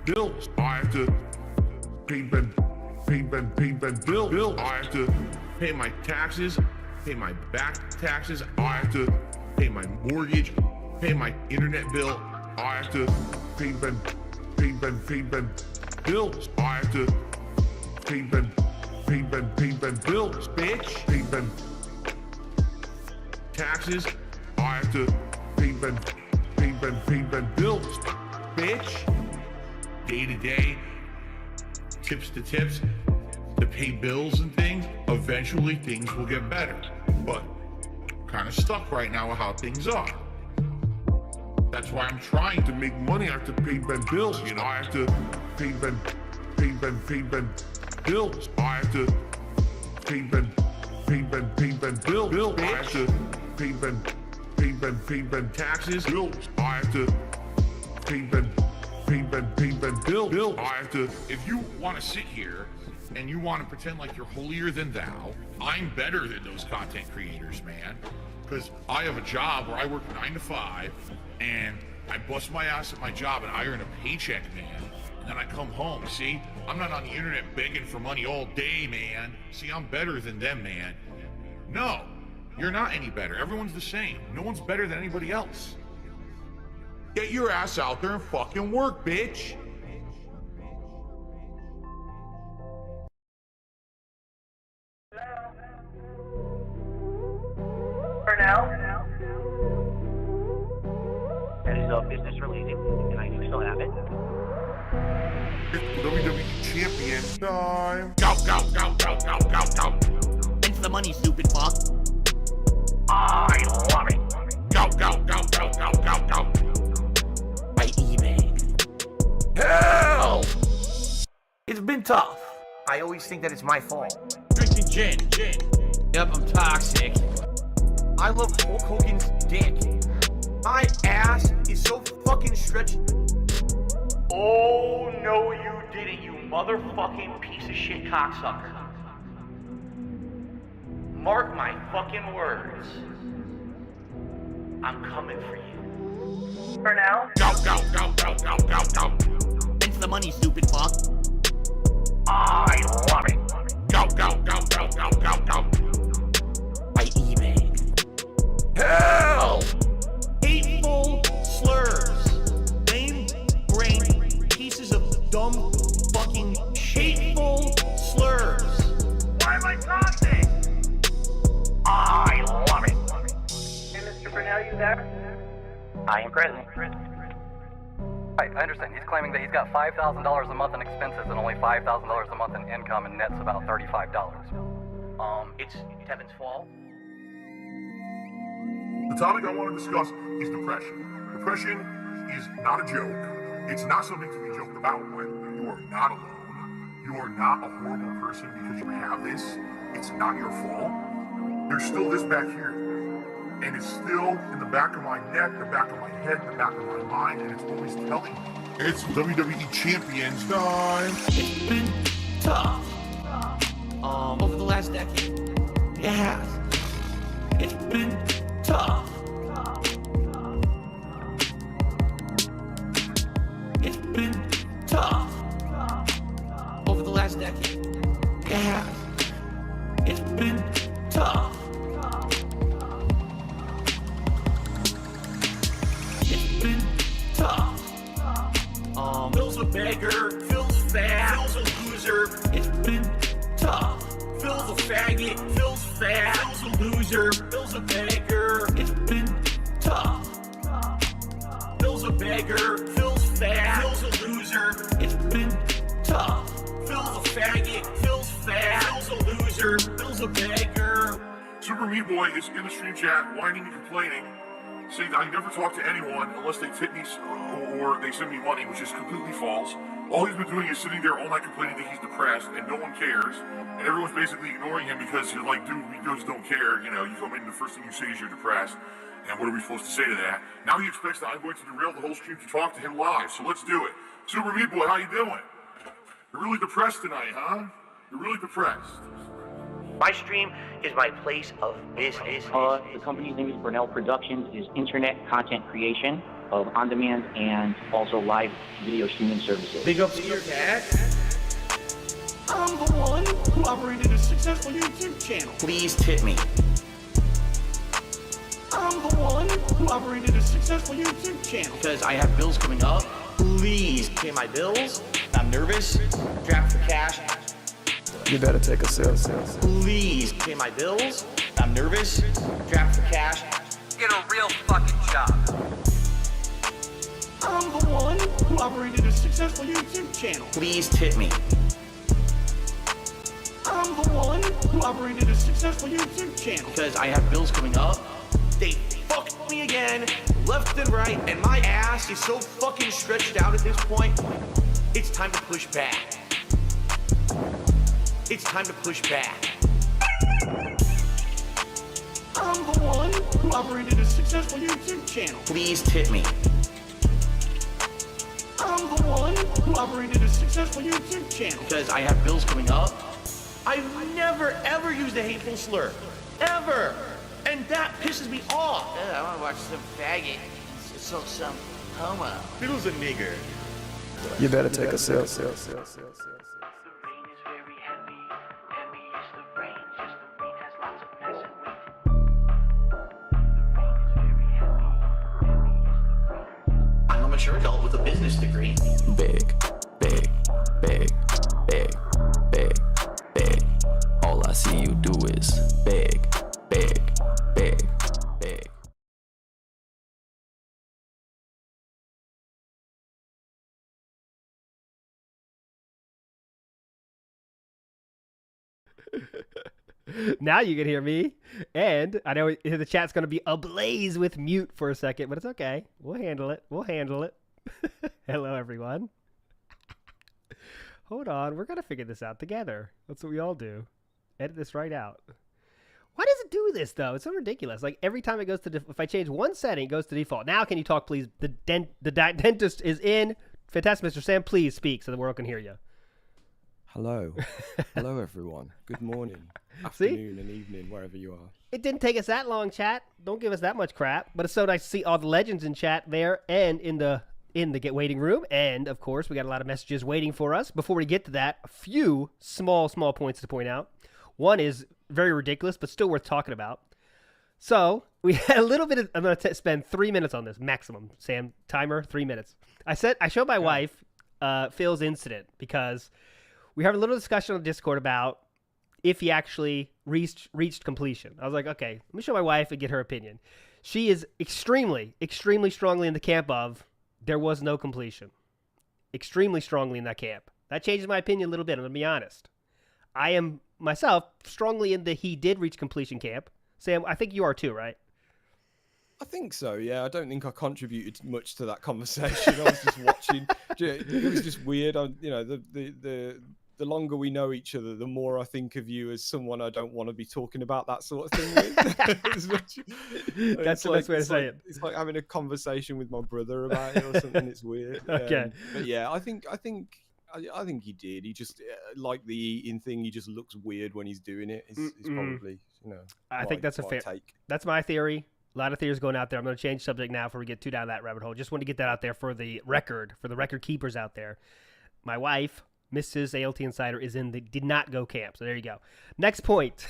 bills. I have to pay bills. I have to pay my taxes, pay my back taxes. I have to pay my mortgage, pay my internet bill. I have to pay bills. I have to pay bills, bitch. Pay taxes. I have to pay bills, bitch. Day to day, tips to tips, to pay bills and things. Eventually things will get better, but I'm kind of stuck right now with how things are. That's why I'm trying to make money. I have to pay bills, you know. I have to pay bills. I have to pay bills, bitch. I have to pay taxes, bills. I have to pay bills. I have to. If you want to sit here and you want to pretend like you're holier than thou, I'm better than those content creators, man. Because I have a job where I work 9 to 5 and I bust my ass at my job and I earn a paycheck, man. And then I come home. See, I'm not on the internet begging for money all day, man. See, I'm better than them, man. No, you're not any better. Everyone's the same. No one's better than anybody else. Get your ass out there and fucking work, bitch. For now. That is business related, and I do still have it. It's WWE champion time. Go. Thanks for the money, stupid fuck. I love it. Go. By eBay. Hell! It's been tough. I always think that it's my fault. Drinking gin. Yep, I'm toxic. I love Hulk Hogan's dick. My ass is so fucking stretched. Oh, no, you didn't, you motherfucking piece of shit cocksucker. Mark my fucking words. I'm coming for you. For now. Go. Thanks for the money, stupid fuck. I love it. Go. By eBay. Hell! Hateful slurs. Lame brain pieces of dumb fucking hateful slurs. Why am I toxic? I love it. Hey, Mr. Brunel, you there? I am present. Right, I understand. He's claiming that he's got $5,000 a month in expenses and only $5,000 a month in income, and net's about $35. It's Kevin's fault. The topic I want to discuss is depression. Depression is not a joke. It's not something to be joked about with. You are not alone. You are not a horrible person because you have this. It's not your fault. There's still this back here. And it's still in the back of my neck, the back of my head, the back of my mind, and it's always telling me. It's WWE Champions time. It's been tough. Over the last decade. It has. It's been tough. It's been tough. Over the last decade. It has. It's been tough. It's been tough. Phil's a beggar, Phil's fat, Phil's a loser. It's been tough. Phil's a faggot, Phil's fat, Phil's a loser. Phil's a beggar. It's been tough. Phil's a beggar, Phil's fat, Phil's a loser. It's been tough. Phil's a faggot, Phil's fat, Phil's a loser. Phil's a beggar. Super Meat Boy is in the stream chat, whining and complaining, saying that I never talk to anyone unless they tip me or they send me money, which is completely false. All he's been doing is sitting there all night complaining that he's depressed and no one cares. And everyone's basically ignoring him because you're like, dude, we just don't care. You know, you come in and the first thing you say is you're depressed. And what are we supposed to say to that? Now he expects that I'm going to derail the whole stream to talk to him live. So let's do it. Super Meat Boy, how you doing? You're really depressed tonight, huh? You're really depressed. My stream is my place of business. The company's name is Brunel Productions, is internet content creation. of on-demand and also live video streaming services. Big up to your dad. I'm the one who operated a successful YouTube channel. Please tip me. I'm the one who operated a successful YouTube channel. Because I have bills coming up. Please pay my bills. I'm nervous. Strapped for cash. You better take a sip. Please pay my bills. I'm nervous. Strapped for cash. Get a real fucking job. I'm the one who operated a successful YouTube channel. Please tip me. I'm the one who operated a successful YouTube channel. Because I have bills coming up. They fucked me again, left and right, and my ass is so fucking stretched out at this point. It's time to push back. It's time to push back. I'm the one who operated a successful YouTube channel. Please tip me. I'm the one who operated a successful YouTube channel. Because I have bills coming up. I've never ever used a hateful slur. Ever. And that pisses me off. I want to watch some faggot. Some homo. Fiddle's a nigger. You better take a sip. I'm a mature adult with a business degree. Big, big, big, big, big, big. All I see you do is big, big, big, big. Now you can hear me, and I know the chat's going to be ablaze with mute for a second, but it's okay. We'll handle it. Hello, everyone. Hold on. We're going to figure this out together. That's what we all do. Edit this right out. Why does it do this, though? It's so ridiculous. Like, every time it goes to if I change one setting, it goes to default. Now, can you talk, please? The dentist is in. Fantastic, Mr. Sam, please speak so the world can hear you. Hello. Hello, everyone. Good morning, afternoon, and evening, wherever you are. It didn't take us that long, chat. Don't give us that much crap. But it's so nice to see all the legends in chat there and in the waiting room. And, of course, we got a lot of messages waiting for us. Before we get to that, a few small points to point out. One is very ridiculous, but still worth talking about. So, we had a little bit of... I'm going to spend 3 minutes on this, maximum. Sam, timer, 3 minutes. I showed my wife Phil's incident because... we have a little discussion on Discord about if he actually reached completion. I was like, okay, let me show my wife and get her opinion. She is extremely strongly in the camp of there was no completion. Extremely strongly in that camp. That changes my opinion a little bit, I'm going to be honest. I am, myself, strongly in the he did reach completion camp. Sam, I think you are too, right? I think so, yeah. I don't think I contributed much to that conversation. I was just watching. It was just weird. The longer we know each other, the more I think of you as someone I don't want to be talking about that sort of thing with. That's the best way to say it. It's like having a conversation with my brother about it or something. It's weird. Okay. But yeah, I think he did. He just like the eating thing. He just looks weird when he's doing it. It's probably, I think that's a fair take. That's my theory. A lot of theories going out there. I'm going to change subject now before we get too down that rabbit hole. Just want to get that out there for the record keepers out there. My wife, Mrs. ALT Insider, did not go camp. So there you go. Next point.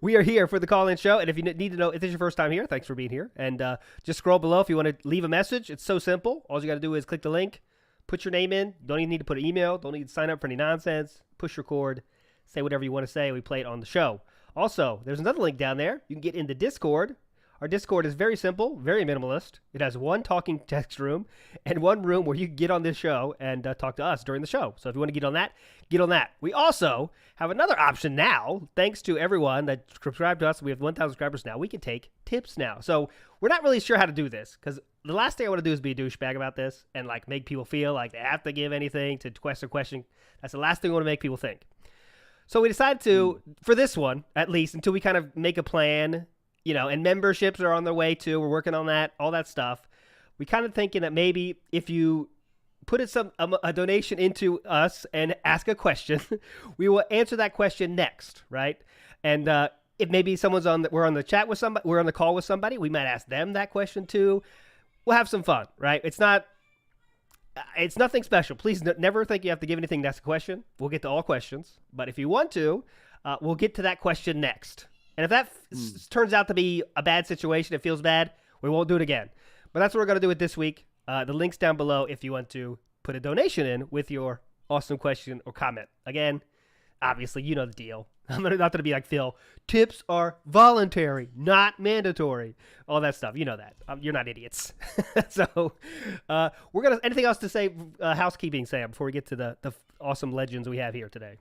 We are here for the call-in show. And if you need to know, if this is your first time here, thanks for being here. And just scroll below if you want to leave a message. It's so simple. All you got to do is click the link, put your name in. You don't even need to put an email. Don't need to sign up for any nonsense. Push record. Say whatever you want to say. We play it on the show. Also, there's another link down there. You can get into Discord. Our Discord is very simple, very minimalist. It has one talking text room and one room where you can get on this show and talk to us during the show. So if you want to get on that, get on that. We also have another option now, thanks to everyone that subscribed to us. We have 1,000 subscribers now. We can take tips now. So we're not really sure how to do this because the last thing I want to do is be a douchebag about this and like make people feel like they have to give anything to request a question. That's the last thing we want to make people think. So we decided to, for this one, at least, until we kind of make a plan, and memberships are on their way too. We're working on that, all that stuff. We kind of thinking that maybe if you put a donation into us and ask a question, we will answer that question next, right? And if maybe we're on the chat with somebody, we're on the call with somebody, we might ask them that question too. we'll have some fun, right? It's nothing special. Please never think you have to give anything next question. We'll get to all questions, but if you want to, we'll get to that question next. And if that turns out to be a bad situation, it feels bad, we won't do it again. But that's what we're going to do it this week. The link's down below if you want to put a donation in with your awesome question or comment. Again, obviously, you know the deal. I'm not going to be like, Phil, tips are voluntary, not mandatory. All that stuff. You know that. You're not idiots. So we're going to, anything else to say, housekeeping, Sam, before we get to the awesome legends we have here today?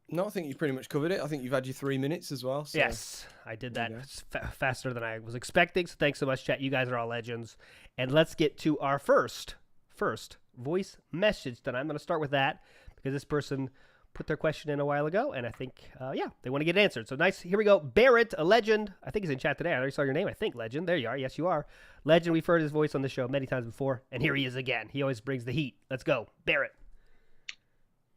No, I think you pretty much covered it. I think you've had your 3 minutes as well. So. Yes, I did that faster than I was expecting. So thanks so much, chat. You guys are all legends. And let's get to our first voice message. Then I'm going to start with that because this person put their question in a while ago, and I think, they want to get it answered. So nice. Here we go. Barrett, a legend. I think he's in chat today. I already saw your name. I think, legend. There you are. Yes, you are. Legend. We've heard his voice on the show many times before, and here he is again. He always brings the heat. Let's go. Barrett.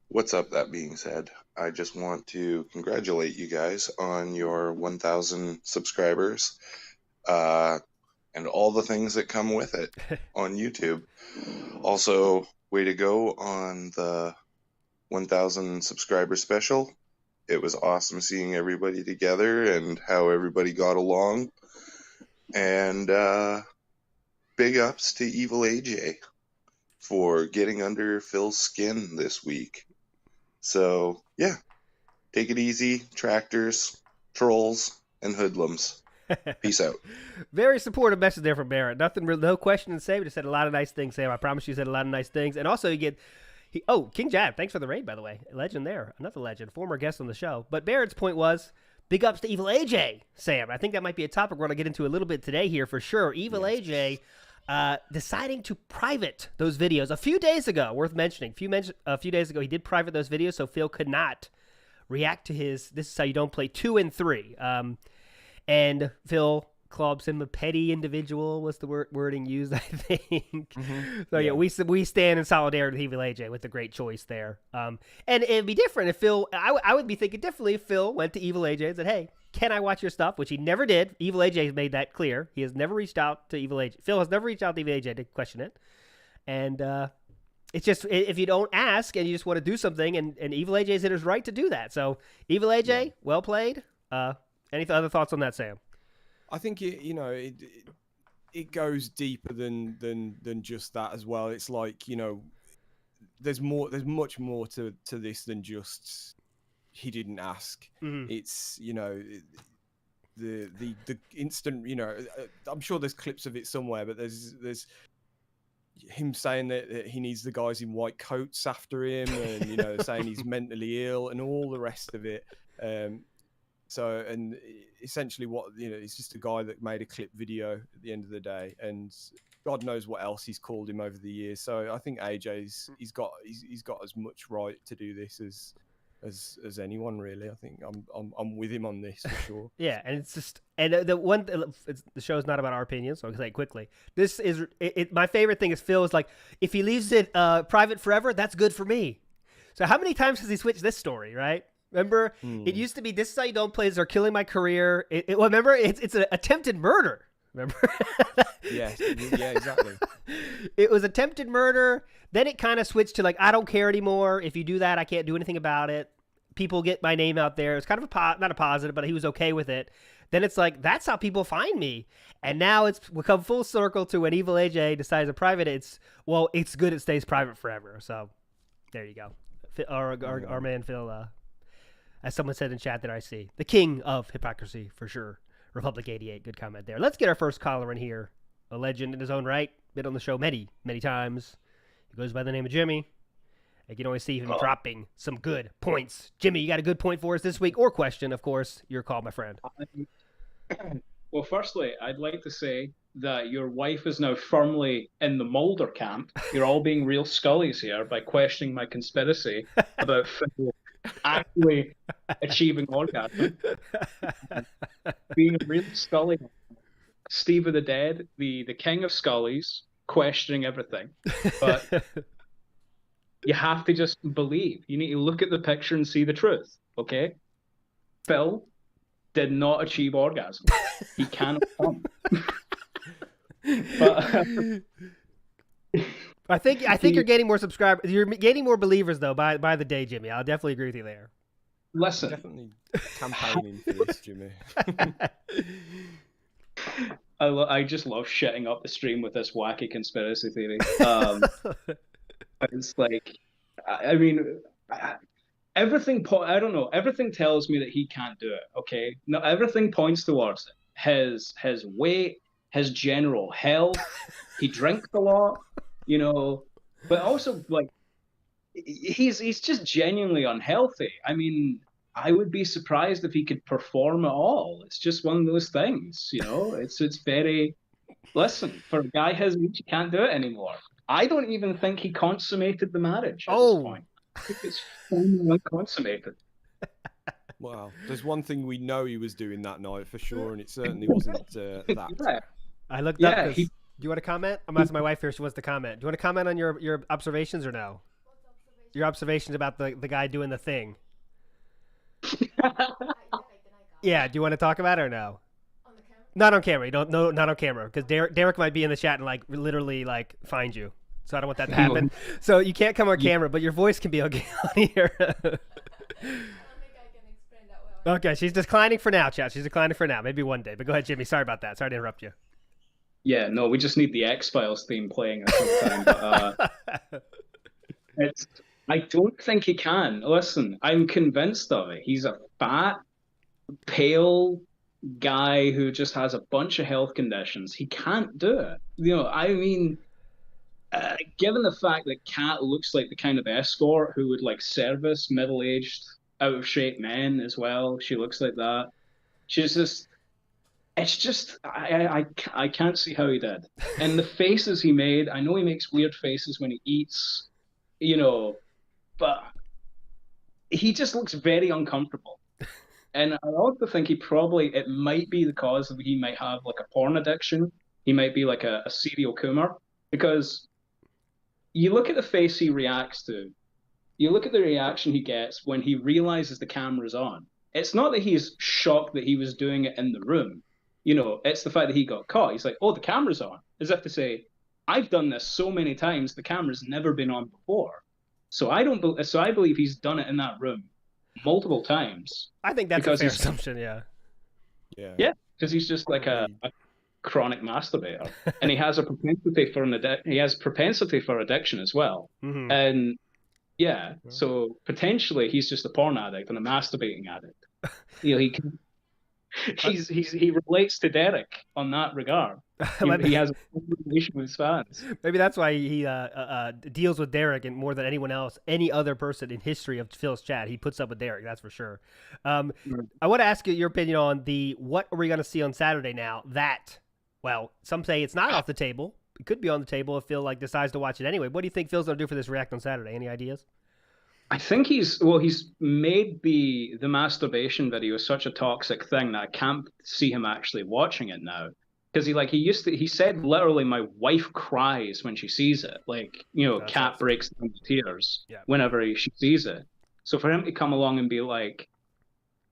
What's up? That being said, I just want to congratulate you guys on your 1,000 subscribers and all the things that come with it on YouTube. Also, way to go on the 1,000 subscriber special. It was awesome seeing everybody together and how everybody got along. And big ups to Evil AJ for getting under Phil's skin this week. So, yeah, take it easy, tractors, trolls, and hoodlums. Peace out. Very supportive message there from Barrett. No question to say, but he said a lot of nice things, Sam. I promise you said a lot of nice things. And also you get, King Jab, thanks for the raid, by the way. Legend there. Another legend, former guest on the show. But Barrett's point was, big ups to Evil AJ, Sam. I think that might be a topic we're going to get into a little bit today here for sure. Evil AJ deciding to private those videos a few days ago, worth mentioning. A few days ago, he did private those videos, so Phil could not react to his This Is How You Don't Play 2 and 3. And Phil clubs him a petty individual, was the wording used, I think. Mm-hmm. So, yeah, we stand in solidarity with Evil AJ with the great choice there. And it'd be different if Phil, I would be thinking differently if Phil went to Evil AJ and said, hey, can I watch your stuff? Which he never did. Evil AJ has made that clear. He has never reached out to Evil AJ. Phil has never reached out to Evil AJ to question it. And it's just, if you don't ask and you just want to do something, and Evil AJ is in his right to do that. So, Evil AJ, well played. Any other thoughts on that, Sam? I think it goes deeper than just that as well. It's like, there's much more to this than just he didn't ask. Mm-hmm. It's the instant, I'm sure there's clips of it somewhere, but there's him saying that he needs the guys in white coats after him, and saying he's mentally ill and all the rest of it. So, and essentially he's just a guy that made a clip video at the end of the day, and God knows what else he's called him over the years. So I think AJ's he's got as much right to do this as anyone, really. I think I'm with him on this for sure. Yeah, and it's just, and the show's not about our opinions, so I'll say it quickly. This is my favorite thing is Phil is like, if he leaves it private forever, that's good for me. So how many times has he switched this story, right? Remember, it used to be This Is How You Don't Play, they're killing my career. Remember, it's an attempted murder. Remember? Yeah, exactly. It was attempted murder. Then it kind of switched to like, I don't care anymore. If you do that, I can't do anything about it. People get my name out there. It's kind of not a positive, but he was okay with it. Then it's like, that's how people find me. And now it's come full circle to when Evil AJ decides to private it. It's good it stays private forever. So there you go. Our man Phil, as someone said in chat that I see, the king of hypocrisy for sure. Republic 88, good comment there. Let's get our first caller in here. A legend in his own right. Been on the show many, many times. He goes by the name of Jimmy. You can always see him dropping some good points. Jimmy, you got a good point for us this week, or question, of course. Your call, my friend. Well, firstly, I'd like to say that your wife is now firmly in the Mulder camp. You're all being real Scullies here by questioning my conspiracy about Phil actually achieving orgasm. Being a real Scully. Steve of the Dead, the king of Scullies, questioning everything. But you have to just believe. You need to look at the picture and see the truth, okay? Phil did not achieve orgasm. He cannot come. But I think you're gaining more subscribers. You're gaining more believers though by the day, Jimmy. I'll definitely agree with you there. Listen, definitely campaigning for this, Jimmy. I just love shitting up the stream with this wacky conspiracy theory. It's like, I mean, everything. I don't know. Everything tells me that he can't do it. Okay, no, everything points towards it. His weight, his general health. He drinks a lot, you know, but also like he's just genuinely unhealthy. I mean, I would be surprised if he could perform at all. It's just one of those things, you know. It's very. Listen, for a guy his age, he can't do it anymore. I don't even think he consummated the marriage at this point. I think it's finally consummated. Wow. There's one thing we know he was doing that night for sure, and it certainly wasn't that. Yeah. I looked up. Do you want to comment? I'm asking my wife here. She wants to comment. Do you want to comment on your observations or no? Your observations about the guy doing the thing. Yeah. Do you want to talk about it or no? Not on camera. You don't. No, not on camera, because Derek might be in the chat and like literally like find you. So I don't want that to happen. So you can't come on camera, but your voice can be okay on here. Okay, she's declining for now, chat. She's declining for now. Maybe one day. But go ahead, Jimmy. Sorry about that. Sorry to interrupt you. Yeah, no, we just need the X-Files theme playing at some time. But, I don't think he can. Listen, I'm convinced of it. He's a fat, pale guy who just has a bunch of health conditions. He can't do it. You know, I mean, given the fact that Kat looks like the kind of escort who would like service middle-aged, out-of-shape men as well. She looks like that. She's just... It's just, I can't see how he did. And the faces he made, I know he makes weird faces when he eats, you know, but he just looks very uncomfortable. And I also think it might be the cause of he might have like a porn addiction. He might be like a serial coomer, because you look at the face he reacts to, you look at the reaction he gets when he realizes the camera's on. It's not that he's shocked that he was doing it in the room. You know, it's the fact that he got caught. He's like, oh, the camera's on. As if to say, I've done this so many times, the camera's never been on before. So I believe he's done it in that room multiple times. I think that's a fair assumption, yeah. Yeah, because he's just like a chronic masturbator. And he has a propensity for addiction as well. Mm-hmm. And yeah, so potentially he's just a porn addict and a masturbating addict. You know, he relates to Derek on that regard. He has a relation with his fans. Maybe that's why he deals with Derek and more than anyone else, any other person in history of Phil's chat. He puts up with Derek, that's for sure. I want to ask you your opinion on what are we going to see on Saturday now that, well, some say it's not off the table. It could be on the table if Phil decides to watch it anyway. What do you think Phil's going to do for this React on Saturday? Any ideas? I think he's made the masturbation video such a toxic thing that I can't see him actually watching it now. Because he said literally, my wife cries when she sees it. Like, you know, Kat breaks down into tears whenever she sees it. So for him to come along and be like,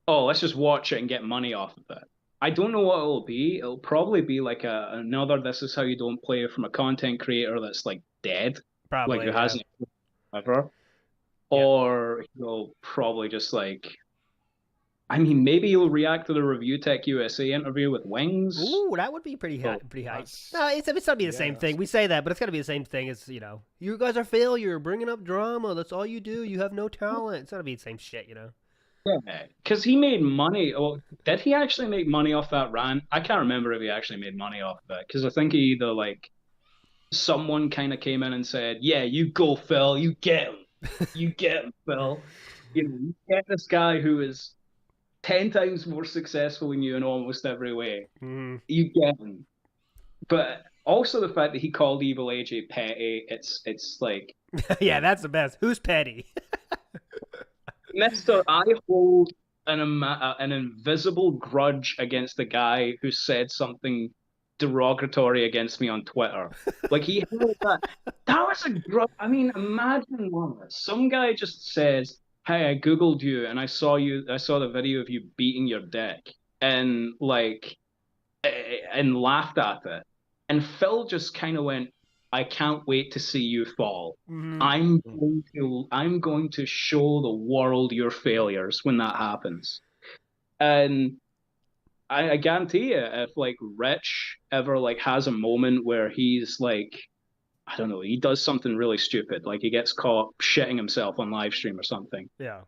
oh, let's just watch it and get money off of it. I don't know what it'll be. It'll probably be like another This Is How You Don't Play from a content creator that's like dead. Probably, like who hasn't ever. Or he'll probably just like, I mean, maybe he'll react to the Review Tech USA interview with Wings. Ooh, that would be pretty high. No, it's going to be the same thing. We say that, but it's going to be the same thing as, you know, you guys are failure, bringing up drama. That's all you do. You have no talent. It's going to be the same shit, you know? Yeah, because he made money. Oh, did he actually make money off that rant? I can't remember if he actually made money off of it, because I think he either, like, someone kind of came in and said, yeah, you go, Phil, you get him. You get him, Phil. You know, you get this guy who is 10 times more successful than you in almost every way. Mm. You get him. But also the fact that he called Evil AJ petty, it's like... Yeah, that's the best. Who's petty? Mister, I hold an invisible grudge against the guy who said something derogatory against me on Twitter. Like, he held that. That was a grudge. I mean, imagine one. Some guy just says, hey, I Googled you and I saw the video of you beating your dick, and like, and laughed at it. And Phil just kind of went, I can't wait to see you fall. Mm-hmm. I'm going to show the world your failures when that happens. And I guarantee you, if like Rich ever like has a moment where he's like, I don't know, he does something really stupid, like he gets caught shitting himself on live stream or something. Yeah.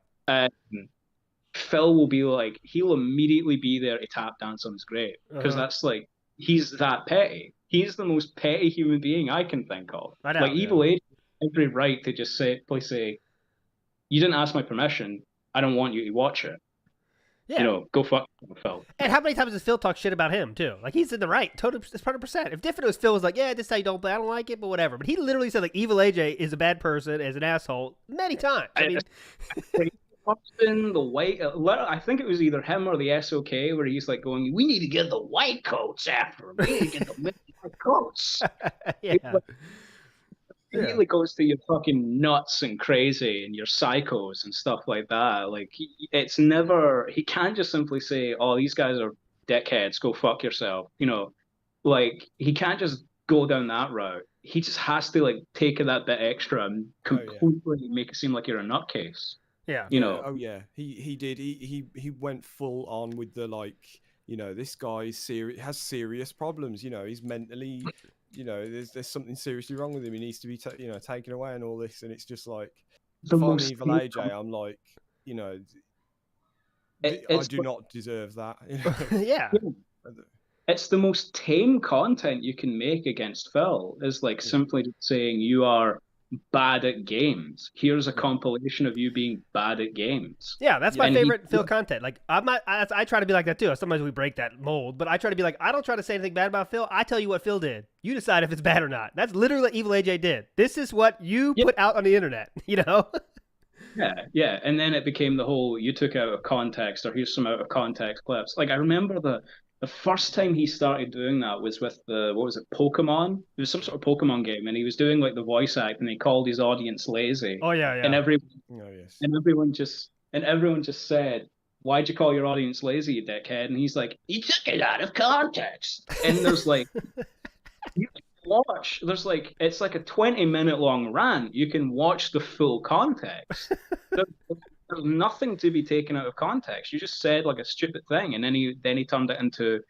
Phil will be like, he'll immediately be there to tap dance on his grave because that's like, he's that petty. He's the most petty human being I can think of. Like Evil Age, every right to just say, you didn't ask my permission. I don't want you to watch it. Yeah. You know, go fuck Phil. And how many times does Phil talk shit about him too? Like he's in the right, totally 100%. If different was Phil was like, yeah, this is how you don't play, I don't like it, but whatever. But he literally said like Evil AJ is a bad person, is an asshole many times. I mean, in the white, I think it was either him or the SOK where he's like going, we need to get the white coats after him. We need to get the white coats. It really goes to your fucking nuts and crazy and your psychos and stuff like that. Like, it's never, he can't just simply say, oh, these guys are dickheads, go fuck yourself. You know, like, he can't just go down that route. He just has to, like, take that bit extra and completely make it seem like you're a nutcase. Yeah. You know? Oh, yeah. He did. He went full on with the, like, you know, this guy has serious problems. You know, he's mentally... You know, there's something seriously wrong with him. He needs to be, taken away and all this. And it's just like, if I'm Evil AJ, I'm like, you know, I do not deserve that. You know? Yeah. It's the most tame content you can make against Phil is like simply just saying you are bad at games. Here's a compilation of you being bad at games. Yeah, that's my favorite Phil content. Like I'm not, I try to be like that too. Sometimes we break that mold, but I try to be like, I don't try to say anything bad about Phil. I tell you what Phil did. You decide if it's bad or not. That's literally what Evil AJ did. This is what you put out on the internet, you know? Yeah. And then it became the whole, you took out of context, or here's some out of context clips. Like I remember the first time he started doing that was with what was it, Pokemon? It was some sort of Pokemon game, and he was doing like the voice act, and he called his audience lazy. Oh yeah. And everyone just said, "Why'd you call your audience lazy, you dickhead?" And he's like, "He took it out of context." And there's like, you can watch. There's like, it's like a 20-minute long rant. You can watch the full context. There's nothing to be taken out of context. You just said like a stupid thing, and then he turned it into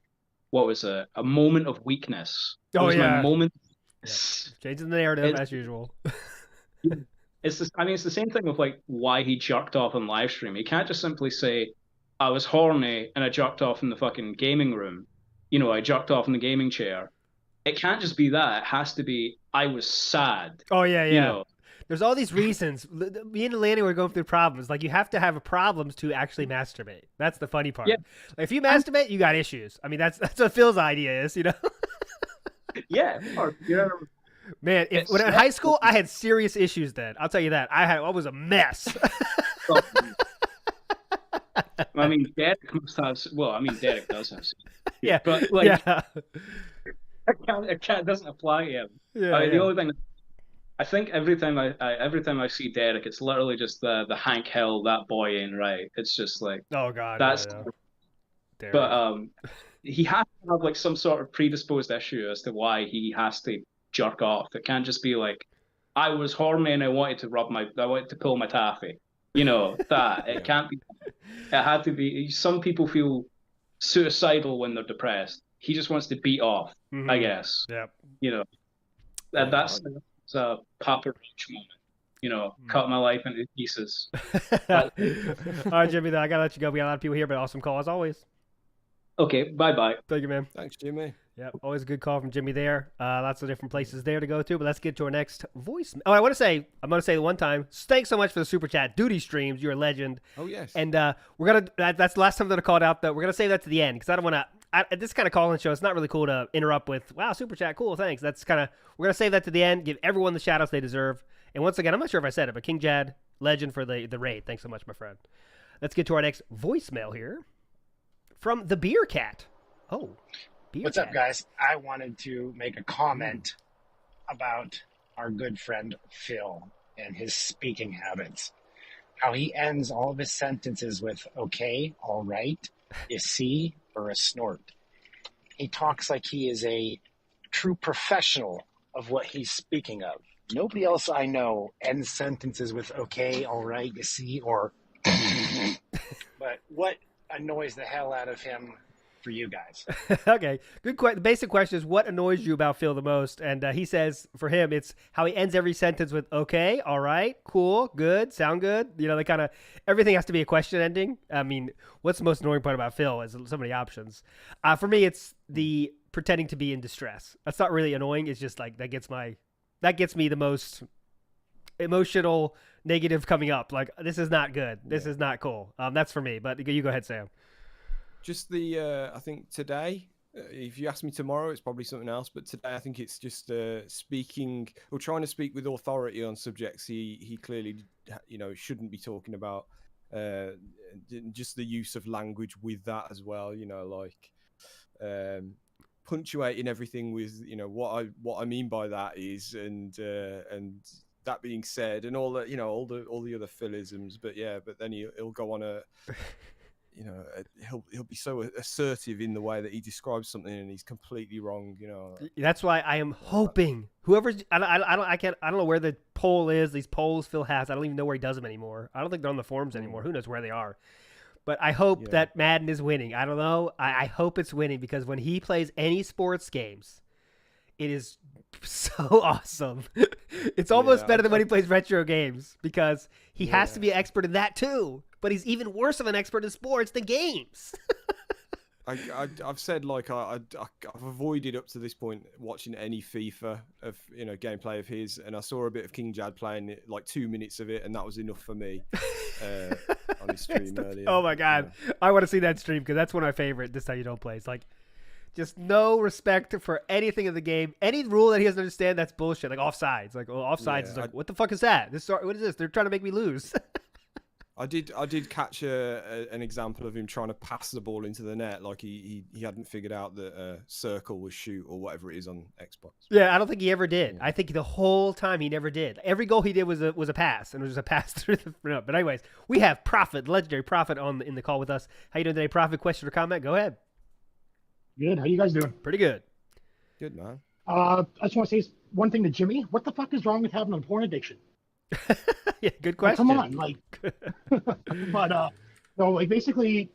what was a moment of weakness. Oh yeah, moment. Yeah. Changing the narrative as usual. It's the same thing with like why he jerked off on live stream. He can't just simply say, "I was horny and I jerked off in the fucking gaming room." You know, I jerked off in the gaming chair. It can't just be that. It has to be, I was sad. Oh yeah. You know? There's all these reasons. Me and Lanny were going through problems. Like, you have to have problems to actually masturbate. That's the funny part. Yeah. Like, if you masturbate, you got issues. I mean, that's what Phil's idea is, you know? Yeah. Man, when in high school, I had serious issues then. I'll tell you that. I was a mess. I mean, Derek must have... Well, I mean, Derek does have... Yeah. But, like... Yeah. It doesn't apply to him. Yeah, The only thing... I think every time I see Derek, it's literally just the Hank Hill, that boy ain't right. It's just like, oh god, that's. Yeah. But he has to have like some sort of predisposed issue as to why he has to jerk off. It can't just be like, I was horny and I wanted to pull my taffy. You know that it can't be. It had to be. Some people feel suicidal when they're depressed. He just wants to beat off. I guess. Yeah. You know, that's. It's a Papa Roach moment, you know, cut my life into pieces. All right, Jimmy, I gotta let you go. We got a lot of people here, but awesome call as always. Okay, bye. Thank you, man. Thanks, Jimmy. Yep, always a good call from Jimmy there. Lots of different places there to go to, but let's get to our next voice. Oh, I'm going to say one time, thanks so much for the super chat. Duty streams, you're a legend. Oh, yes. And that's the last time that I called out, though. We're going to save that to the end, because I don't want to, this kind of call-in show, it's not really cool to interrupt with, wow, super chat, cool, thanks. That's kind of, we're going to save that to the end, give everyone the shout-outs they deserve. And once again, I'm not sure if I said it, but King Jad, legend for the raid. Thanks so much, my friend. Let's get to our next voicemail here from the Beer Cat. Oh, Beer What's Cat. up, guys? I wanted to make a comment about our good friend Phil and his speaking habits. How he ends all of his sentences with, okay, all right, you see, or a snort. He talks like he is a true professional of what he's speaking of. Nobody else I know ends sentences with "okay, all right, you see," or but what annoys the hell out of him for you guys? Okay, good question. The basic question is, what annoys you about Phil the most? And he says for him, it's how he ends every sentence with "okay, all right, cool, good, sound good." You know, they kind of everything has to be a question ending. I mean, what's the most annoying part about Phil? Is so many options. For me, it's the pretending to be in distress. That's not really annoying. It's just like that gets me the most emotional negative coming up. Like, this is not good. This is not cool. That's for me. But you go ahead, Sam. Just the I think today, if you ask me tomorrow, it's probably something else. But today, I think it's just speaking or trying to speak with authority on subjects he clearly, you know, shouldn't be talking about. Just the use of language with that as well. You know, like punctuating everything with, you know, what I mean by that is, and that being said, and all that, you know, all the other philisms. But yeah, but then he'll go on a. You know, he'll be so assertive in the way that he describes something, and he's completely wrong. You know, that's why I am hoping whoever's I don't know where the poll is. These polls Phil has, I don't even know where he does them anymore. I don't think they're on the forums anymore. Who knows where they are? But I hope that Madden is winning. I don't know. I hope it's winning, because when he plays any sports games, it is so awesome. It's almost better than when he plays retro games, because he has to be an expert in that too. But he's even worse of an expert in sports than games. I've said, like, I've avoided up to this point watching any FIFA of, you know, gameplay of his, and I saw a bit of King Jad playing it, like 2 minutes of it, and that was enough for me on his stream earlier. Oh my god, I want to see that stream, because that's one of my favorite. This is how you don't play. It's like just no respect for anything in the game. Any rule that he doesn't understand, that's bullshit. Like offsides. Like, well, offsides is like, what the fuck is that? What is this? They're trying to make me lose. I did catch an example of him trying to pass the ball into the net, like he hadn't figured out that circle was shoot or whatever it is on Xbox. Yeah, I don't think he ever did. Yeah. I think the whole time he never did. Every goal he did was a pass, and it was a pass through the. No, but anyways, we have Prophet, legendary Prophet, in the call with us. How you doing today, Prophet? Question or comment? Go ahead. Good. How you guys doing? Pretty good. Good, man. I just want to say one thing to Jimmy. What the fuck is wrong with having a porn addiction? Yeah, good question. Come on, like, but no, like, basically,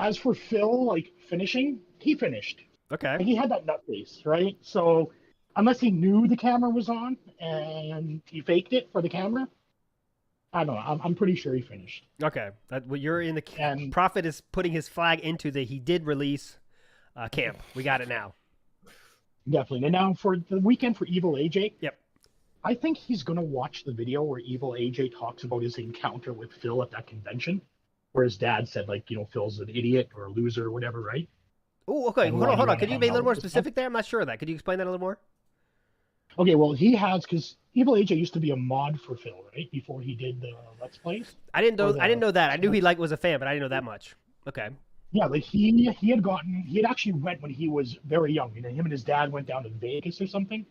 as for Phil, like, finishing, he finished. Okay. Like, he had that nut face, right? So unless he knew the camera was on and he faked it for the camera, I don't know. I'm pretty sure he finished. Okay. You're in the Prophet is putting his flag into the he did release camp. We got it now. Definitely. And now for the weekend for Evil AJ. Yep. I think he's going to watch the video where Evil AJ talks about his encounter with Phil at that convention, where his dad said, like, you know, Phil's an idiot or a loser or whatever, right? Oh, okay. Hold on. Could you be a little more specific there? I'm not sure of that. Could you explain that a little more? Okay, well, he has, because Evil AJ used to be a mod for Phil, right? Before he did the Let's Plays. I didn't know that. I knew he was a fan, but I didn't know that much. Okay. Yeah, like he had actually went when he was very young. You know, him and his dad went down to Vegas or something.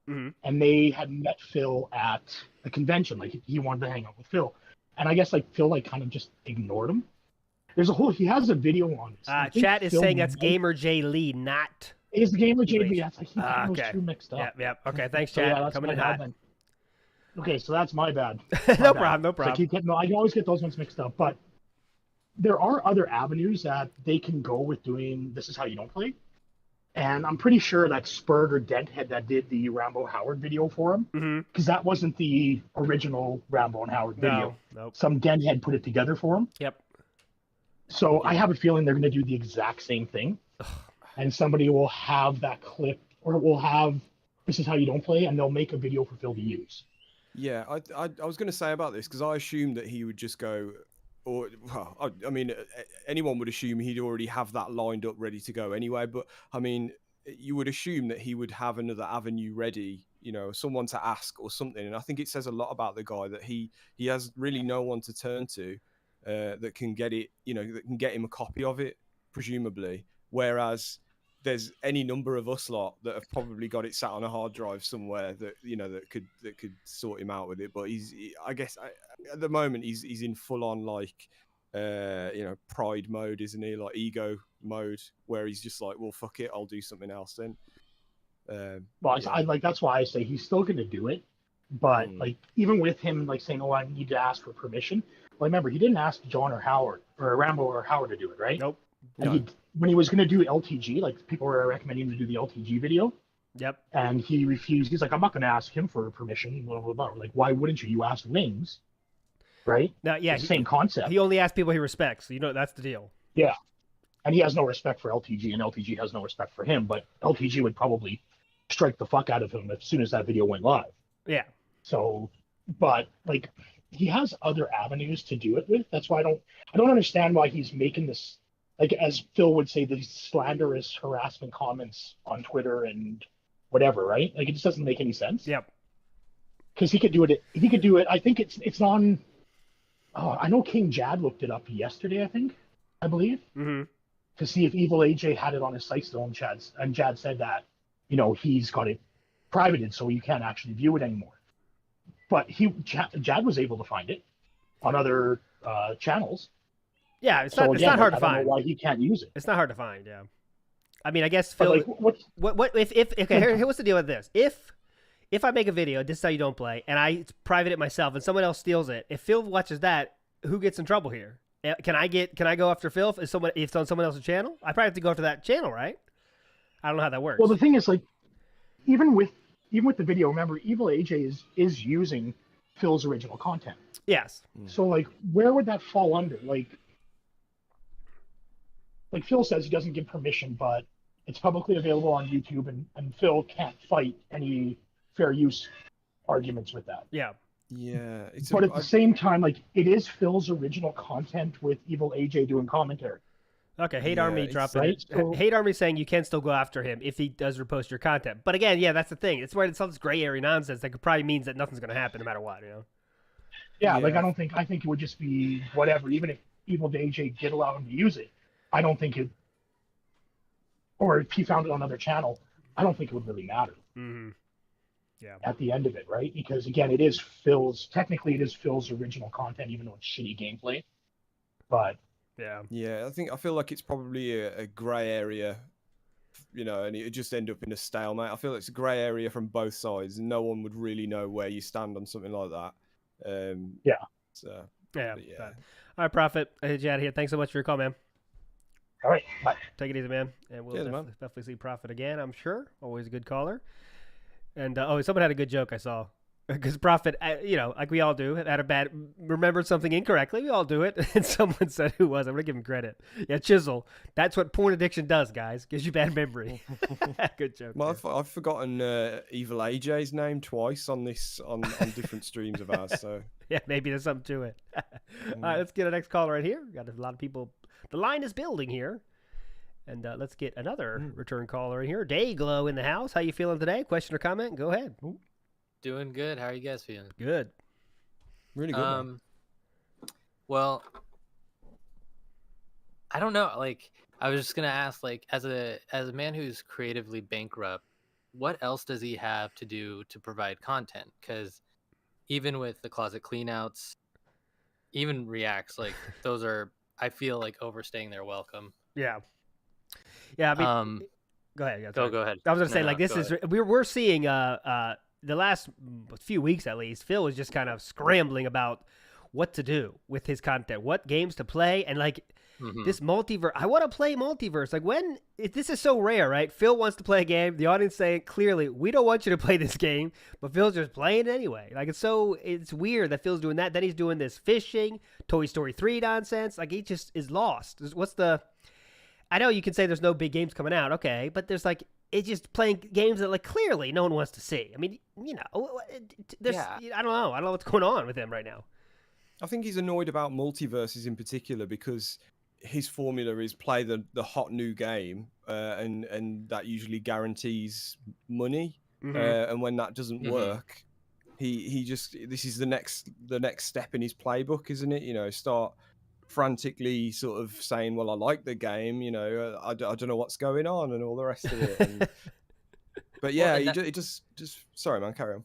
Mm-hmm. And they had met Phil at the convention. Like, he wanted to hang out with Phil. And I guess, like, Phil, like, kind of just ignored him. He has a video on this. Chat is saying that's Gamer J Lee, not... It's Gamer J Lee. That's like, he got those two mixed up. Yeah. Okay, thanks, chat. So, coming in hot. Okay, so that's my bad. No problem. I can always get those ones mixed up. But there are other avenues that they can go with doing This Is How You Don't Play. And I'm pretty sure that Spurg or Denthead that did the Rambo Howard video for him, because that wasn't the original Rambo and Howard video. Nope. Some Denthead put it together for him. Yep. So I have a feeling they're going to do the exact same thing, and somebody will have that clip, or will have This Is How You Don't Play, and they'll make a video for Phil to use. Yeah, I was going to say about this, because I assumed that he would just go, or, well, I mean, anyone would assume he'd already have that lined up ready to go anyway. But I mean, you would assume that he would have another avenue ready, you know, someone to ask or something. And I think it says a lot about the guy that he has really no one to turn to that can get it, you know, that can get him a copy of it, presumably. Whereas there's any number of us lot that have probably got it sat on a hard drive somewhere that, you know, that could sort him out with it. But I guess at the moment he's in full on, like, you know, pride mode, isn't he? Like ego mode, where he's just like, well, fuck it, I'll do something else then. Well, I like that's why I say he's still going to do it, but like even with him like saying, "Oh, I need to ask for permission." Well, remember he didn't ask John or Howard or Rambo or Howard to do it, right? Nope. And when he was going to do LTG, like people were recommending him to do the LTG video. Yep. And he refused. He's like, "I'm not going to ask him for permission." Blah blah blah. Like, why wouldn't you? You asked Wings, right? Now, yeah, same concept. He only asks people he respects. So, that's the deal. Yeah. And he has no respect for LTG, and LTG has no respect for him. But LTG would probably strike the fuck out of him as soon as that video went live. Yeah. So, but like, he has other avenues to do it with. That's why I don't understand why he's making this, like, as Phil would say, these slanderous harassment comments on Twitter and whatever, right? Like, it just doesn't make any sense. Yep. Because he could do it. He could do it. I think it's on. Oh, I know King Jad looked it up yesterday. I believe. Mm-hmm. To see if Evil AJ had it on his site still, and Jad said that, he's got it privated, so you can't actually view it anymore. But Jad was able to find it on other channels. Yeah, it's not hard to find. I don't know why he can't use it. It's not hard to find. Yeah, I mean, I guess Phil. Like, what if okay? Here, what's the deal with this? If I make a video, this is how you don't play, and I private it myself, and someone else steals it, if Phil watches that, who gets in trouble here? Can I go after Phil if it's on someone else's channel? I probably have to go after that channel, right? I don't know how that works. Well, the thing is, like, even with the video, remember, Evil AJ is using Phil's original content. Yes. So, like, where would that fall under? Like Phil says he doesn't give permission, but it's publicly available on YouTube, and Phil can't fight any fair use arguments with that. Yeah. Yeah. But at the same time, like, it is Phil's original content with Evil AJ doing commentary. Okay, Hate Army dropping right? it. So, Hate Army saying you can still go after him if he does repost your content. But again, yeah, that's the thing. It's where it's all this gray area nonsense that probably means that nothing's going to happen no matter what, Yeah, like, I think it would just be whatever. Even if Evil AJ did allow him to use it, I don't think it, or if he found it on another channel, I don't think it would really matter. Mm-hmm. Yeah. At the end of it, right? Because again, it is Phil's original content, even though it's shitty gameplay. But yeah, I feel like it's probably a grey area, and it would just end up in a stalemate. I feel it's a grey area from both sides, and no one would really know where you stand on something like that. Yeah. So yeah. Yeah. All right, Prophet. Hey, out here. Thanks so much for your call, man. All right. Bye. Take it easy, man. And we'll definitely see Prophet again, I'm sure. Always a good caller. And someone had a good joke I saw, because Prophet, like we all do, remembered something incorrectly. We all do it. And someone said, who was? I'm gonna give him credit. Yeah, Chisel. That's what porn addiction does, guys. Gives you bad memory. Good joke. Well, I've forgotten Evil AJ's name twice on different streams of ours. So yeah, maybe there's something to it. All right, let's get our next caller right here. Got a lot of people. The line is building here. And let's get another return caller in here. Dayglow in the house. How you feeling today? Question or comment? Go ahead. Doing good. How are you guys feeling? Good. Really good. Well, I don't know. Like, I was just gonna ask, like, as a man who's creatively bankrupt, what else does he have to do to provide content? Because even with the closet cleanouts, even reacts, like, those are, I feel like, overstaying their welcome. Yeah. Yeah, I mean, go ahead. Yeah, go ahead. I was gonna say, like, this is we're seeing the last few weeks at least. Phil is just kind of scrambling about what to do with his content, what games to play, and like this multiverse. I want to play multiverse. Like, this is so rare, right? Phil wants to play a game. The audience saying clearly, we don't want you to play this game, but Phil's just playing it anyway. Like, it's weird that Phil's doing that. Then he's doing this fishing, Toy Story 3 nonsense. Like, he just is lost. I know you can say there's no big games coming out, okay, but there's like, it's just playing games that like clearly no one wants to see. I mean, I don't know. I don't know what's going on with him right now. I think he's annoyed about multiverses in particular because his formula is play the hot new game, and that usually guarantees money. And when that doesn't work, he just, this is the next step in his playbook, isn't it? Start frantically sort of saying, well, I like the game, I don't know what's going on and all the rest of it. But yeah, he just sorry, man, carry on.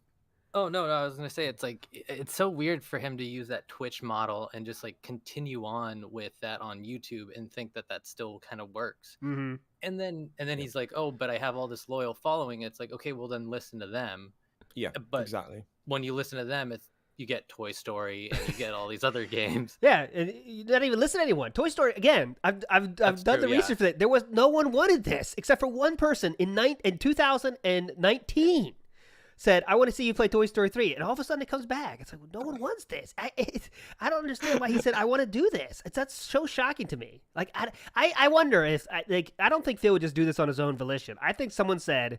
Oh no, I was gonna say it's like it's so weird for him to use that Twitch model and just like continue on with that on YouTube and think that that still kind of works. Mm-hmm. And then he's like, oh, but I have all this loyal following. It's like, okay, well then listen to them. Yeah, but exactly. When you listen to them, you get Toy Story and you get all these other games. Yeah, and you don't even listen to anyone. Toy Story again. I've done the research for that. There was no one wanted this except for one person in 2019 said, "I want to see you play Toy Story 3," and all of a sudden it comes back. It's like, well, no one wants this. I don't understand why he said, "I want to do this." That's so shocking to me. Like I wonder if I don't think Phil would just do this on his own volition. I think someone said.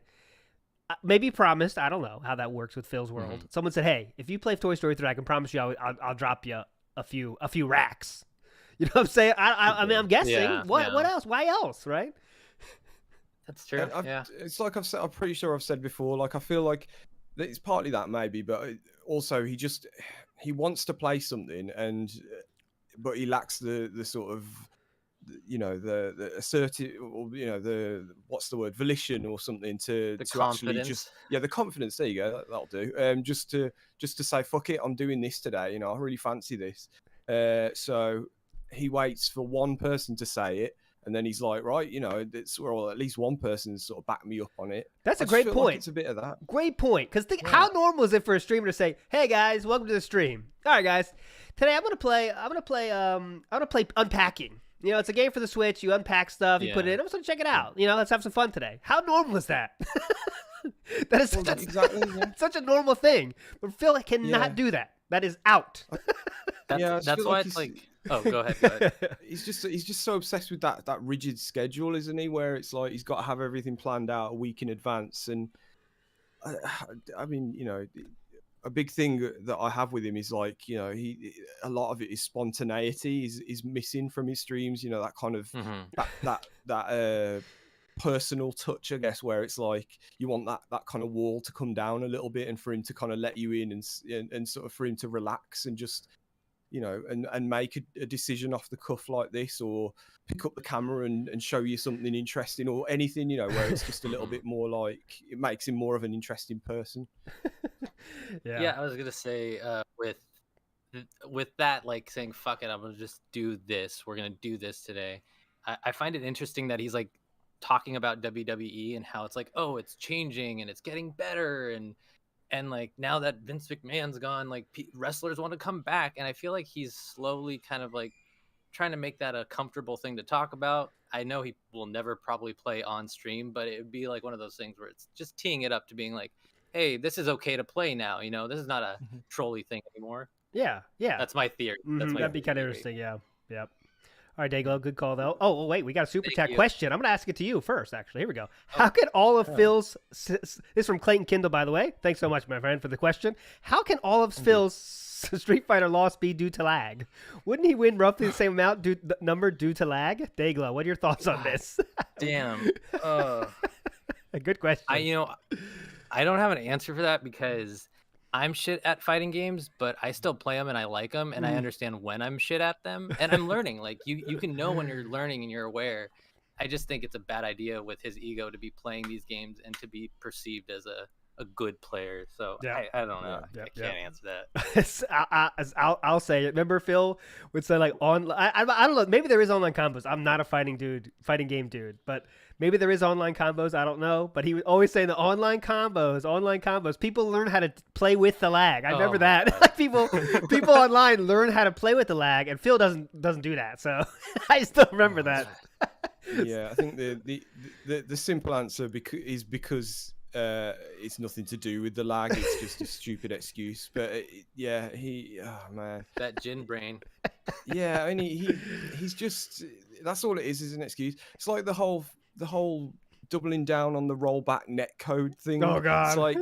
Maybe promised. I don't know how that works with Phil's world. Mm-hmm. Someone said, "Hey, if you play Toy Story 3, I can promise you I'll drop you a few racks." You know what I'm saying? I mean, I'm guessing. Yeah, what else? Why else? Right? That's true. Yeah. It's like I've said. I'm pretty sure I've said before. Like I feel like it's partly that maybe, but also he wants to play something, but he lacks the sort of. The assertive, or the what's the word, volition or something to actually just the confidence. There you go, that'll do. Just to say fuck it, I'm doing this today. I really fancy this. So he waits for one person to say it, and then he's like, right, well, at least one person sort of back me up on it. That's a great point. Like it's a bit of that. Great point. Because how normal is it for a streamer to say, "Hey guys, welcome to the stream. All right, guys, today I'm gonna play Unpacking." It's a game for the Switch. You unpack stuff, you put it in. I'm just going to check it out. Let's have some fun today. How normal is that? That is such a normal thing. But Phil cannot do that. That is out. That's why it's like... Oh, go ahead. He's just so obsessed with that rigid schedule, isn't he? Where it's like he's got to have everything planned out a week in advance. And I mean, a big thing that I have with him is like, a lot of it is spontaneity is missing from his streams. That kind of that personal touch, I guess, where it's like you want that kind of wall to come down a little bit and for him to kind of let you in and sort of for him to relax and just and make a decision off the cuff like this, or pick up the camera and show you something interesting or anything, where it's just a little bit more like it makes him more of an interesting person. Yeah, I was gonna say with that, like saying fuck it, I'm gonna just do this. We're gonna do this today. I find it interesting that he's like talking about WWE and how it's like, oh, it's changing and it's getting better and like now that Vince McMahon's gone, like wrestlers want to come back, and I feel like he's slowly kind of like trying to make that a comfortable thing to talk about. I know he will never probably play on stream, but it would be like one of those things where it's just teeing it up to being like, hey, this is okay to play now. This is not a trolley thing anymore. Yeah. That's my theory. That'd be kind of interesting. Yeah. Yep. All right, Dayglow, good call though. Oh, wait, we got a super chat question. I'm gonna ask it to you first. Actually, here we go. How can all of Phil's? This is from Clayton Kindle, by the way. Thanks so much, my friend, for the question. How can all of Phil's Street Fighter loss be due to lag? Wouldn't he win roughly the same amount due to lag? Dayglow, what are your thoughts on this? Damn. A good question. I don't have an answer for that because I'm shit at fighting games, but I still play them and I like them, and I understand when I'm shit at them, and I'm learning. Like you can know when you're learning and you're aware. I just think it's a bad idea with his ego to be playing these games and to be perceived as a good player. So I don't know. I can't answer that. I'll say it. Remember Phil would say like I don't know. Maybe there is online combos. I'm not a fighting game dude, but maybe there is online combos. I don't know. But he would always say the online combos. People learn how to play with the lag. I remember that. Like people online learn how to play with the lag, and Phil doesn't do that. So I still remember that. Yeah, I think the simple answer is because it's nothing to do with the lag. It's just a stupid excuse. But oh man, that gin brain. Yeah, I mean he's just, that's all it is an excuse. It's like the whole doubling down on the rollback netcode thing. Oh god, it's like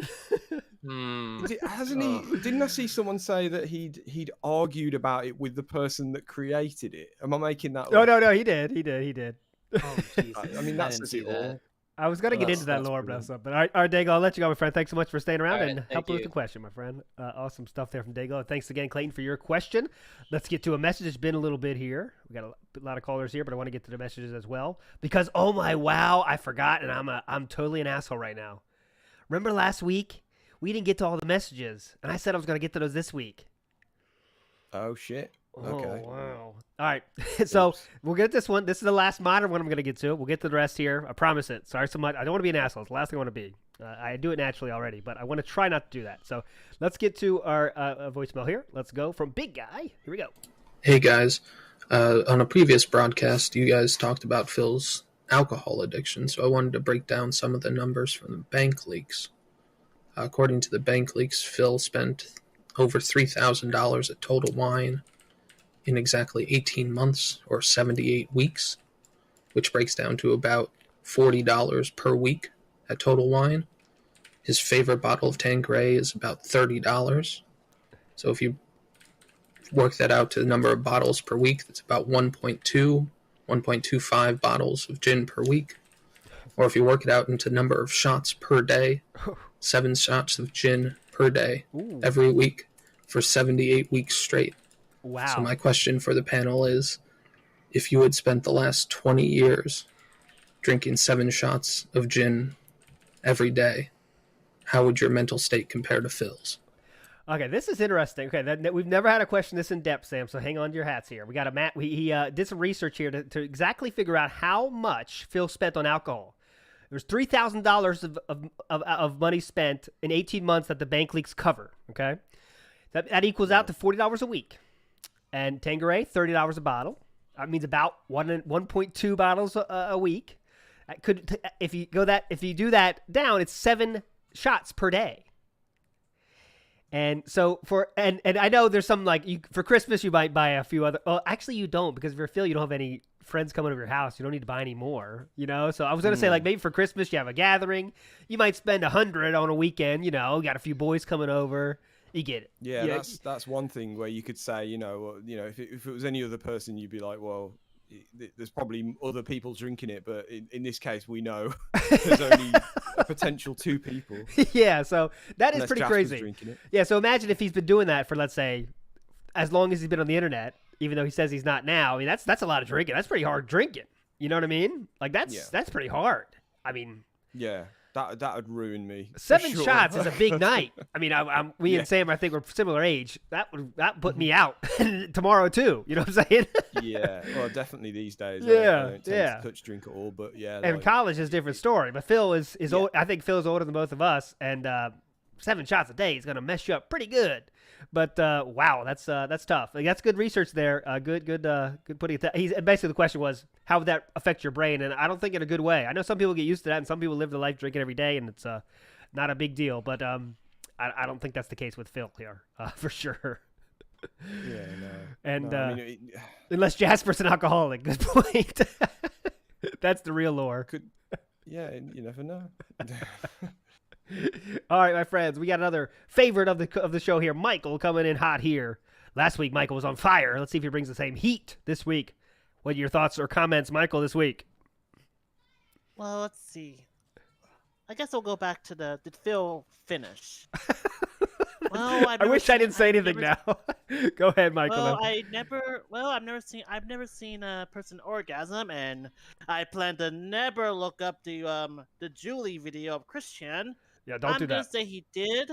didn't I see someone say that he'd argued about it with the person that created it? Am I making that up? No, he did. Oh, Jesus. I mean, that's it all. I was going to get into that lore, but all right, Dago, I'll let you go, my friend. Thanks so much for staying around and helping with the question, my friend. Awesome stuff there from Dago. And thanks again, Clayton, for your question. Let's get to a message. It's been a little bit here. We got a lot of callers here, but I want to get to the messages as well because, oh my, wow, I forgot, and I'm totally an asshole right now. Remember last week we didn't get to all the messages, and I said I was going to get to those this week. Oh shit. Okay. Oh, wow. All right. So we'll get this one. This is the last modern one I'm going to get to. We'll get to the rest here. I promise it. Sorry so much. I don't want to be an asshole. It's the last thing I want to be. I do it naturally already, but I want to try not to do that. So let's get to our voicemail here. Let's go from Big Guy. Here we go. Hey, guys. On a previous broadcast, you guys talked about Phil's alcohol addiction, so I wanted to break down some of the numbers from the bank leaks. According to the bank leaks, Phil spent over $3,000 at Total Wine in exactly 18 months, or 78 weeks, which breaks down to about $40 per week at Total Wine. His favorite bottle of Tanqueray is about $30. So if you work that out to the number of bottles per week, that's about 1.25 bottles of gin per week. Or if you work it out into number of shots per day, 7 shots of gin per day every week for 78 weeks straight. Wow. So my question for the panel is, if you had spent the last 20 years drinking 7 shots of gin every day, how would your mental state compare to Phil's? Okay, this is interesting. Okay, we've never had a question this in depth, Sam. So hang on to your hats here. We got a Matt. He did some research here to exactly figure out how much Phil spent on alcohol. There's $3,000 of money spent in 18 months that the bank leaks cover. Okay, that equals out to $40 a week. And Tanqueray, $30 a bottle. That means about 1.2 bottles a week. If you do that down, it's 7 shots per day. And so and I know there's some for Christmas you might buy a few other. Well, actually you don't, because if you're Phil, you don't have any friends coming over your house. You don't need to buy any more. So I was gonna say maybe for Christmas you have a gathering. You might spend $100 on a weekend. Got a few boys coming over. You get it. Yeah, that's one thing where you could say, if it was any other person, you'd be like, well, there's probably other people drinking it, but in this case, we know there's only a potential 2 people. Yeah, so that is pretty Jasper's crazy. drinking it. Yeah, so imagine if he's been doing that for, let's say, as long as he's been on the internet, even though he says he's not now. I mean, that's a lot of drinking. That's pretty hard drinking. You know what I mean? That's pretty hard. I mean, yeah. That would ruin me. 7 sure. shots is a big night. I mean, we and Sam, I think we're similar age. That put me out tomorrow too. You know what I'm saying? Yeah, well, definitely these days. Yeah, I don't tend to touch drink at all, but yeah. And college is a different story. But Phil is old. I think Phil's older than both of us, and 7 shots a day is gonna mess you up pretty good. But wow, that's tough. That's good research there. Good putting it. Basically, the question was, how would that affect your brain? And I don't think in a good way. I know some people get used to that, and some people live their life drinking every day, and it's not a big deal. But I don't think that's the case with Phil here, for sure. Yeah, no. And no, I mean, unless Jasper's an alcoholic, good point. That's the real lore. Yeah, you never know. All right, my friends, we got another favorite of the show here. Michael coming in hot here. Last week, Michael was on fire. Let's see if he brings the same heat this week. What are your thoughts or comments, Michael, this week? Well, let's see. I guess I'll go back to did Phil finish? Well, I wish I didn't say anything now. Go ahead, Michael. Well, I've never seen a person orgasm, and I plan to never look up the Julie video of Christian. Yeah, don't do that. I'm gonna say he did,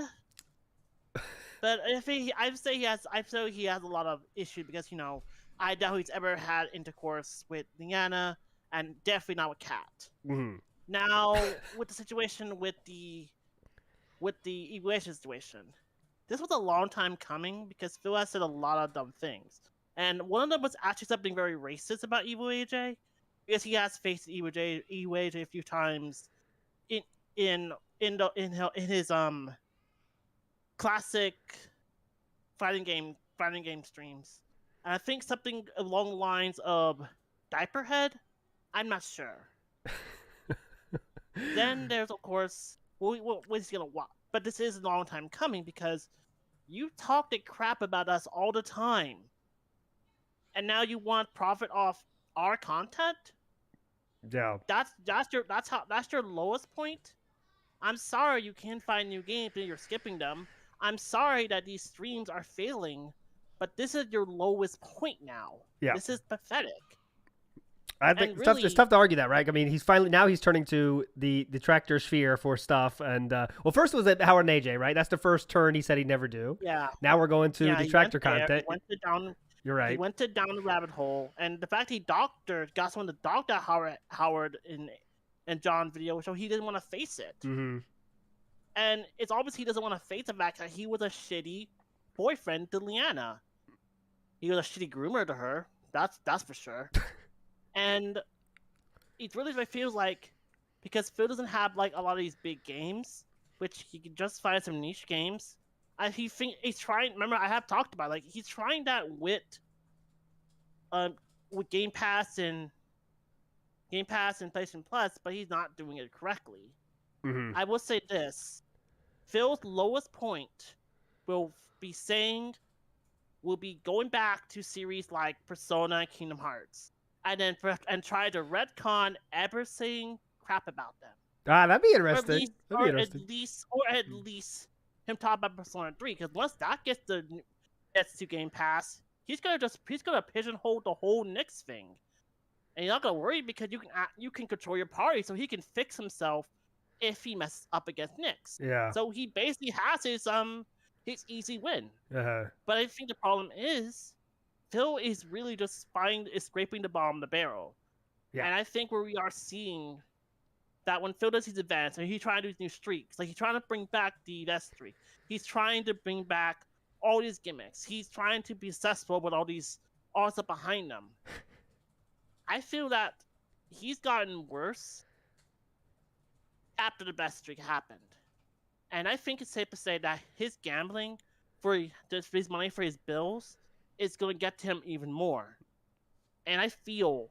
but I'd say he has a lot of issues because I doubt he's ever had intercourse with Leanna, and definitely not with Kat. Mm-hmm. Now, with the situation with the evaluation situation. This was a long time coming because Phil has said a lot of dumb things. And one of them was actually something very racist about Evil AJ. Because he has faced Evil AJ a few times in his classic fighting game streams. And I think something along the lines of Diaperhead. I'm not sure. Then there's of course what is he gonna watch? But this is a long time coming because you talked crap about us all the time. And now you want profit off our content? Yeah. That's your lowest point? I'm sorry you can't find new games and you're skipping them. I'm sorry that these streams are failing, but this is your lowest point now. Yeah. This is pathetic. I think it's tough to argue that, right? I mean, he's turning to the tractor sphere for stuff, and well, first was at Howard and AJ, right? That's the first turn he said he'd never do. Yeah. Now we're going to the tractor content. You're right. He went down the rabbit hole, and the fact he got someone to doctor Howard in John's video, so he didn't want to face it. Mm-hmm. And it's obvious he doesn't want to face the fact that he was a shitty boyfriend to Leanna. He was a shitty groomer to her. That's for sure. And it really feels like, because Phil doesn't have like a lot of these big games, which he can just find some niche games. He's trying. Remember, I have talked about he's trying that with Game Pass and PlayStation Plus, but he's not doing it correctly. Mm-hmm. I will say this: Phil's lowest point will be going back to series like Persona and Kingdom Hearts, and try to retcon ever saying crap about them. That'd be interesting. Or at least him talk about Persona 3, because once that gets to Game Pass, he's gonna pigeonhole the whole Nyx thing, and you're not gonna worry because you can control your party, so he can fix himself if he messes up against Nyx. Yeah. So he basically has his easy win. Uh-huh. But I think the problem is Phil is really just scraping the bottom of the barrel. Yeah. And I think where we are seeing that when Phil does his advance, and he's trying to do new streaks, like he's trying to bring back the death streak. He's trying to bring back all these gimmicks. He's trying to be successful with all stuff behind them. I feel that he's gotten worse after the best streak happened. And I think it's safe to say that his gambling for his money for his bills is going to get to him even more. And I feel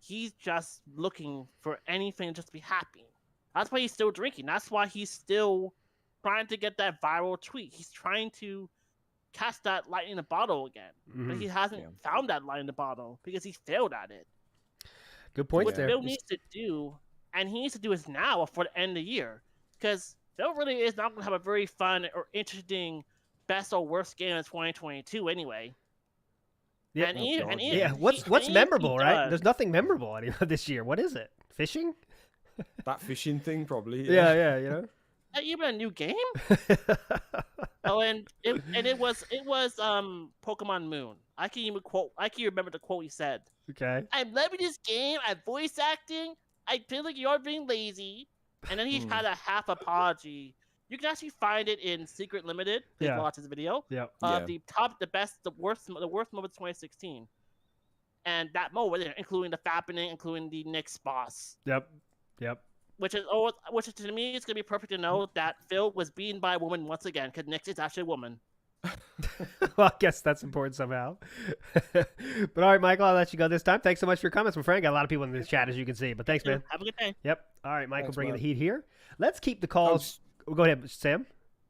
he's just looking for anything just to be happy. That's why he's still drinking. That's why he's still trying to get that viral tweet. He's trying to catch that light in the bottle again. Mm-hmm. But he hasn't found that light in the bottle because he failed at it. Good point what there. Phil needs to do, and he needs to do is now for the end of the year. Because Phil really is not going to have a very fun or interesting best or worst game in 2022 anyway. Yeah, what's memorable, right? There's nothing memorable anymore this year. What is it? Fishing? That fishing thing, probably. Yeah, you know. Even a new game? Oh, and it was Pokemon Moon. I can remember the quote he said. Okay. I'm loving this game. I'm voice acting. I feel like you're being lazy. And then he had a half apology. You can actually find it in Secret Limited. Please watch his video. Yeah. The worst moments of 2016. And that moment, including the Fappening, including the Nyx boss. Yep. Which to me, it's gonna be perfect to know that Phil was beaten by a woman once again, because Nyx is actually a woman. Well, I guess that's important somehow. But all right, Michael, I'll let you go this time. Thanks so much for your comments, my friend. Got a lot of people in the chat, as you can see. But thanks, man. Have a good day. Yep. All right, Michael, Thanks, bringing man. the heat here. Let's keep the calls. Go ahead, Sam.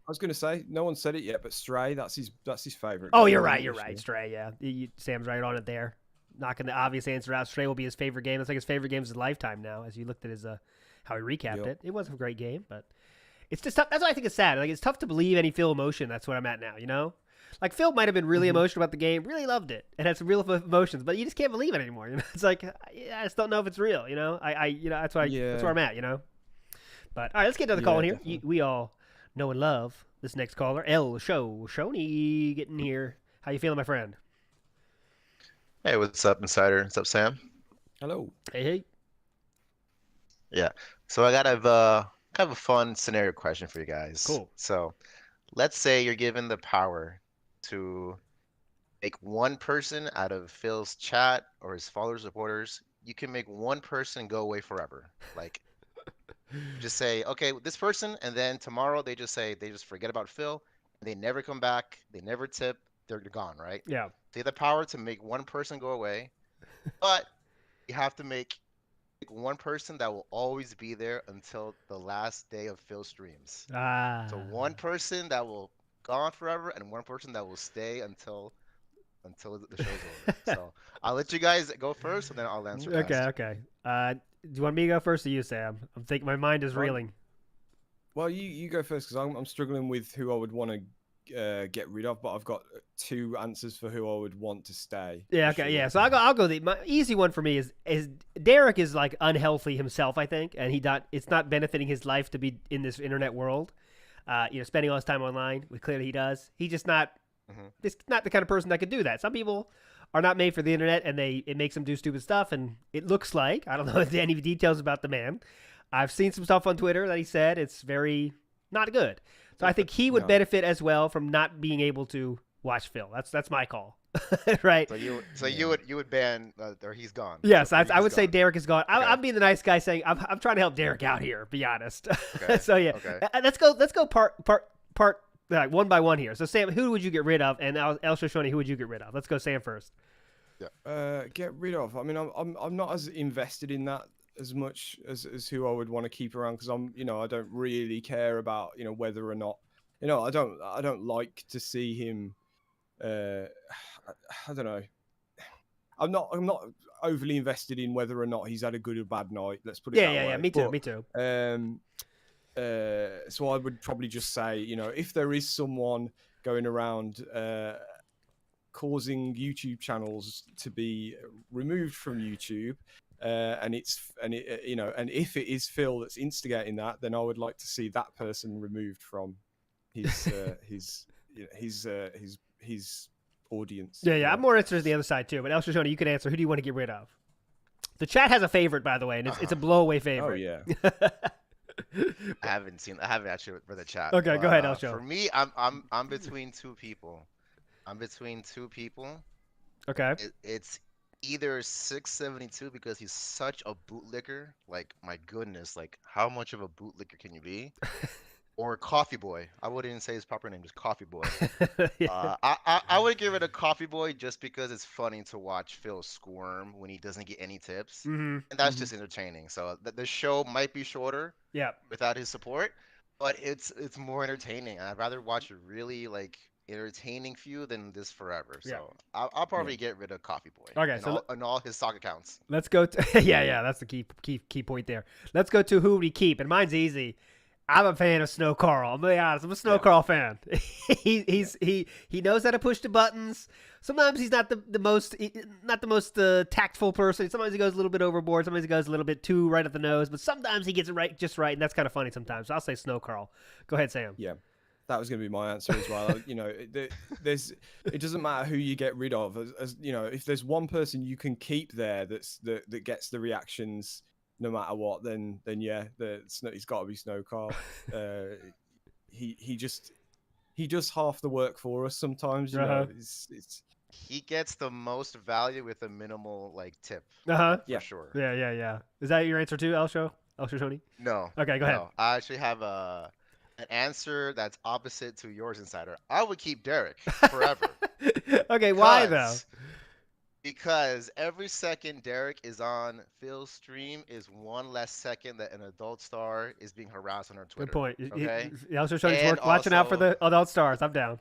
I was going to say, no one said it yet, but Stray, that's his favorite. Oh, you're right. Stray, yeah. Sam's right on it there. Knocking the obvious answer out. Stray will be his favorite game. It's like his favorite game of his lifetime now, as you looked at his how he recapped it. It wasn't a great game, but it's just tough. That's why I think it's sad. Like, it's tough to believe any Phil emotion. That's what I'm at now, you know? Like, Phil might have been really emotional about the game, really loved it, and had some real emotions, but you just can't believe it anymore. You know, it's like, I just don't know if it's real. You know, that's where I'm at. You know, but all right, let's get another call in here. We all know and love this next caller, Shoney, getting here. How you feeling, my friend? Hey, what's up, Insider? What's up, Sam? Hello. Hey. Yeah. So I got kind of a fun scenario question for you guys. Cool. So, let's say you're given the power to make one person out of Phil's chat or his followers, supporters. You can make one person go away forever. Like, just say, okay, this person, and then tomorrow they just forget about Phil. They never come back. They never tip. They're gone, right? Yeah. So you have the power to make one person go away, but you have to make one person that will always be there until the last day of Phil streams. So one person that will gone forever, and one person that will stay until the show's over. So I'll let you guys go first, and then I'll answer. Okay. Do you want me to go first, or you, Sam? I'm thinking my mind is reeling. Well, you go first, because I'm struggling with who I would want to get rid of, but I've got 2 answers for who I would want to stay. Yeah, for okay, sure. yeah. So I'll go. My easy one for me is Derek is like unhealthy himself, I think, and it's not benefiting his life to be in this internet world. Spending all his time online. Clearly he does. He's just not. This not the kind of person that could do that. Some people are not made for the internet, and it makes them do stupid stuff. And it looks like, I don't know any details about the man. I've seen some stuff on Twitter that he said it's very not good. So I think he would benefit as well from not being able to watch Phil. That's my call, right? So you would ban or he's gone. Yes, So I would say gone. Derek is gone. Okay. I'm being the nice guy, saying I'm trying to help Derek out here. Be honest. Okay. So yeah, Okay. let's go part like one by one here. So Sam, who would you get rid of? And El Shoshone, who would you get rid of? Let's go Sam first. Get rid of. I mean, I'm not as invested in that as much as who I would want to keep around, because I don't really care about whether or not I don't like to see him. I don't know. I'm not overly invested in whether or not he's had a good or bad night. Let's put it that way. Yeah. Me too. So I would probably just say, if there is someone going around causing YouTube channels to be removed from YouTube, and if it is Phil that's instigating that, then I would like to see that person removed from his audience. Yeah. I'm more interested in the other side too. But El Shoshone, you can answer. Who do you want to get rid of? The chat has a favorite, by the way, and it's a blowaway favorite. Oh yeah. I haven't actually read the chat. Okay, but, go ahead, El Sho. For me, I'm between 2 people. Okay. It's either 672 because he's such a bootlicker. Like, my goodness, like how much of a bootlicker can you be? Or Coffee Boy. I wouldn't even say his proper name, just Coffee Boy. I would give it a Coffee Boy just because it's funny to watch Phil squirm when he doesn't get any tips. And that's just entertaining. So the show might be shorter without his support, but it's more entertaining. And I'd rather watch a really entertaining few than this forever. So I'll probably get rid of Coffee Boy. Okay, and all his stock accounts. Let's go to yeah, that's the key point there. Let's go to who would we keep, and mine's easy. I'm a fan of Snow Carl. I'm gonna be honest. I'm a Snow Carl fan. He knows how to push the buttons. Sometimes he's not the most tactful person. Sometimes he goes a little bit overboard. Sometimes he goes a little bit too right at the nose. But sometimes he gets it just right, and that's kind of funny sometimes. So I'll say Snow Carl. Go ahead, Sam. Yeah. That was going to be my answer as well. It doesn't matter who you get rid of. As if there's one person you can keep there that gets the reactions no matter what, then yeah, he's got to be Snow Carl. He does half the work for us sometimes. He gets the most value with a minimal tip. For sure. Yeah. Is that your answer too, El Shoshone? No. Okay, go ahead. I actually have an answer that's opposite to yours, Insider. I would keep Derek forever. Okay, why though? Because every second Derek is on Phil's stream is one less second that an adult star is being harassed on our Twitter. Good point. Okay. El Shoshone's watching out for the adult stars. I'm down.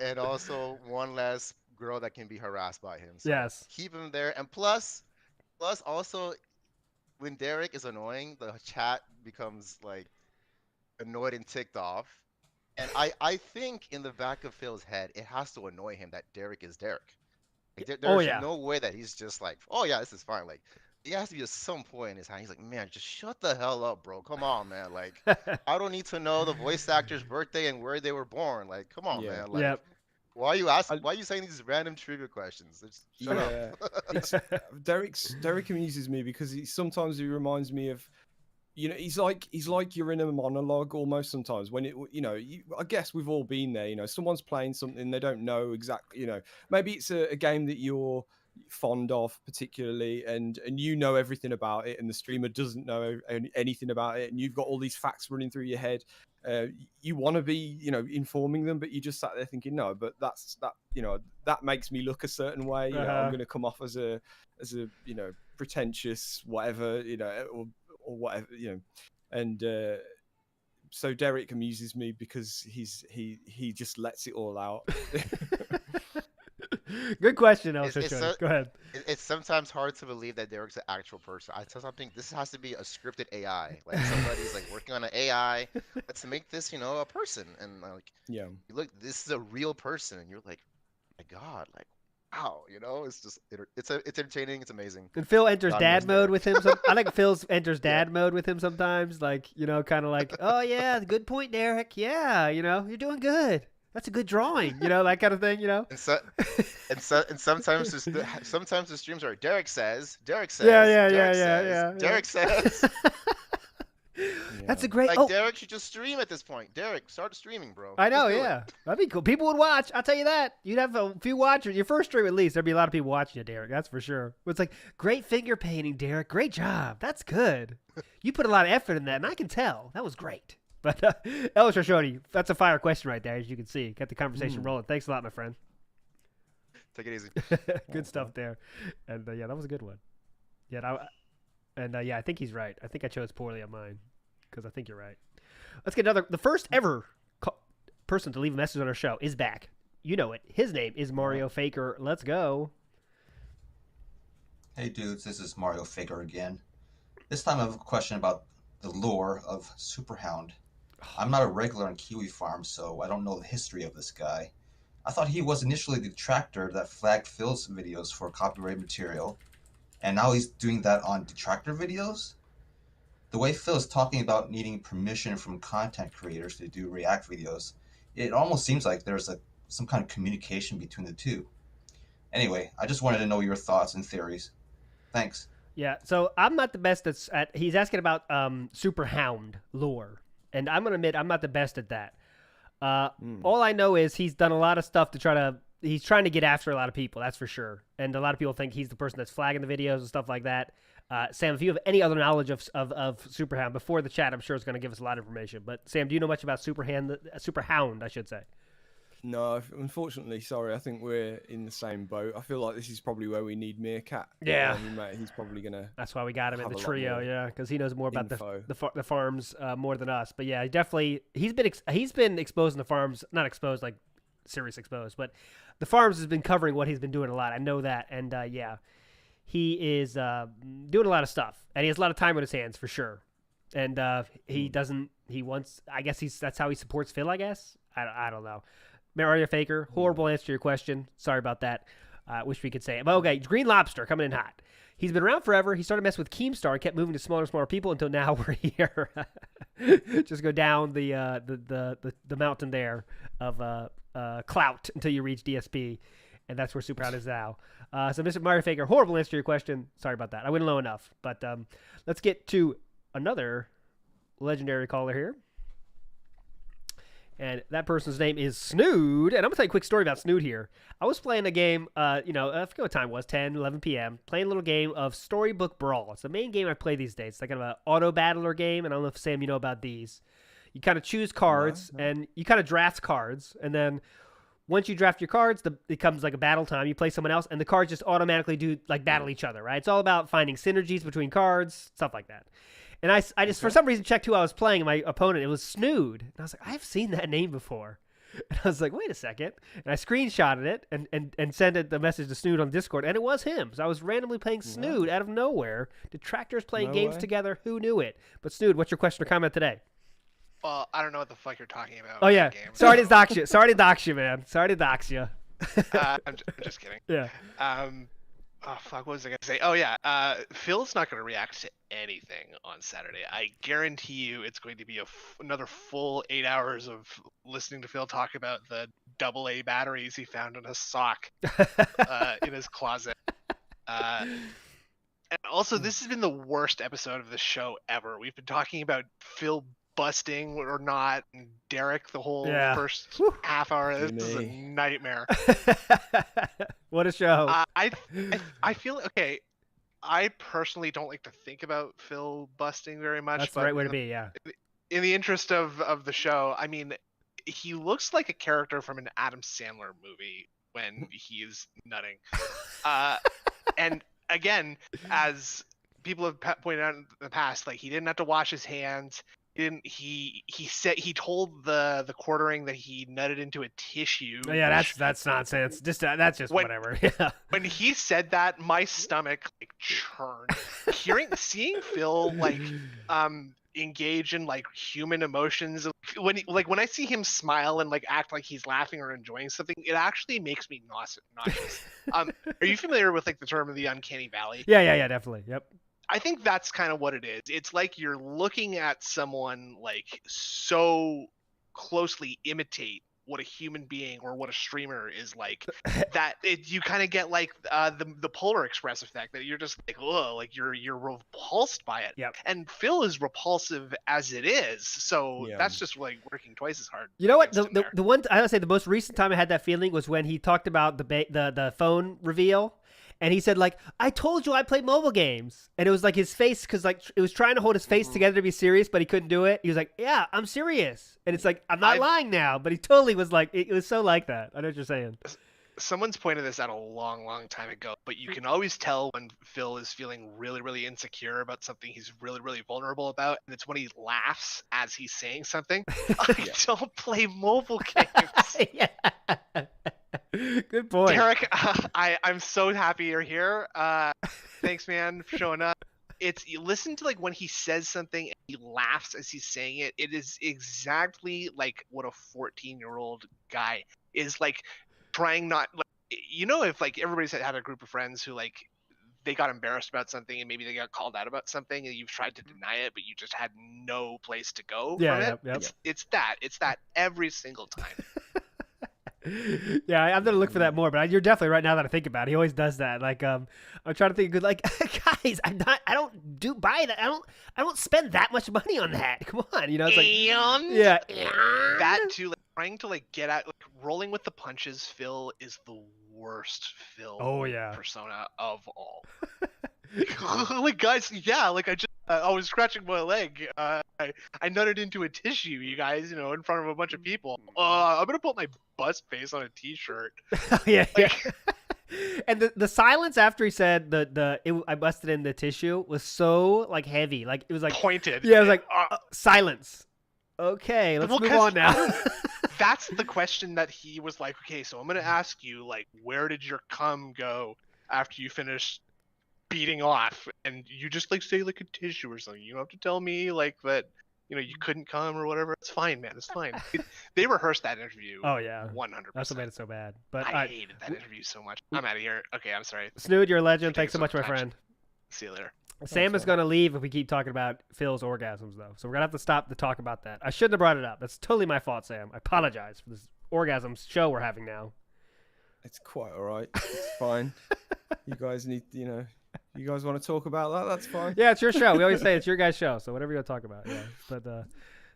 And also one less girl that can be harassed by him. So yes. Keep him there. And plus also, when Derek is annoying, the chat becomes annoyed and ticked off. And I think in the back of Phil's head, it has to annoy him that Derek is Derek. There's no way that he's just oh yeah, this is fine. It has to be at some point in his hand. He's like, man, just shut the hell up, bro. Come on, man. I don't need to know the voice actor's birthday and where they were born. Come on, man. Why are you asking? Why are you saying these random trivia questions? Shut up. Derek amuses me because sometimes he reminds me of, he's like you're in a monologue almost sometimes when I guess we've all been there. Someone's playing something, they don't know exactly, maybe it's a game that you're fond of particularly, and everything about it, and the streamer doesn't know anything about it, and you've got all these facts running through your head. You want to be informing them, but you just sat there thinking, no, but that makes me look a certain way. I'm going to come off as a pretentious whatever, or whatever, and so Derek amuses me because he just lets it all out. Good question, El It's, it's, Shoshone. so, Go ahead. it's sometimes hard to believe that Derek's an actual person. I tell something. This has to be a scripted AI. Like somebody's like working on an AI. Let's make this, a person. And like, yeah, you look, this is a real person, and you're like, my God, like, wow, it's just it's entertaining. It's amazing. And Phil enters God dad knows mode Derek. with him. I think Phil enters dad mode with him sometimes. Like, kind of like, oh yeah, good point, Derek. Yeah, you're doing good. That's a good drawing. That kind of thing. And sometimes the streams are Derek says, Yeah. Derek says. That's a great. Like Oh, Derek should just stream at this point. Derek, start streaming, bro. I know. Just do it. Yeah, that'd be cool. People would watch. I'll tell you that. You'd have a few watchers. Your first stream, at least, there'd be a lot of people watching you, Derek. That's for sure. It's like great finger painting, Derek. Great job. That's good. You put a lot of effort in that, and I can tell that was great. But El Shoshone, that's a fire question right there, as you can see. Got the conversation rolling. Thanks a lot, my friend. Take it easy. Good stuff there. And yeah, that was a good one. Yeah, I think he's right. I think I chose poorly on mine because I think you're right. Let's get the first ever person to leave a message on our show is back. You know it. His name is Mario Faker. Let's go. Hey dudes, this is Mario Faker again. This time I have a question about the lore of Superhound. I'm not a regular on Kiwi Farm, so I don't know the history of this guy. I thought he was initially the detractor that flagged Phil's videos for copyright material, and now he's doing that on detractor videos? The way Phil is talking about needing permission from content creators to do React videos, it almost seems like there's some kind of communication between the two. Anyway, I just wanted to know your thoughts and theories. Thanks. Yeah, so I'm not the best at he's asking about Superhound lore, and I'm gonna admit I'm not the best at that. All I know is he's done a lot of stuff he's trying to get after a lot of people, that's for sure. And a lot of people think he's the person that's flagging the videos and stuff like that. Sam, if you have any other knowledge of Superhound before the chat, I'm sure it's going to give us a lot of information. But Sam, do you know much about Superhound, I should say? No, unfortunately, sorry. I think we're in the same boat. I feel like this is probably where we need Meerkat. Yeah, he's probably gonna. That's why we got him in the trio, yeah, because he knows more about the farms more than us. But yeah, definitely, he's been exposing the farms, not exposed like serious exposed, but the farms has been covering what he's been doing a lot. I know that, and yeah, he is doing a lot of stuff, and he has a lot of time on his hands for sure. And he doesn't. He wants. I guess that's how he supports Phil. I guess. I don't know. Mario Faker, horrible answer to your question. Sorry about that. Wish we could say it. But okay, Green Lobster coming in hot. He's been around forever. He started messing with Keemstar and kept moving to smaller and smaller people until now we're here. Just go down the mountain there of clout until you reach DSP, and that's where Superhound is now. So Mr. Mario Faker, horrible answer to your question. Sorry about that. I went low enough. But let's get to another legendary caller here. And that person's name is Snood. And I'm going to tell you a quick story about Snood here. I was playing a game, I forget what time it was, 10, 11 p.m., playing a little game of Storybook Brawl. It's the main game I play these days. It's like kind of an auto-battler game, and I don't know if, Sam, you know about these. You kind of choose cards, and you kind of draft cards, and then once you draft your cards, it comes like a battle time. You play someone else, and the cards just automatically battle each other, right? It's all about finding synergies between cards, stuff like that. And I just, for some reason, checked who I was playing, and my opponent, it was Snood. And I was like, I've seen that name before. And I was like, wait a second. And I screenshotted it and sent the message to Snood on Discord, and it was him. So I was randomly playing Snood out of nowhere. Detractors playing games together. Who knew it? But Snood, what's your question or comment today? Well, I don't know what the fuck you're talking about. Oh, yeah. Sorry to dox you. Sorry to dox you, man. Sorry to dox you. I'm just kidding. Yeah. Oh, fuck, what was I going to say? Oh, yeah. Phil's not going to react to anything on Saturday. I guarantee you it's going to be another full 8 hours of listening to Phil talk about the AA batteries he found in a sock in his closet. And also, this has been the worst episode of the show ever. We've been talking about Phil busting or not, and Derek the whole first half hour. This is a nightmare. What a show. I feel okay. I personally don't like to think about Phil busting very much. That's the right way to be, yeah. In the interest of the show, I mean, he looks like a character from an Adam Sandler movie when he is nutting. And again, as people have pointed out in the past, like, he didn't have to wash his hands. he said he told the quartering that he nutted into a tissue. Oh, yeah, that's nonsense. That's just whatever. Yeah. When he said that, my stomach like churned. Seeing Phil like engage in like human emotions, when I see him smile and like act like he's laughing or enjoying something, it actually makes me nauseous. Are you familiar with like the term of the uncanny valley? Yeah, definitely. Yep. I think that's kind of what it is. It's like you're looking at someone like so closely imitate what a human being or what a streamer is like that you kind of get like the Polar Express effect, that you're just like, oh, like you're repulsed by it. Yep. And Phil is repulsive as it is, so that's just like working twice as hard. You know what? The one I would say the most recent time I had that feeling was when he talked about the phone reveal. And he said, like, I told you I played mobile games. And it was like his face, because like it was trying to hold his face together to be serious, but he couldn't do it. He was like, yeah, I'm serious. And it's like, I'm not lying now. But he totally was like, it was so like that. I know what you're saying. Someone's pointed this out a long time ago, but you can always tell when Phil is feeling really insecure about something he's really vulnerable about, and it's when he laughs as he's saying something. I don't play mobile games. Good point. Derek, I'm so happy you're here. Thanks, man, for showing up. You listen to like when he says something and he laughs as he's saying it. It is exactly like what a 14-year-old guy is like, trying not, like, if like everybody's had a group of friends who like they got embarrassed about something and maybe they got called out about something and you've tried to deny it, but you just had no place to go from it. It's that every single time. Yeah, I'm gonna look for that more, but you're definitely right now that I think about it. He always does that. Like, I'm trying to think good. Like, guys, I don't buy that. I don't spend that much money on that. Come on, it's like, that too. Like, trying to like get out, like rolling with the punches. Phil is the worst Phil persona of all. Like, guys, like I was scratching my leg. I nutted into a tissue, you guys, in front of a bunch of people. I'm gonna put my bust face on a t-shirt. Yeah. And the silence after he said I busted in the tissue was so like heavy, like it was like pointed. Yeah, it was like silence. Okay, let's move on now. That's the question that he was like, okay, so I'm gonna ask you, like, where did your cum go after you finished beating off? And you just like say like a tissue or something. You don't have to tell me like that, you couldn't come or whatever. It's fine, man. It's fine. They rehearsed that interview. Oh yeah, 100%. That's what made it so bad. But I hated that interview so much. I'm out of here. Okay, I'm sorry. Snood, you're a legend. Thanks so much, my friend. See you later. Sam is going to leave if we keep talking about Phil's orgasms, though. So we're going to have to stop to talk about that. I shouldn't have brought it up. That's totally my fault, Sam. I apologize for this orgasms show we're having now. It's quite all right. It's fine. You guys need, you guys want to talk about that? That's fine. Yeah, it's your show. We always say it's your guys' show, so whatever you want to talk about. Yeah. But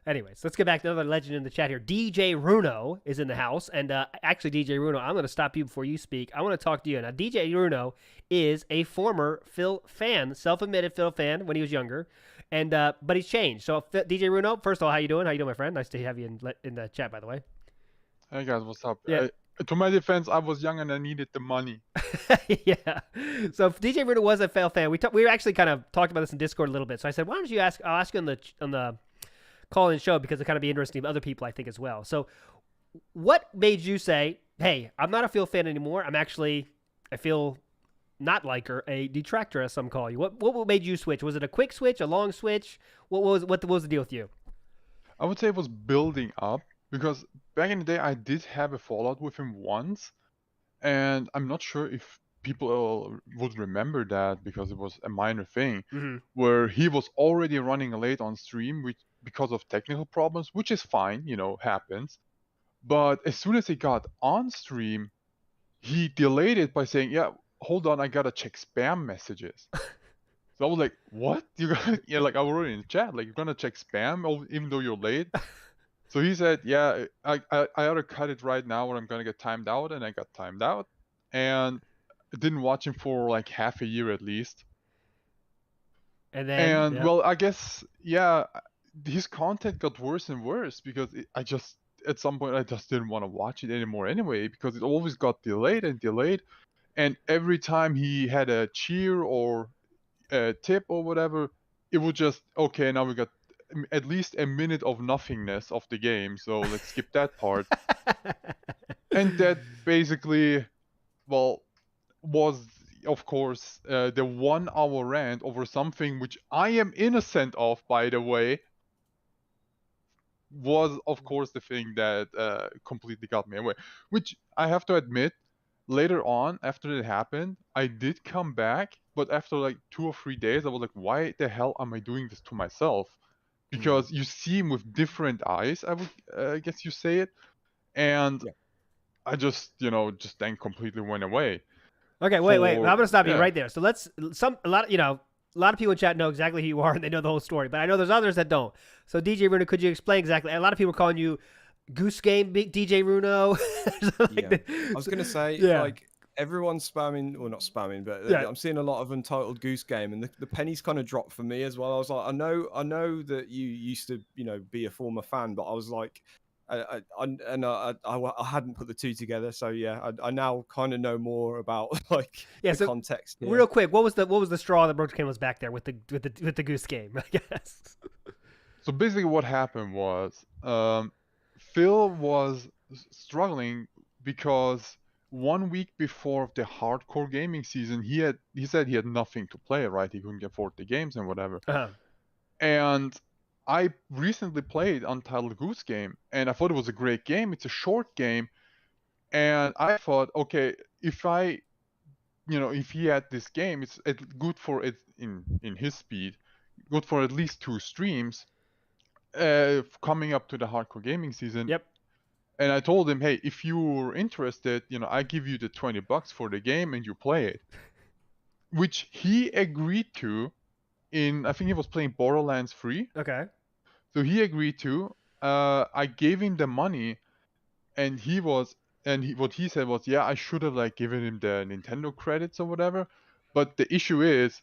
anyways, let's get back to another legend in the chat here. DJ Runo is in the house. And actually, DJ Runo, I'm going to stop you before you speak. I want to talk to you. Now, DJ Runo is a former Phil fan, self-admitted Phil fan when he was younger. And but he's changed. So, DJ Runo, first of all, how you doing? How you doing, my friend? Nice to have you in the chat, by the way. Hey, guys. What's up? Yeah. To my defense, I was young and I needed the money. Yeah. So DJ Runo was a Phil fan. We actually kind of talked about this in Discord a little bit. So I said, why don't you ask? I'll ask you on the call-in show because it kind of be interesting to other people, I think, as well. So what made you say, hey, I'm not a Phil fan anymore. I feel not like her, a detractor, as some call you. What made you switch? Was it a quick switch, a long switch? What was the deal with you? I would say it was building up because back in the day, I did have a fallout with him once, and I'm not sure if people would remember that because it was a minor thing where he was already running late on stream because of technical problems, which is fine, happens. But as soon as he got on stream, he delayed it by saying, yeah, hold on, I gotta check spam messages. So I was like, what? You got like I was already in the chat, like you're gonna check spam even though you're late? So he said, yeah, I ought to cut it right now or I'm gonna get timed out, and I got timed out. And I didn't watch him for like half a year at least. And well, I guess, yeah, his content got worse and worse because at some point I just didn't want to watch it anymore anyway because it always got delayed. And every time he had a cheer or a tip or whatever, it would just, okay, now we got at least a minute of nothingness of the game, so let's skip that part. And that basically, well, was of course the 1 hour rant over something which I am innocent of, by the way, was of course the thing that completely got me away. Which I have to admit, later on after it happened, I did come back, but after like 2 or 3 days, I was like, why the hell am I doing this to myself? Because you see him with different eyes, I would guess you say it, and I just just then completely went away. Okay, wait. I'm gonna stop you yeah. right there. So a lot of people in chat know exactly who you are and they know the whole story, but I know there's others that don't. So DJ Runo, could you explain exactly? A lot of people are calling you Goose Game Big DJ Runo. I was gonna say, like, everyone's spamming, well, not spamming, but I'm seeing a lot of Untitled Goose Game, and the pennies kind of dropped for me as well. I was like, I know that you used to be a former fan, but I was like, I hadn't put the two together, so yeah, I now kind of know more about like the context here. Real quick, what was the straw that broke the camel's back there with the Goose Game? I guess. So basically, what happened was Phil was struggling because 1 week before the hardcore gaming season, he said he had nothing to play. Right, he couldn't afford the games and whatever. And I recently played Untitled Goose Game, and I thought it was a great game. It's a short game, and I thought, okay, if he had this game, it's good for it in his speed, good for at least 2 streams, coming up to the hardcore gaming season. Yep. And I told him, hey, if you're interested, I give you the $20 for the game and you play it, which he agreed to. I think he was playing Borderlands 3. Okay. So he agreed to. I gave him the money, and what he said was, yeah, I should have like given him the Nintendo credits or whatever. But the issue is,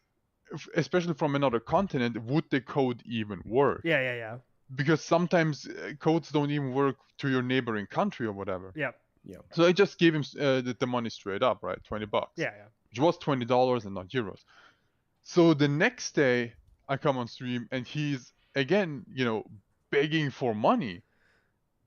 especially from another continent, would the code even work? Yeah. Because sometimes codes don't even work to your neighboring country or whatever. Yeah. So I just gave him the money straight up, right? $20. Yeah. Which was $20 and not euros. So the next day I come on stream and he's again, begging for money.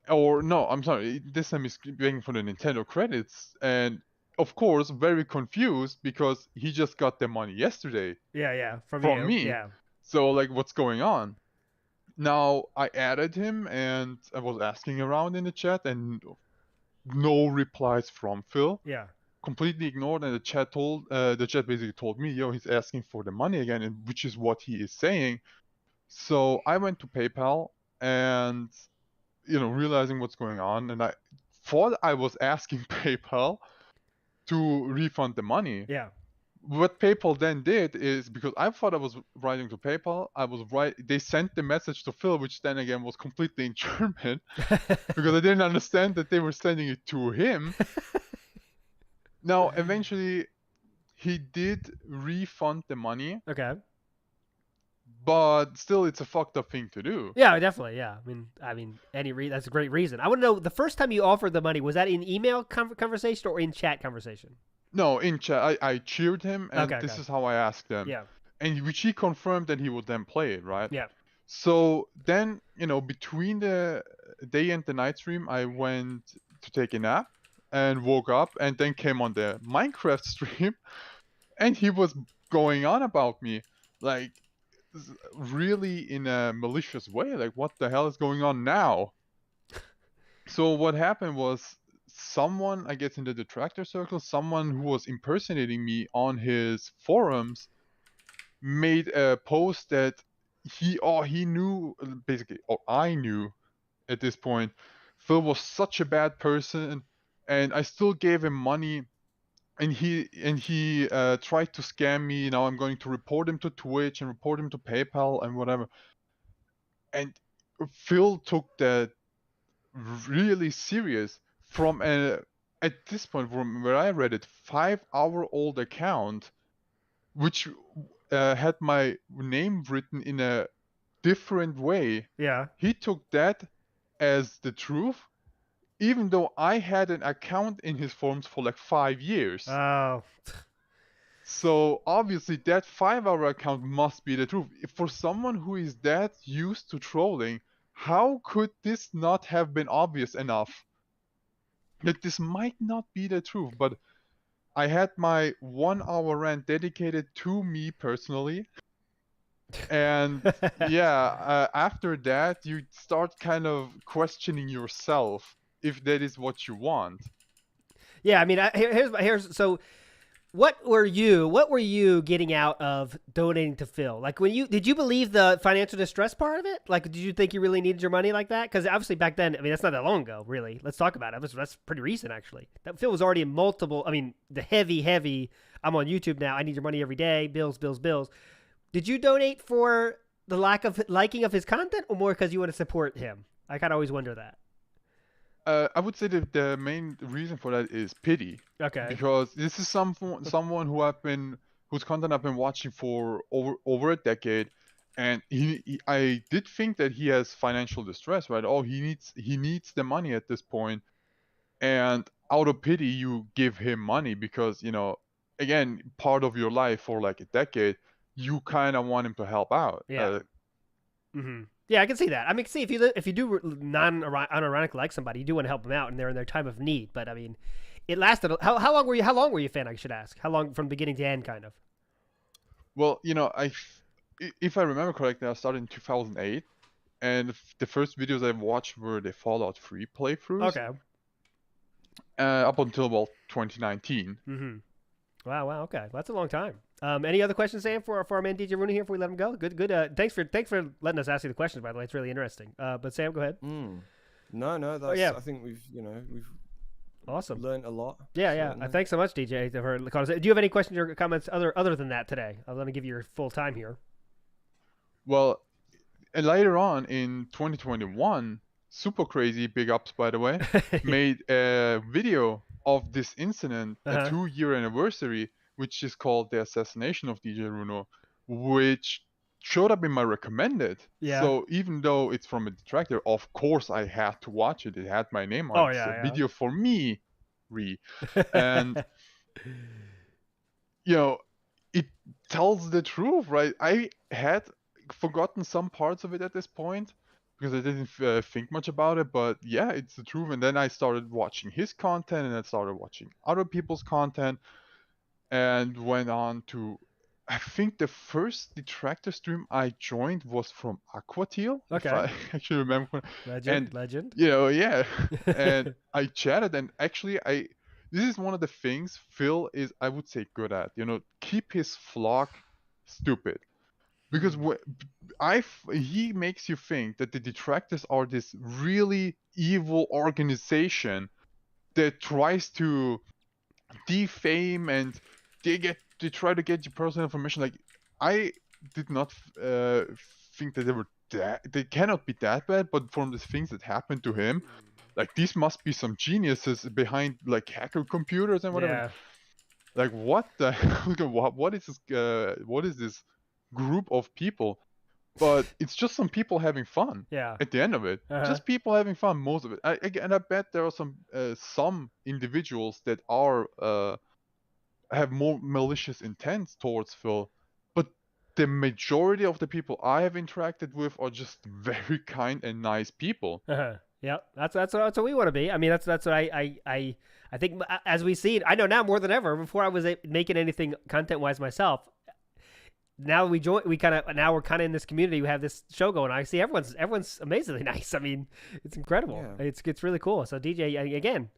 Or no, I'm sorry, this time he's begging for the Nintendo credits, and of course very confused because he just got the money yesterday. Yeah. From me. Yeah. So like, what's going on? Now I added him and I was asking around in the chat and no replies from Phil. Yeah. Completely ignored, and the chat basically told me, yo, he's asking for the money again, and which is what he is saying. So I went to PayPal and realizing what's going on, and I thought I was asking PayPal to refund the money. Yeah. What PayPal then did is, because I thought I was writing to PayPal, they sent the message to Phil, which then again was completely in German because I didn't understand that they were sending it to him. Now, eventually, he did refund the money. Okay. But still, it's a fucked up thing to do. Yeah, definitely. Yeah, I mean, that's a great reason. I want to know, the first time you offered the money, was that in email conversation or in chat conversation? No, in chat. I cheered him, and this is how I asked him. Yeah. And which he confirmed that he would then play it, right? Yeah. So then, between the day and the night stream, I went to take a nap and woke up, and then came on the Minecraft stream, and he was going on about me, like, really in a malicious way, like, what the hell is going on now? So what happened was, someone, I guess in the detractor circle, someone who was impersonating me on his forums made a post that he knew, basically, or I knew at this point, Phil was such a bad person, and I still gave him money, and he tried to scam me. Now I'm going to report him to Twitch and report him to PayPal and whatever. And Phil took that really serious from at this point, from where I read it, 5-hour-old account, which had my name written in a different way. Yeah. He took that as the truth, even though I had an account in his forums for like 5 years. Oh. So obviously that 5-hour account must be the truth. For someone who is that used to trolling, how could this not have been obvious enough? Like this might not be the truth, but I had my 1-hour rant dedicated to me personally. And yeah, after that, you start kind of questioning yourself if that is what you want. Yeah, I mean, here's so. What were you getting out of donating to Phil? Like did you believe the financial distress part of it? Like, did you think you really needed your money like that? Because obviously back then, I mean, that's not that long ago, really. Let's talk about it. That's pretty recent, actually. That Phil was already in multiple. I mean, the heavy. I'm on YouTube now. I need your money every day. Bills. Did you donate for the lack of liking of his content, or more because you want to support him? I kind of always wonder that. I would say that the main reason for that is pity. Okay. Because this is someone whose content I've been watching for over a decade, and I did think that he has financial distress, right? Oh, he needs the money at this point, and out of pity you give him money because, you know, again, part of your life for like a decade, you kind of want him to help out. Yeah. Yeah, I can see that. I mean, see, if you do unironically like somebody, you do want to help them out, and they're in their time of need. But I mean, it lasted. How long were you a fan? I should ask. How long from beginning to end, kind of? Well, you know, if I remember correctly, I started in 2008, and the first videos I watched were the Fallout 3 playthroughs. Okay. Up until 2019. Wow. Okay, well, that's a long time. Any other questions, Sam, for our man DJ Rooney here before we let him go? Good. Thanks for letting us ask you the questions. By the way, it's really interesting. But Sam, go ahead. No, that's. I think we've awesome learned a lot. Yeah. Thanks so much, DJ. Do you have any questions or comments other than that today? I'm going to give you your full time here. Well, and later on in 2021, Super Crazy, big ups by the way, made a video of this incident, a 2-year anniversary, which is called The Assassination of DJ Runo, which showed up in my recommended. Yeah. So even though it's from a detractor, of course I had to watch it. It had my name on it. It's a video for me, and you know, it tells the truth, right? I had forgotten some parts of it at this point because I didn't think much about it, but yeah, it's the truth. And then I started watching his content, and I started watching other people's content, and went on to, I think the first detractor stream I joined was from Aquateal. Okay. If I actually remember. Legend. You know, yeah. And I chatted, and actually this is one of the things Phil is, I would say, good at. You know, keep his flock stupid. Because he makes you think that the detractors are this really evil organization that tries to defame, and they try to get your personal information. Like, I did not think that they cannot be that bad, but from the things that happened to him, like, these must be some geniuses behind like hacker computers and whatever. Yeah. Like, what the what is this group of people? But it's just some people having fun. Yeah. At the end of it, just people having fun. Most of it. And I bet there are some individuals that are have more malicious intents towards Phil, but the majority of the people I have interacted with are just very kind and nice people. Yeah, that's what we want to be. I mean, that's what I think as we see it. I know now more than ever. Before I was making anything content wise myself. Now we're kind of in this community. We have this show going. I see everyone's amazingly nice. I mean, it's incredible. Yeah. It's really cool. So DJ, again,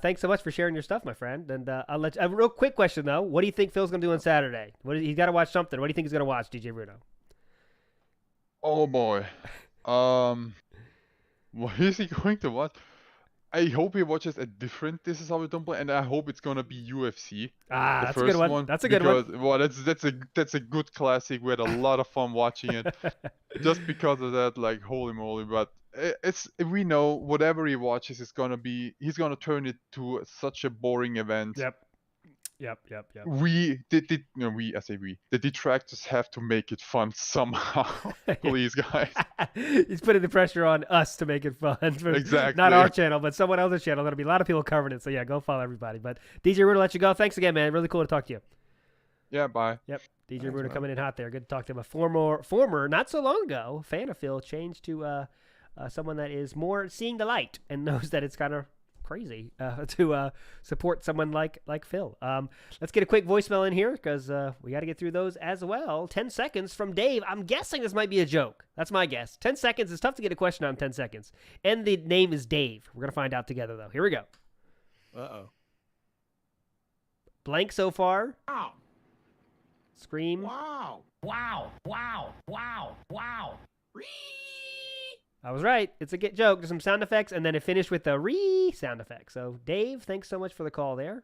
thanks so much for sharing your stuff, my friend. And I'll let you, a real quick question though. What do you think Phil's gonna do on Saturday? He's got to watch something. What do you think he's gonna watch, DJ Bruno? Oh boy, what is he going to watch? I hope he watches a different This Is How We Don't Play, and I hope it's gonna be UFC. That's a good one. That's a good one. Well, that's a good classic. We had a lot of fun watching it, just because of that. Like, holy moly! But we know whatever he watches he's gonna turn it to such a boring event. Yep. The detractors have to make it fun somehow. Please, guys. He's putting the pressure on us to make it fun. Exactly. Not our channel, but someone else's channel. There'll be a lot of people covering it. So yeah, go follow everybody. But DJ Runo, let you go. Thanks again, man. Really cool to talk to you. Yeah, bye. Yep. DJ Thanks, Bruno man. coming in hot there. Good to talk to him. A former, not so long ago, fan of Phil changed to someone that is more seeing the light and knows that it's kind of crazy to support someone like Phil. Let's get a quick voicemail in here because we got to get through those as well. 10 seconds from Dave. I'm guessing this might be a joke. That's my guess. 10 seconds. It's tough to get a question out in 10 seconds. And the name is Dave. We're going to find out together, though. Here we go. Uh-oh. Blank so far. Wow. Scream. Wow. Wow. Wow. Wow. Wow. I was right. It's a get joke. There's some sound effects, and then it finished with the re sound effect. So, Dave, thanks so much for the call there.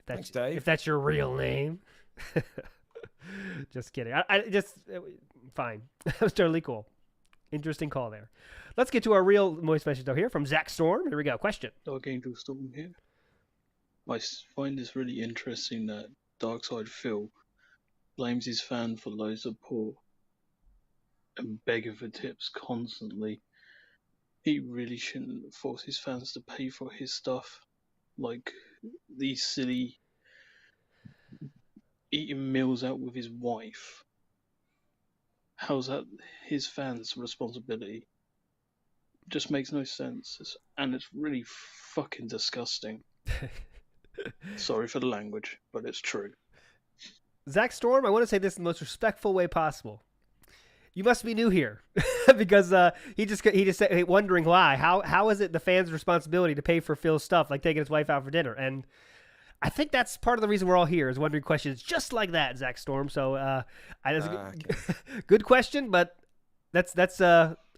Thanks, Dave. If that's your real name. Just kidding. I just fine. That was totally cool. Interesting call there. Let's get to our real voice message though here from Zach Storm. Here we go. Question. Dark Angel Storm here. I find this really interesting that Darkside Phil blames his fan for low support and begging for tips constantly. He really shouldn't force his fans to pay for his stuff, like these silly eating meals out with his wife. How's that his fans' responsibility? Just makes no sense, and it's really fucking disgusting. Sorry for the language, but it's true. Zach Storm, I want to say this in the most respectful way possible. You must be new here, because he just said, hey, wondering why. How is it the fans' responsibility to pay for Phil's stuff, like taking his wife out for dinner? And I think that's part of the reason we're all here, is wondering questions just like that, Zach Storm. So that's a good question, but that's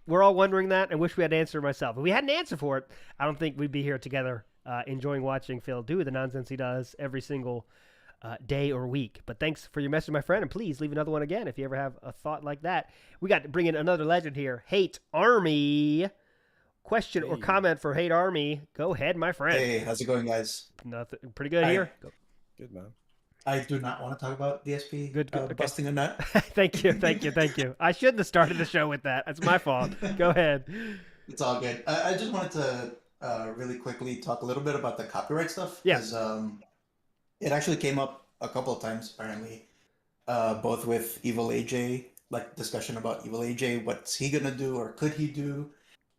we're all wondering that and wish we had an answer myself. If we had an answer for it, I don't think we'd be here together enjoying watching Phil do the nonsense he does every single day or week. But thanks for your message, my friend, and please leave another one again if you ever have a thought like that. We got to bring in another legend here, Hate Army. Question or comment for Hate Army? Go ahead, my friend. Hey, how's it going, guys? Nothing. Pretty good here. Good, man. I do not want to talk about DSP okay. busting a nut. Thank you. I shouldn't have started the show with that. That's my fault. Go ahead. It's all good. I just wanted to really quickly talk a little bit about the copyright stuff. Yeah. Because it actually came up a couple of times, apparently, both with Evil AJ, like discussion about Evil AJ, what's he going to do or could he do?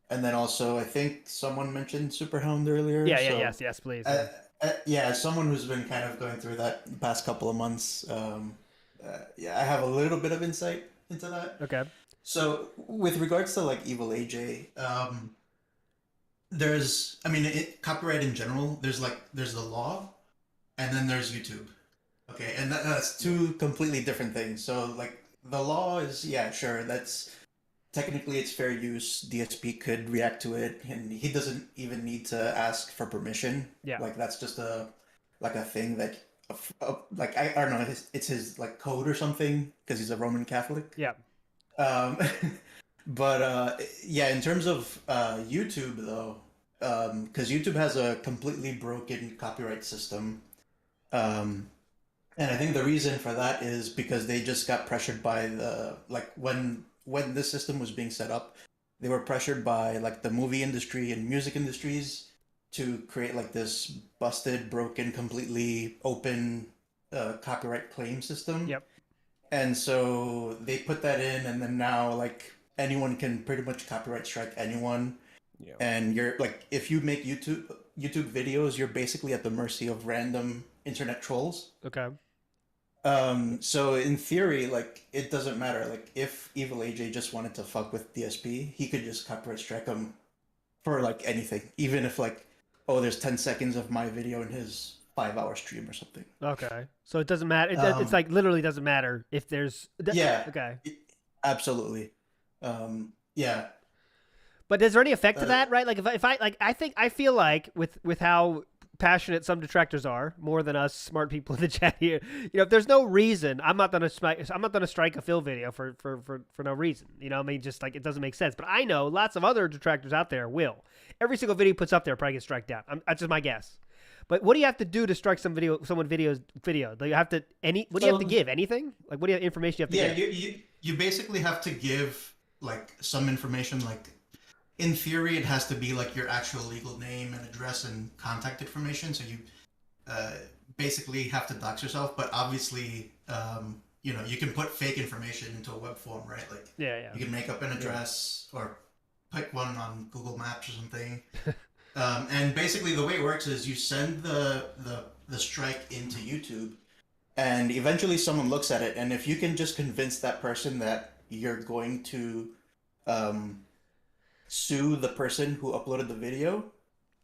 And then also, I think someone mentioned Superhound earlier. Yes, please. Yeah, as someone who's been kind of going through that the past couple of months, I have a little bit of insight into that. Okay. So with regards to like Evil AJ, copyright in general, there's the law, and then there's YouTube. Okay, and that's two completely different things. So like the law is, yeah, sure, that's technically it's fair use. DSP could react to it, and he doesn't even need to ask for permission. Yeah, like that's just a thing that I don't know. It's his like code or something because he's a Roman Catholic. Yeah. But yeah, in terms of YouTube though, because YouTube has a completely broken copyright system, and I think the reason for that is because they just got pressured by when this system was being set up, they were pressured by like the movie industry and music industries to create like this busted, broken, completely open copyright claim system. Yep. And so they put that in, and then now like anyone can pretty much copyright strike anyone. Yeah. And you're like, if you make YouTube videos, you're basically at the mercy of random internet trolls. Okay. So in theory, like it doesn't matter. Like if Evil AJ just wanted to fuck with DSP, he could just copyright strike him for like anything, even if like, oh, there's 10 seconds of my video in his 5-hour stream or something. Okay. So it doesn't matter. It's like literally doesn't matter if there's. Yeah. Okay. Absolutely. Yeah. But is there any effect to that, right? Like if I feel like with how passionate some detractors are, more than us smart people in the chat here, if there's no reason, I'm not gonna strike a Phil video for no reason. I mean, just like it doesn't make sense. But I know lots of other detractors out there will. Every single video he puts up there probably gets struck down. That's just my guess. But what do you have to do to strike someone's video? Do you have to what do you have to give? Anything? Like what information you have to give? Yeah, you basically have to give like some information. Like in theory, it has to be like your actual legal name and address and contact information. So you basically have to dox yourself, but obviously, you know, you can put fake information into a web form, right? Like, yeah. you can make up an address or pick one on Google Maps or something. And basically, the way it works is you send the strike into YouTube, and eventually someone looks at it, and if you can just convince that person that you're going to sue the person who uploaded the video,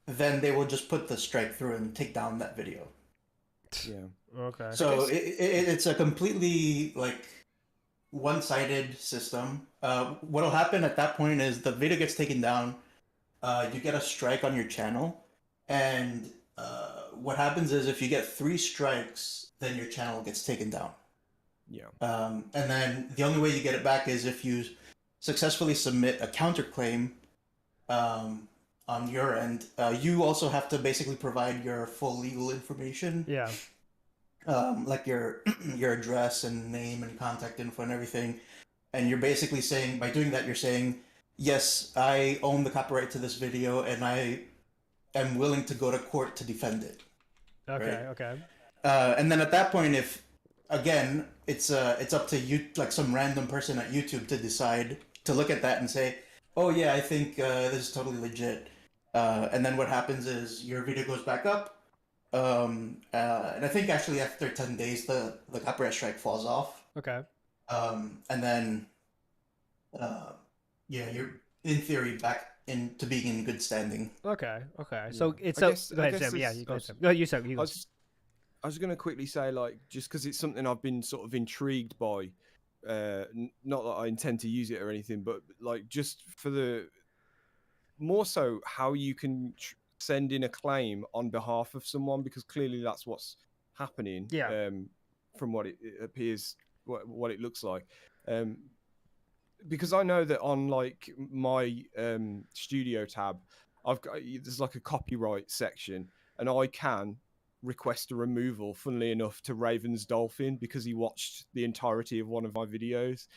then they will just put the strike through and take down that video. Yeah. Okay. So it's a completely like one-sided system. What'll happen at that point is the video gets taken down. You get a strike on your channel, and what happens is if you get 3 strikes, then your channel gets taken down. Yeah. And then the only way you get it back is if you successfully submit a counterclaim on your end. You also have to basically provide your full legal information. Yeah. Like your address and name and contact info and everything. And you're basically saying, by doing that, you're saying, yes, I own the copyright to this video, and I am willing to go to court to defend it. Okay. Right? Okay. And then at that point, if again, it's up to you, like some random person at YouTube, to decide to look at that and say, oh yeah, I think this is totally legit. And then what happens is your video goes back up. And I think actually after 10 days, the copyright strike falls off. Okay. And then, yeah, you're in theory back into being in good standing. Okay. Okay. So Yeah. it's I so. guess- Go I ahead, guess Sam. Yeah, it's- you go. I Ahead, was- Sam. No, you Sam. You go. I was going to quickly say, like, just because it's something I've been sort of intrigued by, not that I intend to use it or anything, but like just for the more so how you can send in a claim on behalf of someone, because clearly that's what's happening. Yeah. From what it appears, what it looks like. Because I know that on like my studio tab, there's like a copyright section, and I can request a removal, funnily enough, to Raven's Dolphin because he watched the entirety of one of my videos.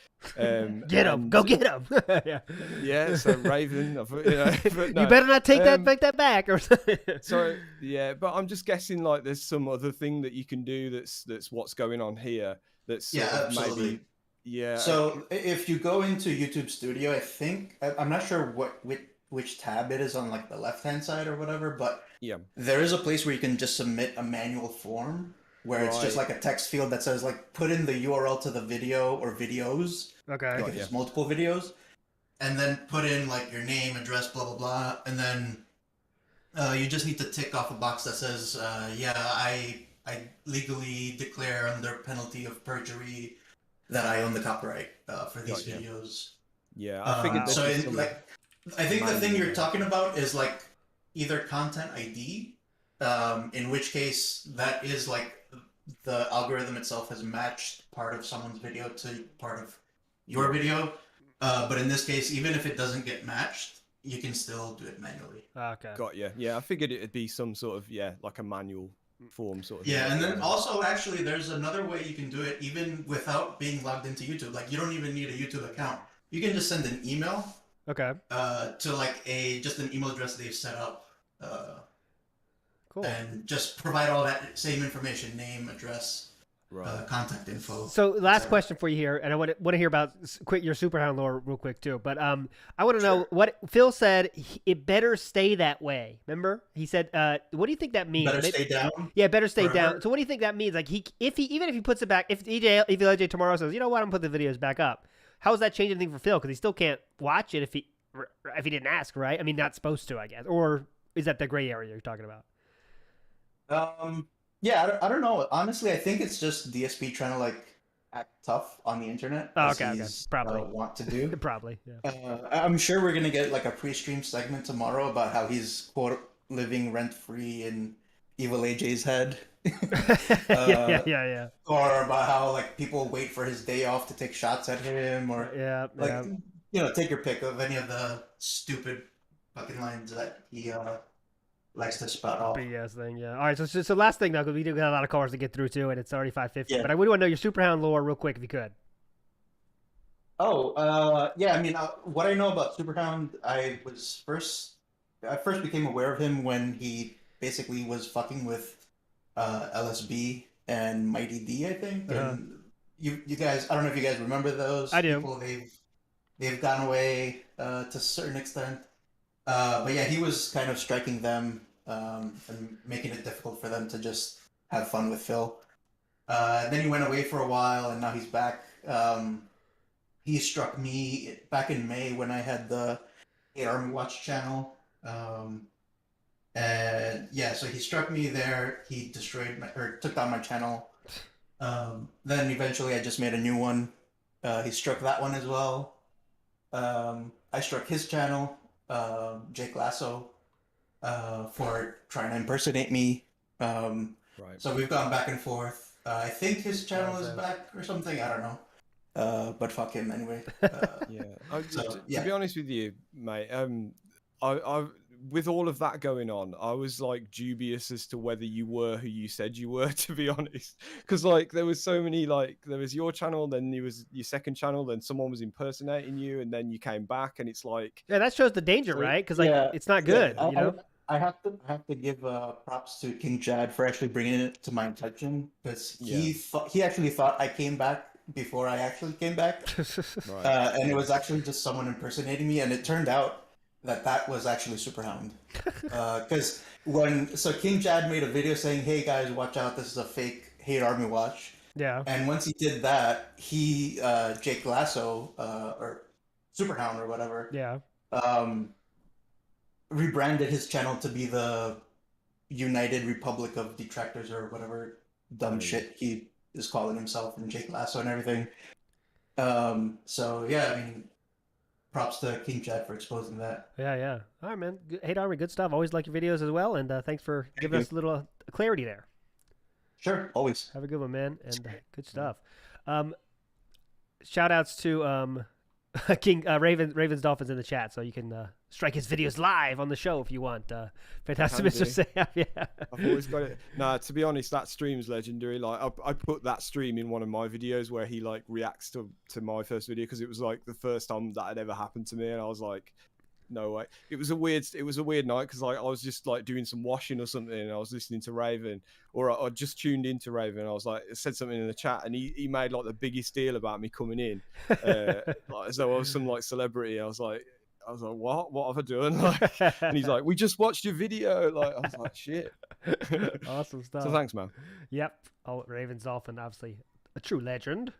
Get him! Go get him! Yeah. Yeah. So Raven, but no. You better not take that back or something. So yeah, but I'm just guessing like there's some other thing that you can do that's what's going on here. That's Yeah, sort of absolutely. maybe. Yeah. So if you go into YouTube Studio, I think I'm not sure which tab it is on, like the left-hand side or whatever, but yeah, there is a place where you can just submit a manual form where it's just Right. like a text field that says like put in the URL to the video or videos. Okay. Like if it's multiple videos, and then put in like your name, address, blah blah blah, and then you just need to tick off a box that says, yeah, I legally declare under penalty of perjury that I own the copyright for these Got ya. videos. Yeah, I figured So there'd be in, some like, I think the thing manual. you're talking about is like either content ID, in which case that is like the algorithm itself has matched part of someone's video to part of your video. But in this case, even if it doesn't get matched, you can still do it manually. Okay. Got you. Yeah, I figured it'd be some sort of like a manual form sort of. Yeah, thing. and then also actually there's another way you can do it even without being logged into YouTube. Like you don't even need a YouTube account. You can just send an email Okay. to like just an email address they've set up. Cool. And just provide all that same information, name, address, contact info. So last question for you here, and I want to hear about your Superhound lore real quick too. But I want to know what Phil said. It better stay that way. Remember, he said, "What do you think that means?" Better stay down. Yeah, better stay Forever? down. So what do you think that means? Like even if he puts it back, if EJ tomorrow says, you know what, I'm gonna put the videos back up. How does that change anything for Phil? Because he still can't watch it if he didn't ask, right? I mean, not supposed to, I guess. Or is that the gray area you're talking about? Yeah, I don't know. Honestly, I think it's just DSP trying to like act tough on the internet. Oh, as okay, he's, probably want to do. Probably, yeah. I'm sure we're gonna get like a pre-stream segment tomorrow about how he's quote living rent free in Evil AJ's head. Yeah. Or about how like people wait for his day off to take shots at him, or take your pick of any of the stupid fucking lines that he likes to spout off. BS thing, yeah. All right, so last thing now, because we do got a lot of callers to get through too, and it's already 5:50. Yeah. But I would want to know your Superhound lore real quick if you could. Yeah. I mean, what I know about Superhound, I first became aware of him when he basically was fucking with LSB and Mighty D, I think. And you guys, I don't know if you guys remember those I do. people. They've gone away to a certain extent. But yeah, he was kind of striking them and making it difficult for them to just have fun with Phil. Then he went away for a while, and now he's back. He struck me back in May when I had the 8 Army Watch channel. And yeah, so he struck me there. He destroyed or took down my channel. Then eventually I just made a new one. He struck that one as well. I struck his channel, Jake Lasso, for trying to impersonate me. So we've gone back and forth. I think his channel is back or something. I don't know. But fuck him anyway. To be honest with you, mate, I with all of that going on, I was like dubious as to whether you were who you said you were, to be honest, because like there was so many, like there was your channel, then there was your second channel, then someone was impersonating you, and then you came back, and it's like that shows the danger, right? Because like it's not good, you know. I have to give props to King Chad for actually bringing it to my attention, because he actually thought I came back before I actually came back, and it was actually just someone impersonating me, and it turned out that was actually Superhound, because so King Chad made a video saying, "Hey guys, watch out! This is a fake Hate Army Watch." Yeah. And once he did that, he Jake Lasso or Superhound or whatever. Yeah. Rebranded his channel to be the United Republic of Detractors or whatever dumb shit he is calling himself, and Jake Lasso and everything. So yeah, I mean, props to King Chad for exposing that. Yeah. All right, man. Hate Army, good stuff. Always like your videos as well, and thanks for giving us a little clarity there. Sure, always. Have a good one, man, and good stuff. Shout outs to King Ravens Dolphins in the chat, so you can strike his videos live on the show if you want. Fantastic, Mr. Sam. Yeah, I've always got it. Nah, to be honest, that stream's legendary. Like I put that stream in one of my videos where he like reacts to my first video, because it was like the first time that had ever happened to me, and I was like, no way. It was a weird night, because like I was just like doing some washing or something, and I was listening to Raven, or I just tuned into Raven, and I was like, said something in the chat, and he made like the biggest deal about me coming in, like as though I was some like celebrity. I was like, what have I done? Like, and he's like, we just watched your video. Like, I was like, shit. Awesome stuff. So thanks, man. Yep. Oh, Ravens Dolphin, obviously a true legend,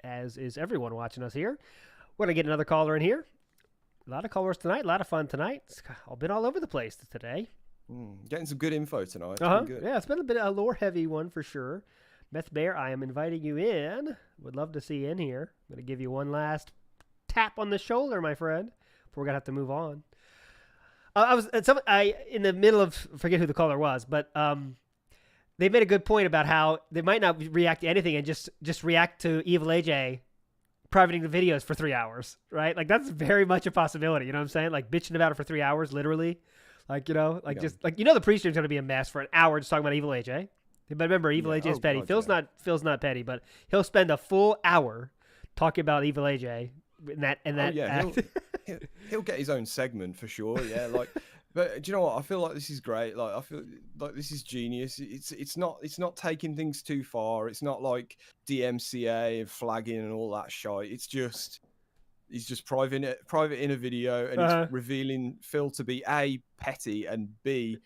as is everyone watching us here. We're gonna get another caller in here. A lot of callers tonight. A lot of fun tonight. It's been all over the place today. Getting some good info tonight. Good. Yeah, it's been a bit of a lore heavy one for sure. Meth Bear, I am inviting you in. Would love to see you in here. I'm going to give you one last tap on the shoulder, my friend, before we're going to have to move on. I was in the middle of, forget who the caller was, but they made a good point about how they might not react to anything and just react to Evil AJ privating the videos for 3 hours, right? Like that's very much a possibility. You know what I'm saying? Like bitching about it for 3 hours, literally. Like, you know, like just like, you know, the pre-stream's going to be a mess for an hour just talking about Evil AJ. But remember, Evil AJ is petty. God, Phil's not petty, but he'll spend a full hour talking about Evil AJ he'll get his own segment for sure. Yeah. Like, but do you know what? I feel like this is great. Like, I feel like this is genius. It's not taking things too far. It's not like DMCA and flagging and all that shit. It's just, he's just private in a video, and it's revealing Phil to be A, petty, and B,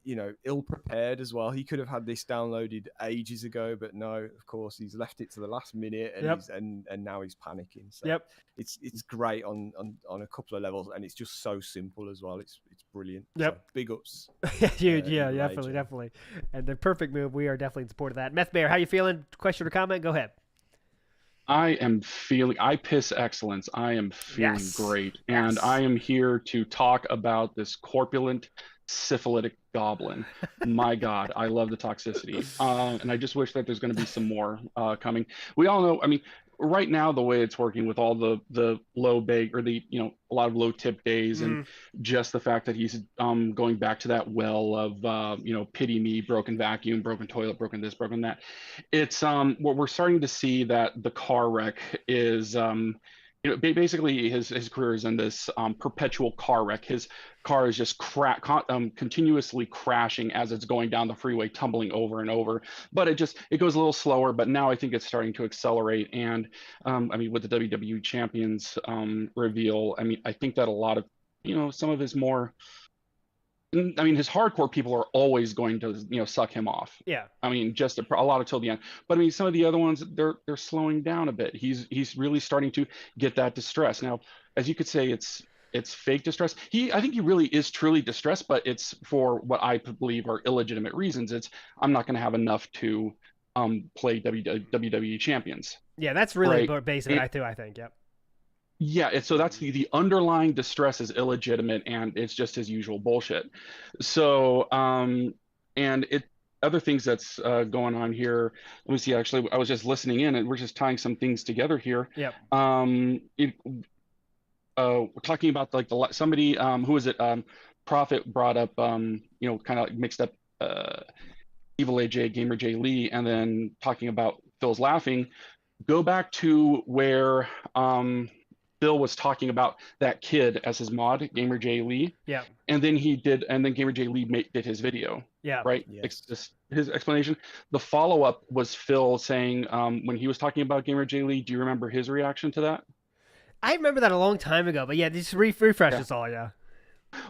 you know, ill-prepared as well. He could have had this downloaded ages ago, but no, of course, he's left it to the last minute, and and now he's panicking. So it's great on a couple of levels, and it's just so simple as well. It's brilliant. Yep. So big ups. Huge, definitely. And the perfect move. We are definitely in support of that. Meth Bear, how you feeling? Question or comment? Go ahead. I piss excellence. I am feeling great. And I am here to talk about this corpulent, syphilitic goblin. My God, I love the toxicity. And I just wish that there's going to be some more coming. We all know, I mean, right now, the way it's working with all the low bake or the, you know, a lot of low tip days and just the fact that he's going back to that well of, you know, pity me, broken vacuum, broken toilet, broken this, broken that. It's what we're starting to see that the car wreck is you know, basically his career is in this perpetual car wreck. His car is just continuously crashing as it's going down the freeway, tumbling over and over. But it goes a little slower. But now I think it's starting to accelerate. And I mean, with the WWE Champions reveal, I mean, I think that a lot of, you know, some of his more, I mean, his hardcore people are always going to, you know, suck him off. Yeah. I mean, just a lot until the end. But I mean, some of the other ones, they're slowing down a bit. He's really starting to get that distress. Now, as you could say, it's fake distress. I think he really is truly distressed, but it's for what I believe are illegitimate reasons. I'm not going to have enough to play WWE champions. Yeah, that's really right? base of it, I think. Yep. Yeah, so that's the underlying distress is illegitimate, and it's just his usual bullshit. So, and other things that's going on here. Let me see. Actually, I was just listening in, and we're just tying some things together here. Yep. We're talking about like somebody who was it? Prophet brought up you know, kind of mixed up Evil AJ, Gamer J Lee, and then talking about Phil's laughing. Go back to where Bill was talking about that kid as his mod, Gamer J Lee. Yeah. And then Gamer J Lee did his video. Yeah. Right. Yes. His explanation. The follow up was Phil saying when he was talking about Gamer J Lee. Do you remember his reaction to that? I remember that a long time ago, but yeah, just refresh us all. Yeah.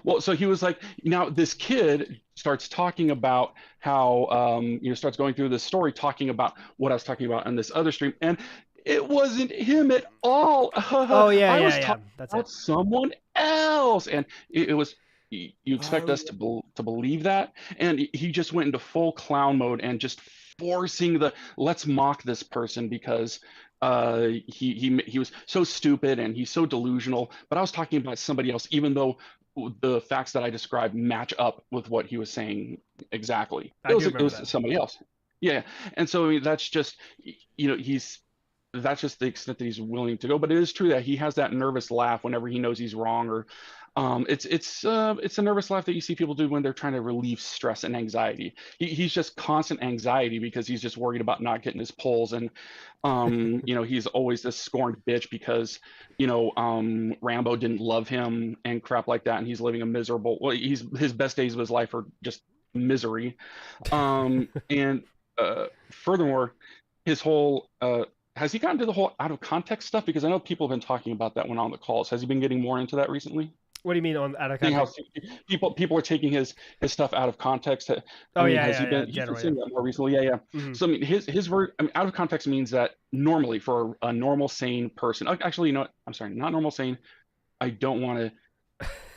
Well, so he was like, now this kid starts talking about how you know, starts going through this story, talking about what I was talking about on this other stream, and it wasn't him at all. Oh yeah, I yeah, was yeah. talking That's about it. someone else, and it was. You expect us to believe that, and he just went into full clown mode and just forcing let's mock this person because he was so stupid and he's so delusional. But I was talking about somebody else, even though the facts that I described match up with what he was saying exactly. It was somebody else. Yeah, and so I mean, that's just, you know, that's just the extent that he's willing to go. But it is true that he has that nervous laugh whenever he knows he's wrong, or it's a nervous laugh that you see people do when they're trying to relieve stress and anxiety. He's just constant anxiety because he's just worried about not getting his polls, and you know, he's always this scorned bitch because, you know, Rambo didn't love him and crap like that, and he's living a miserable. Well, his best days of his life are just misery, and furthermore, his whole has he gotten to the whole out of context stuff? Because I know people have been talking about that when on the calls. Has he been getting more into that recently? What do you mean on out of context? People are taking his stuff out of context. Oh, I mean, yeah, has yeah, he been? yeah, He's generally, been saying that more recently. Yeah, yeah. Mhm. So I mean, his word. I mean, out of context means that normally for a normal sane person. Actually, you know what? I'm sorry, not normal sane. I don't want to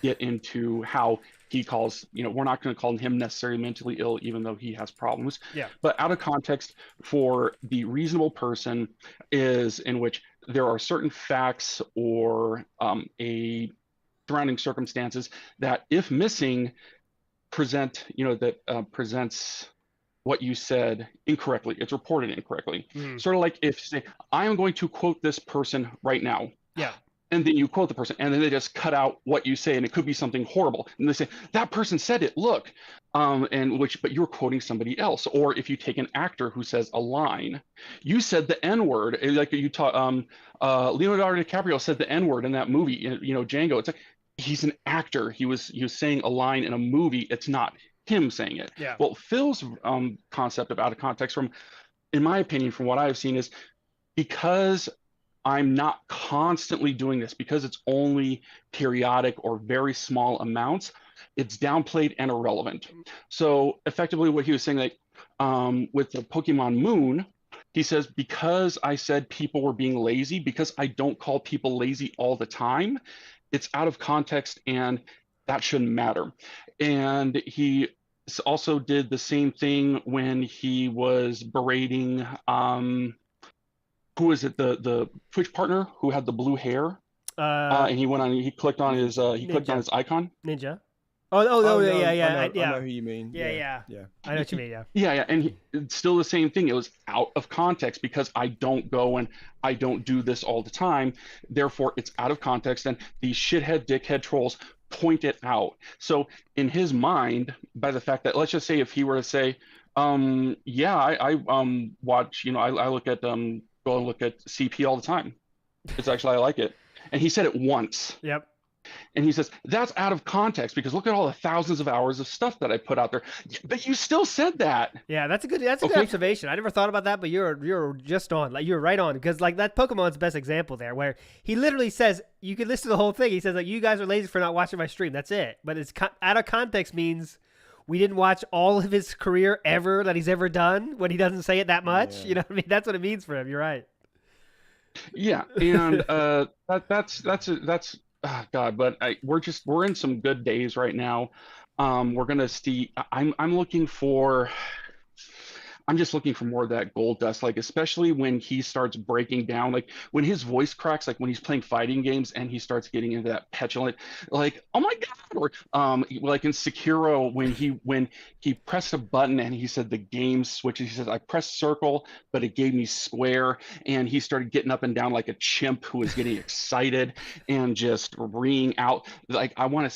get into how he calls. You know, we're not going to call him necessarily mentally ill, even though he has problems. Yeah. But out of context for the reasonable person is in which there are certain facts or a surrounding circumstances that, if missing, presents what you said incorrectly. It's reported incorrectly. Sort of like if, say, I am going to quote this person right now. Yeah. And then you quote the person, and then they just cut out what you say, and it could be something horrible. And they say, that person said it, look. But you're quoting somebody else. Or if you take an actor who says a line, you said the N-word, like you taught, Leonardo DiCaprio said the N-word in that movie, you know, Django. It's like, he's an actor. He was saying a line in a movie. It's not him saying it. Yeah. Well, Phil's concept of out of context, in my opinion, from what I've seen, is because I'm not constantly doing this, because it's only periodic or very small amounts, it's downplayed and irrelevant. So effectively what he was saying, like with the Pokemon Moon, he says, because I said people were being lazy, because I don't call people lazy all the time, it's out of context and that shouldn't matter. And he also did the same thing when he was berating who was it, the Twitch partner who had the blue hair, and he clicked on his icon. Ninja. Yeah. I know who you mean. Yeah. I know what you mean. Yeah. Yeah. And it's still the same thing. It was out of context because I don't go and I don't do this all the time. Therefore, it's out of context, and these shithead, dickhead trolls point it out. So in his mind, by the fact that, let's just say if he were to say, I watch, you know, I look at go and look at CP all the time. It's actually, I like it. And he said it once. Yep. And he says, that's out of context because look at all the thousands of hours of stuff that I put out there. But you still said that. Yeah, that's a good observation. I never thought about that, but you're just on. Like, you're right on, because like that Pokemon's best example there, where he literally says, you can listen to the whole thing. He says, like, you guys are lazy for not watching my stream. That's it. But it's out of context means we didn't watch all of his career ever that he's ever done when he doesn't say it that much. Yeah. You know what I mean? That's what it means for him. You're right. Yeah, and that's oh God, but we're in some good days right now. We're gonna see. I'm just looking for more of that gold dust, like especially when he starts breaking down, like when his voice cracks, like when he's playing fighting games and he starts getting into that petulant, like, oh my God, or like in Sekiro when he pressed a button and he said the game switches. He says, I pressed circle, but it gave me square, and he started getting up and down like a chimp who was getting excited and just reeing out. Like I want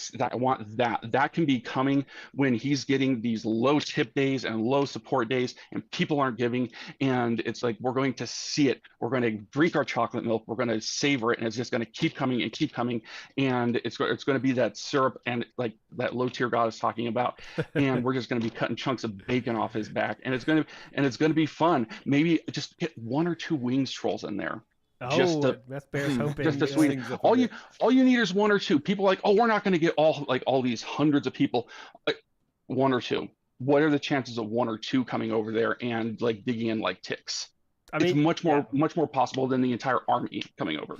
that. That can be coming when he's getting these low tip days and low support days, and people aren't giving, and it's like we're going to see it. We're going to drink our chocolate milk. We're going to savor it, and it's just going to keep coming and keep coming, and it's going to be that syrup and like that low tier God is talking about, and we're just going to be cutting chunks of bacon off his back, and it's going to be fun. Maybe just get 1 or 2 wings trolls in there. Oh, that's Bear's hoping. Just to sweeten. All you need is 1 or 2. People are like, oh, we're not going to get all these hundreds of people. 1 or 2. What are the chances of 1 or 2 coming over there and like digging in like ticks? I mean, it's much more possible than the entire army coming over.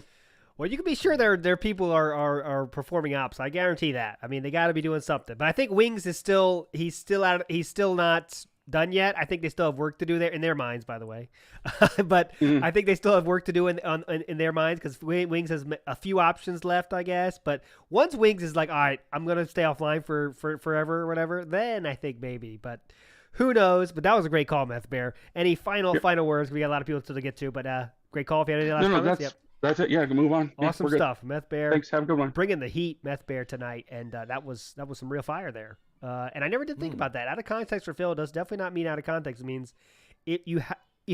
Well, you can be sure their people are performing ops. I guarantee that. I mean, they got to be doing something. But I think Wings is still he's still not done yet. I think they still have work to do there in their minds, by the way. But I think they still have work to do in their minds, because Wings has a few options left, I guess. But once Wings is like, all right, I'm gonna stay offline for forever or whatever, then I think maybe. But who knows? But that was a great call, Meth Bear. Any final words? We got a lot of people still to get to, but great call. If you had any last comments, that's it. Yeah, I can move on. Awesome stuff, Meth Bear. Thanks. Have a good one. Bringing the heat, Meth Bear, tonight, and that was some real fire there. And I never did think about that. Out of context for Phil does definitely not mean out of context. It means you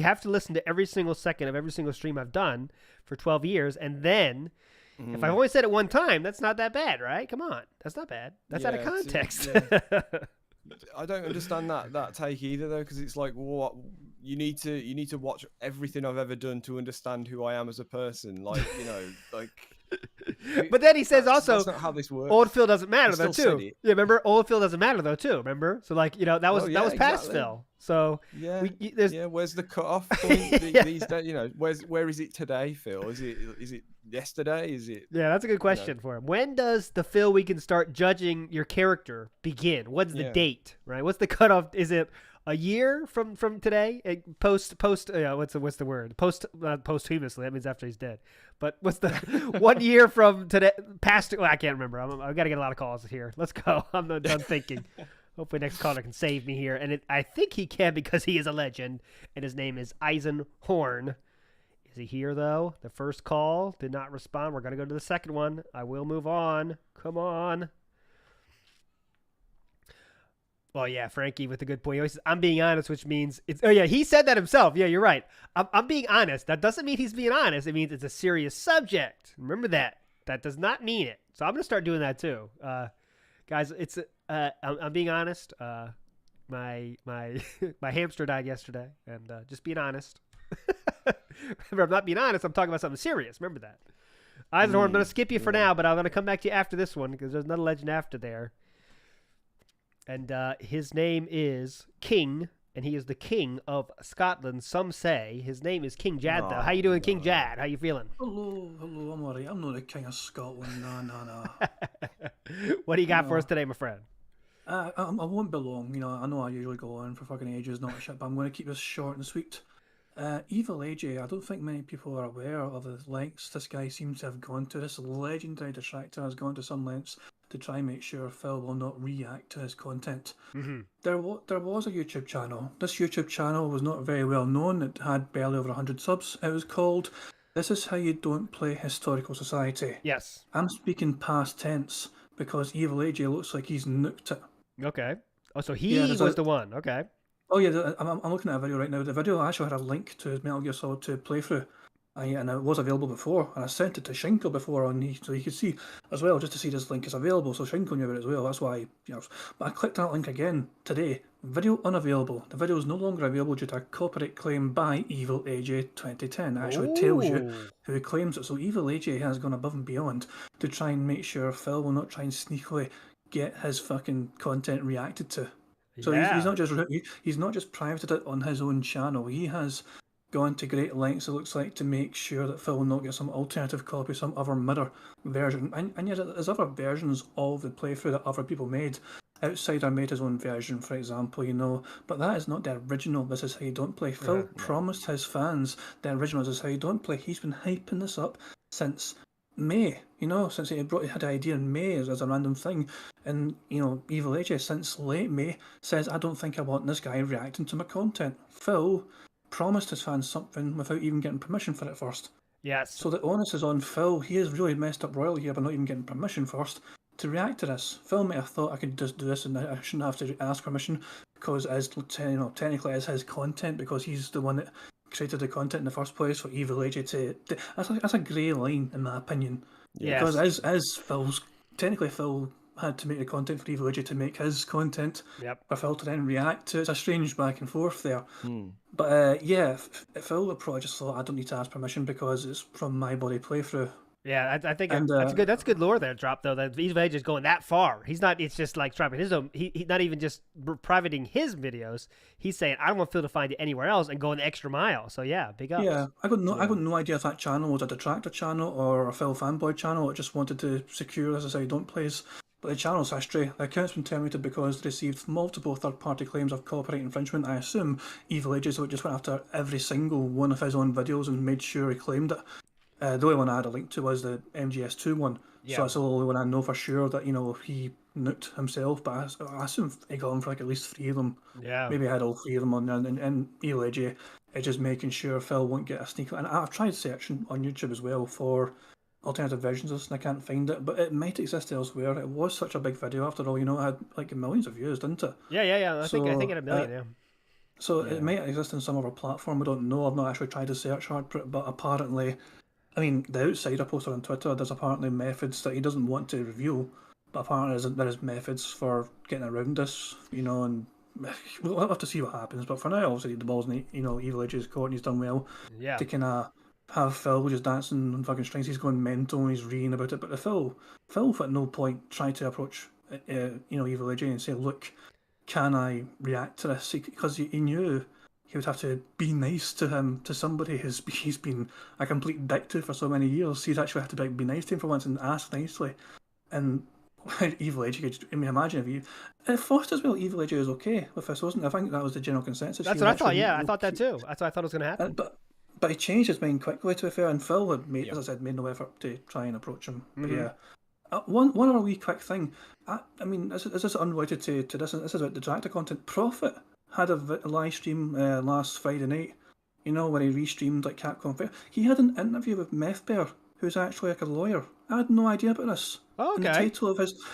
have to listen to every single second of every single stream I've done for 12 years, and then if I've only said it one time, that's not that bad, right? Come on, that's not bad. That's out of context. I don't understand that take either, though, because it's like, what you need to watch everything I've ever done to understand who I am as a person. Like, you know, like. But then he says also, that's not how this works. Old Phil doesn't matter though too. Yeah, remember, old Phil doesn't matter though too. Remember, so like, you know, that was past exactly. Phil. So where's the cutoff point these days? You know, where is it today, Phil? Is it yesterday? Is it? Yeah, that's a good question for him. When does the Phil we can start judging your character begin? What's the date? Right? What's the cutoff? Is it a year from today? Post what's the word? Posthumously. That means after he's dead. But what's the 1 year from today? Past? Well, I can't remember. I've got to get a lot of calls here. Let's go. I'm not done thinking. Hopefully next caller can save me here. And I think he can, because he is a legend, and his name is Eisenhorn. Is he here, though? The first call did not respond. We're going to go to the second one. I will move on. Come on. Well, yeah, Frankie with a good point. He always says, I'm being honest, which means it's. Oh, yeah, he said that himself. Yeah, you're right. I'm being honest. That doesn't mean he's being honest. It means it's a serious subject. Remember that. That does not mean it. So I'm going to start doing that, too. Guys, it's I'm being honest. My hamster died yesterday, and just being honest. Remember, I'm not being honest. I'm talking about something serious. Remember that. Eisenhorn, I'm going to skip you for now, but I'm going to come back to you after this one, because there's another legend after there. And his name is King, and he is the king of Scotland, some say. His name is King Jad, though. How you doing, King Jad? How you feeling? Hello, I'm all right. I'm not the king of Scotland, no. What do you got for us today, my friend? I won't be long. You know, I know I usually go on for fucking ages, not shit, but I'm going to keep this short and sweet. Evil AJ, I don't think many people are aware of the lengths this guy seems to have gone to. This legendary detractor has gone to some lengths to try and make sure Phil will not react to his content. Mm-hmm. There was a YouTube channel. This YouTube channel was not very well known. It had barely over 100 subs. It was called This Is How You Don't Play Historical Society. Yes. I'm speaking past tense because Evil AJ looks like he's nuked it. Okay. Oh, so he was the one. Okay. Oh yeah, I'm looking at a video right now. The video actually had a link to his Metal Gear Solid 2 playthrough. and it was available before, and I sent it to Shinko before so he could see as well, just to see this link is available, so Shinko knew about it as well. That's why, but I clicked that link again today. Video unavailable. The video is no longer available due to a copyright claim by Evil AJ 2010. It actually tells you who claims it. So Evil AJ has gone above and beyond to try and make sure Phil will not try and sneakily get his fucking content reacted to. So he's not just privated it on his own channel. He has gone to great lengths, it looks like, to make sure that Phil will not get some alternative copy, some other mirror version. And yet there's other versions of the playthrough that other people made. Outsider made his own version, for example, but that is not the original. This is how you don't play. Phil promised his fans the original. This is how you don't play. He's been hyping this up since May, since he had the idea in May as a random thing. And, Evil AJ, since late May, says, I don't think I want this guy reacting to my content. Phil promised his fans something without even getting permission for it first. Yes. So the onus is on Phil. He has really messed up royally here by not even getting permission first to react to this. Phil might have thought I could just do this and I shouldn't have to ask permission because technically it's his content, because he's the one that created the content in the first place for Evil AJ to that's a grey line in my opinion. Yes. Because as Phil had to make the content for Evil AJ to make his content for Phil to then react to. It's a strange back and forth there. But Phil would probably just thought, I don't need to ask permission because it's from my body playthrough. Yeah, I think that's good. That's good lore there, Drop, though. That Evil AJ is going that far. He's not. It's just like dropping his own. He's not even just privating his videos. He's saying, I don't want Phil to find it anywhere else and go the extra mile. So yeah, big ups. Yeah, I got no idea if that channel was a detractor channel or a Phil fanboy channel. It just wanted to secure, as I say, don't plays. But the channel's history, the account's been terminated because it received multiple third-party claims of copyright infringement. I assume Evil AJ just went after every single one of his own videos and made sure he claimed it. The only one I had a link to was the MGS2 one. Yeah. So that's the only one I know for sure that, he nuked himself. But I assume he got him for at least 3 of them. Yeah. Maybe I had all 3 of them on there. And Evil AJ is just making sure Phil won't get a sneak. And I've tried searching on YouTube as well for alternative versions of this and I can't find it, but it might exist elsewhere. It was such a big video after all, it had like millions of views, didn't it? Yeah. I think it had a million, So it might exist in some other platform, I don't know. I've not actually tried to search hard for it, but apparently, the Outsider posted on Twitter, there's apparently methods that he doesn't want to reveal, but apparently there is methods for getting around this, and we'll have to see what happens. But for now, obviously, the ball's in, Evil AJ's court and he's done well to kind of have Phil just dancing on fucking strings. He's going mental and he's reading about it. But Phil at no point tried to approach, Evil AJ and say, look, can I react to this? Because he knew he would have to be nice to him, to somebody he's been a complete dick to for so many years. He'd actually have to be nice to him for once and ask nicely. And Evil AJ, imagine if first as well, Evil AJ is okay with this, wasn't it? I think that was the general consensus. That's what I thought. Yeah, I thought that too. That's what I thought was going to happen. But he changed his mind quickly, to be fair, and Phil had made, as I said, made no effort to try and approach him. But yeah. One other wee quick thing. This is unrelated to this. This is about the director content. Prophet had a live stream last Friday night, where he restreamed like Capcom Fair. He had an interview with Meth Bear, who's actually like a lawyer. I had no idea about this. Oh, okay. And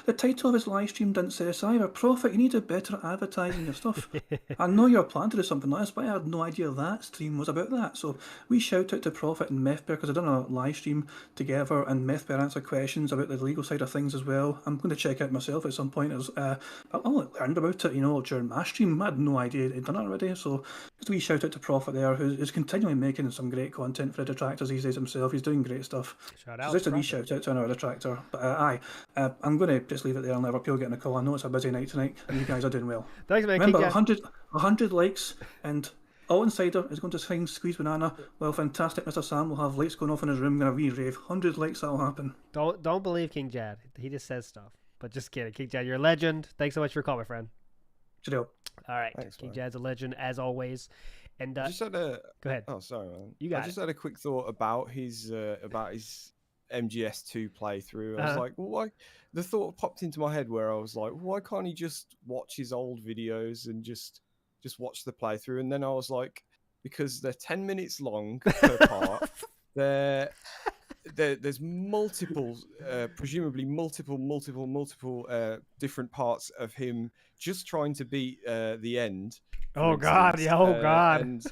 the title of his live stream didn't say this either. Prophet, you need to better advertising your stuff. I know you're planning to do something like this, but I had no idea that stream was about that. So we shout out to Prophet and Meth Bear because they've done a live stream together, and Meth Bear answered questions about the legal side of things as well. I'm going to check it myself at some point. I only learned about it, during my stream. I had no idea he'd done it already. So just a wee shout out to Prophet there, who's continually making some great content for the detractors these days himself. He's doing great stuff. Shout out. So just a wee shout out to another detractor. But I'm going to just leave it there and let Liverpool get in a call. I know it's a busy night tonight, and you guys are doing well. Thanks, man. Remember, 100 likes, and All Insider is going to sing Squeeze Banana, while Fantastic Mr. Sam will have lights going off in his room, going to rave. 100 likes, that'll happen. Don't believe King Jad. He just says stuff. But just kidding. King Jad, you're a legend. Thanks so much for your call, my friend. Cheerio. All right. Thanks, King man. Jad's a legend, as always. And I just had a... Go ahead. Oh, sorry, man. You got I just had a quick thought about his MGS2 playthrough. I was like, well, why? The thought popped into my head where I was like, why can't he just watch his old videos and just watch the playthrough? And then I was like, because they're 10 minutes long per part. There's multiple, presumably multiple different parts of him just trying to beat the end. Oh God! Yeah. Oh God!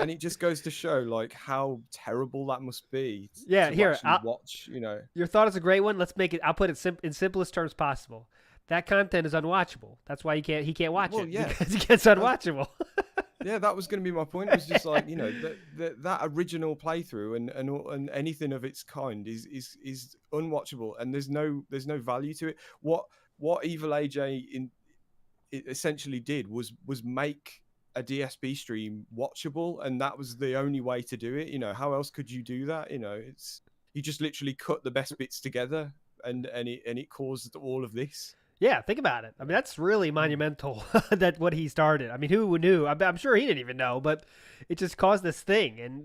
and it just goes to show like how terrible that must be. Yeah, to here, actually watch. Your thought is a great one. Let's make it. I'll put it in simplest terms possible. That content is unwatchable. That's why he can't watch it because it gets unwatchable. Yeah, that was going to be my point. It was just like that original playthrough and anything of its kind is unwatchable, and there's no value to it. What Evil AJ essentially did was make a DSP stream watchable, and that was the only way to do it. How else could you do that? You just literally cut the best bits together, and it caused all of this. Yeah, think about it. I mean, that's really monumental that what he started. I mean, who knew? I'm sure he didn't even know, but it just caused this thing. And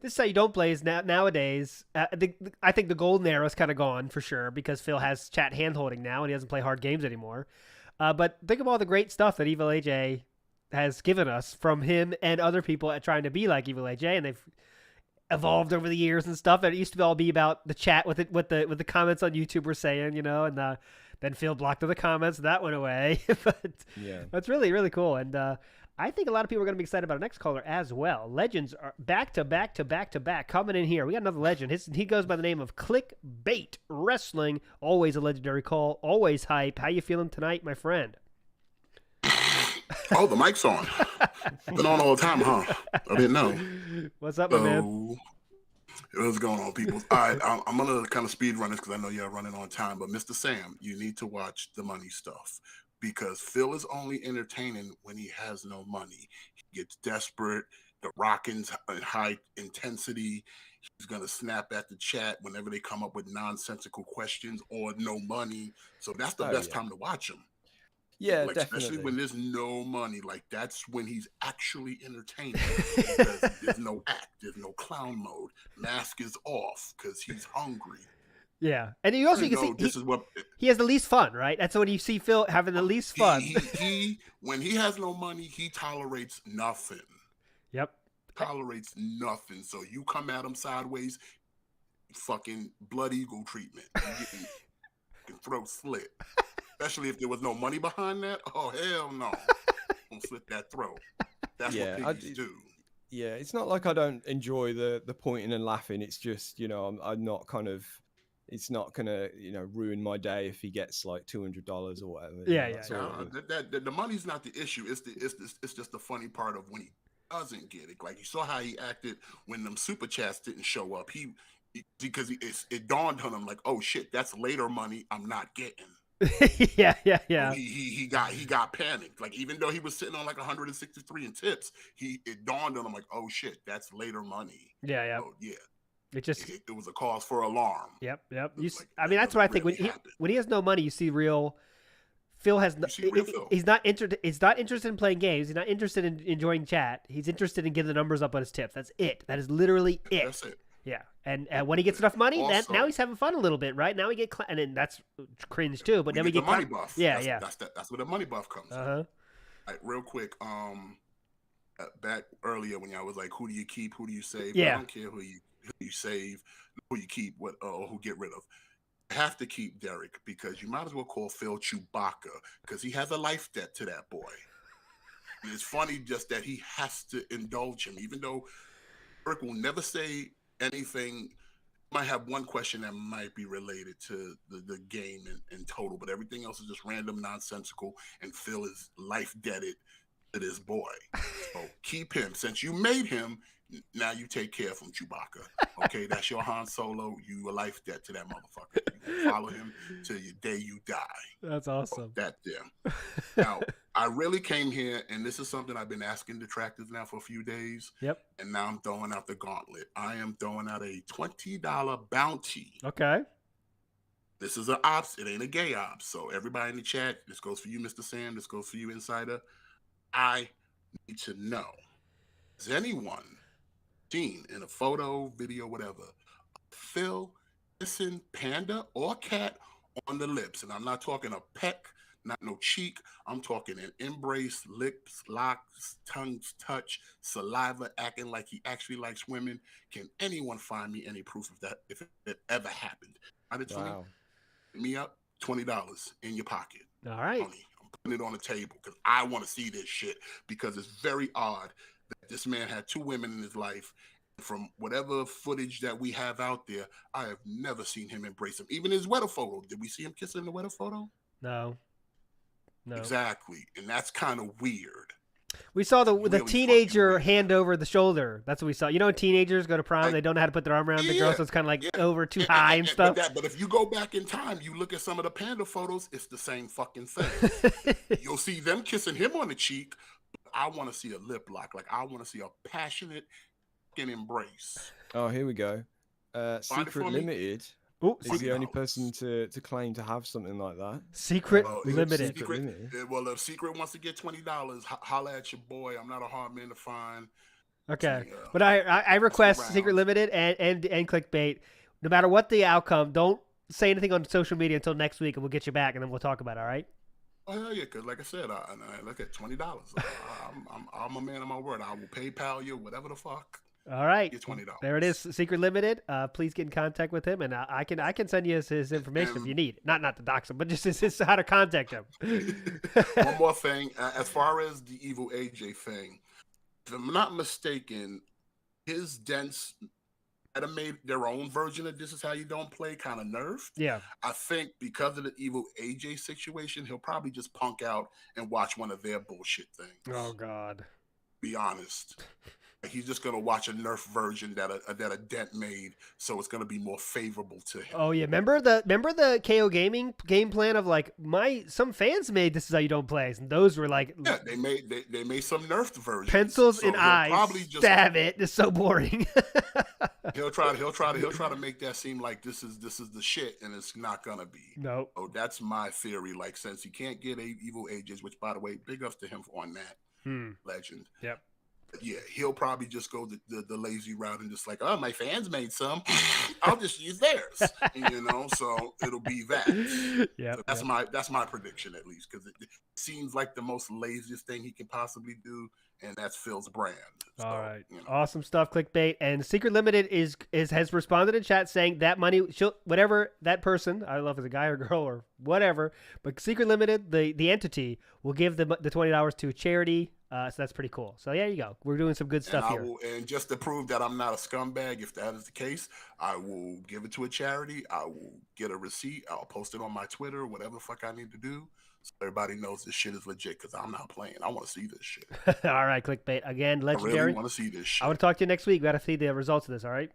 this is how you don't play is nowadays. I think the golden era is kind of gone for sure because Phil has chat hand-holding now and he doesn't play hard games anymore. But think of all the great stuff that Evil AJ has given us from him and other people at trying to be like Evil AJ, and they've evolved over the years and stuff. And it used to all be about the chat with the comments on YouTube were saying, and then Phil blocked the comments. That went away. But yeah, that's really, really cool. And I think a lot of people are going to be excited about our next caller as well. Legends are back to back to back to back coming in here. We got another legend. He goes by the name of Clickbait Wrestling. Always a legendary call. Always hype. How you feeling tonight, my friend? Oh, the mic's on. Been on all the time, huh? I didn't know. What's up, my man? What's going on, people? All right, I'm gonna kind of speed run this because I know you're running on time. But Mr. Sam, you need to watch the money stuff because Phil is only entertaining when he has no money. He gets desperate. The rocking's at high intensity. He's gonna snap at the chat whenever they come up with nonsensical questions or no money. So that's the best time to watch him. Yeah, like, definitely. Especially when there's no money. Like, that's when he's actually entertaining. Because there's no act. There's no clown mode. Mask is off because he's hungry. Yeah. And you also can see he has the least fun, right? That's when you see Phil having the least fun. He when he has no money, he tolerates nothing. Yep. Tolerates nothing. So you come at him sideways, fucking blood eagle treatment. You can throat slit. Especially if there was no money behind that. Oh, hell no. Don't slit that throat. That's what piggies do. Yeah, it's not like I don't enjoy the pointing and laughing. It's just, I'm not kind of, it's not going to, ruin my day if he gets like $200 or whatever. Yeah. The money's not the issue. It's just the funny part of when he doesn't get it. Like, you saw how he acted when them super chats didn't show up. Because it dawned on him like, oh shit, that's later money I'm not getting. Yeah. He got panicked. Like, even though he was sitting on like 163 in tips, it dawned on him like, oh shit, that's later money. Yeah. So, yeah. It was a cause for alarm. Yep. That's what I think. When he has no money, you see real. Phil has. He's not interested. He's not interested in playing games. He's not interested in enjoying chat. He's interested in getting the numbers up on his tips. That's it. That is literally it. That's it. Yeah, and when he gets enough money, now he's having fun a little bit, right? Now we get and then that's cringe too. But then we get the money buff. Yeah, That's where the money buff comes. in. Right, real quick, back earlier when y'all was like, who do you keep? Who do you save? Yeah. I don't care who you save, who you keep, or who get rid of. You have to keep Derek because you might as well call Phil Chewbacca because he has a life debt to that boy. And it's funny just that he has to indulge him, even though Derek will never say anything. Might have one question that might be related to the game in total, but everything else is just random, nonsensical, and Phil is life debted to this boy. So keep him. Since you made him, now you take care of him, Chewbacca. Okay, that's your Han Solo. You a life debt to that motherfucker. You follow him till your day you die. That's awesome. That them. Now, I really came here, and this is something I've been asking detractors now for a few days. Yep. And now I'm throwing out the gauntlet. I am throwing out a $20 bounty. Okay. This is an ops. It ain't a gay ops. So everybody in the chat, this goes for you, Mr. Sam. This goes for you, Insider. I need to know, has anyone seen in a photo, video, whatever, Phil kissing panda or cat on the lips? And I'm not talking a peck, not no cheek. I'm talking an embrace, lips, locks, tongues, touch, saliva, acting like he actually likes women. Can anyone find me any proof of that if it ever happened? Wow. Me up, $20 in your pocket. All right. Tony, I'm putting it on the table because I want to see this shit because it's very odd that this man had 2 women in his life. From whatever footage that we have out there, I have never seen him embrace them. Even his wedding photo. Did we see him kissing in the wedding photo? No. Exactly. And that's kind of weird. We saw the Really teenager hand over the shoulder. That's what we saw. You know, when teenagers go to prom, they don't know how to put their arm around the girl, so it's kind of like over too high and stuff. But if you go back in time, you look at some of the panda photos, it's the same fucking thing. You'll see them kissing him on the cheek. But I want to see a lip lock. Like, I want to see a passionate fucking embrace. Oh, here we go. Secret Limited is the only person to claim to have something like that. Secret Limited. Well, if Secret wants to get $20, holla at your boy. I'm not a hard man to find. Okay, but I request Secret Limited and Clickbait. No matter what the outcome, don't say anything on social media until next week, and we'll get you back, and then we'll talk about it. All right? Oh hell yeah, because like I said, I look at $20. I'm a man of my word. I will PayPal you whatever the fuck. All right, Get $20. There it is, Secret Limited. Please get in contact with him, and I can send you his information if you need. Not to dox him, but just his how to contact him. One more thing, as far as the Evil AJ thing, if I'm not mistaken, his dents might have made their own version of "This Is How You Don't Play" kind of nerfed. Yeah, I think because of the Evil AJ situation, he'll probably just punk out and watch one of their bullshit things. Oh God. Be honest. He's just gonna watch a nerf version that a dent made, so it's gonna be more favorable to him. Oh yeah, remember the KO Gaming game plan of like some fans made "This Is How You Don't Play," and those were like they made some nerfed versions. Pencils so and eyes. Probably just, stab it. It's so boring. he'll try to make that seem like this is the shit, and it's not gonna be. No. Oh, that's my theory. Like, since he can't get Evil AJs, which by the way, big ups to him on that. Legend. Yep. Yeah, he'll probably just go the lazy route and just like, oh, my fans made some, I'll just use theirs, so it'll be that. Yeah, so that's my prediction, at least, because it seems like the most laziest thing he can possibly do, and that's Phil's brand. So, all right, awesome stuff, Clickbait. And Secret Limited has responded in chat saying that money, whatever that person, I don't know if it's a guy or girl or whatever, but Secret Limited, the entity, will give the $20 to a charity. So that's pretty cool. So there you go. We're doing some good stuff here. And just to prove that I'm not a scumbag, if that is the case, I will give it to a charity. I will get a receipt. I'll post it on my Twitter, whatever the fuck I need to do, so everybody knows this shit is legit, because I'm not playing. I want to see this shit. All right, Clickbait. Again, legendary. I really want to see this shit. I want to talk to you next week. We got to see the results of this, all right?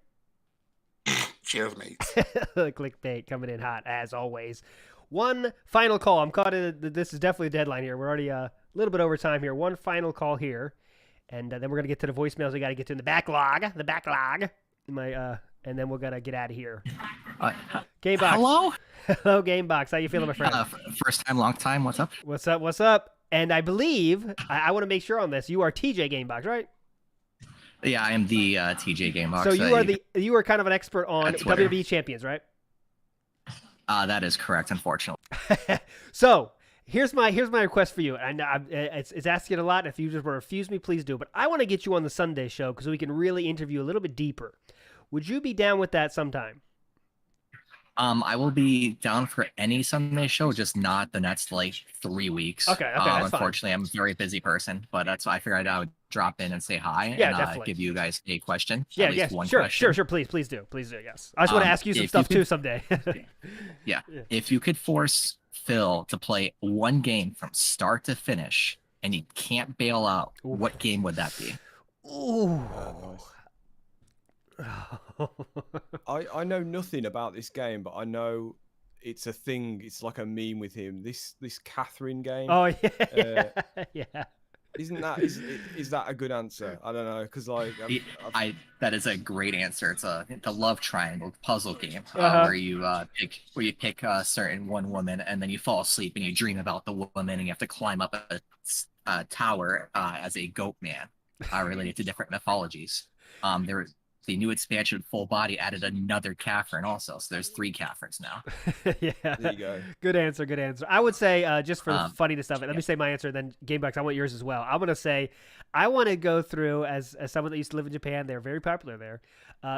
Cheers, mates. Clickbait coming in hot, as always. One final call. I'm caught in. This is definitely a deadline here. We're already a little bit over time here. One final call here, and then we're gonna get to the voicemails. We got to get to the backlog. And then we're gonna get out of here. Gamebox. Hello. Hello, Gamebox. How you feeling, my friend? First time, long time. What's up? What's up? And I believe I want to make sure on this. You are TJ Gamebox, right? Yeah, I am the TJ Gamebox. So you are kind of an expert on Twitter. WWE champions, right? That is correct, unfortunately. So here's my request for you, and it's asking a lot. If you just want to refuse me, please do. But I want to get you on the Sunday show because we can really interview a little bit deeper. Would you be down with that sometime? I will be down for any Sunday show, just not the next 3 weeks. Okay, that's unfortunately, fine. I'm a very busy person, but that's why I figured I would drop in and say hi and give you guys a question. Yeah, at least one sure, question. sure. Please do. Yes, I just want to ask you some stuff too someday. Yeah, if you could force Phil to play one game from start to finish, and he can't bail out, what game would that be? Ooh. I know nothing about this game, but I know it's a thing. It's like a meme with him. This Catherine game. Oh yeah, yeah. Isn't that is that a good answer? I don't know, because that is a great answer. It's the love triangle puzzle game where you pick a certain one woman, and then you fall asleep and you dream about the woman, and you have to climb up a tower as a goat man related to different mythologies. The new expansion, Full Body, added another Catherine also, so there's 3 Catherines now. Yeah, there you go. Good answer. I would say, just for the funniness of it, let me say my answer, then Gamebox, I want yours as well. I'm going to say, I want to go through, as someone that used to live in Japan, they're very popular there,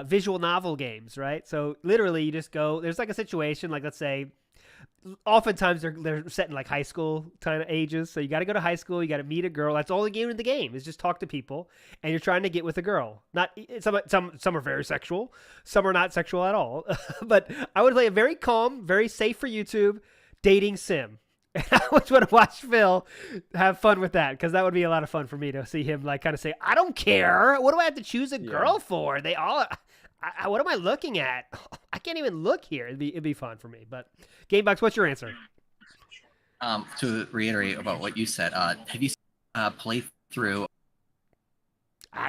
visual novel games, right? So literally you just go, there's like a situation, like let's say, oftentimes they're set in like high school kind of ages. So you got to go to high school. You got to meet a girl. That's all the game in the game is just talk to people, and you're trying to get with a girl. Not some are very sexual, some are not sexual at all. But I would play a very calm, very safe for YouTube dating sim. And I always want to watch Phil have fun with that, because that would be a lot of fun for me to see him like kind of say, I don't care. What do I have to choose a girl for? They all, what am I looking at? I can't even look here. It'd be fun for me. But Gamebox, what's your answer? To reiterate about what you said, have you playthrough?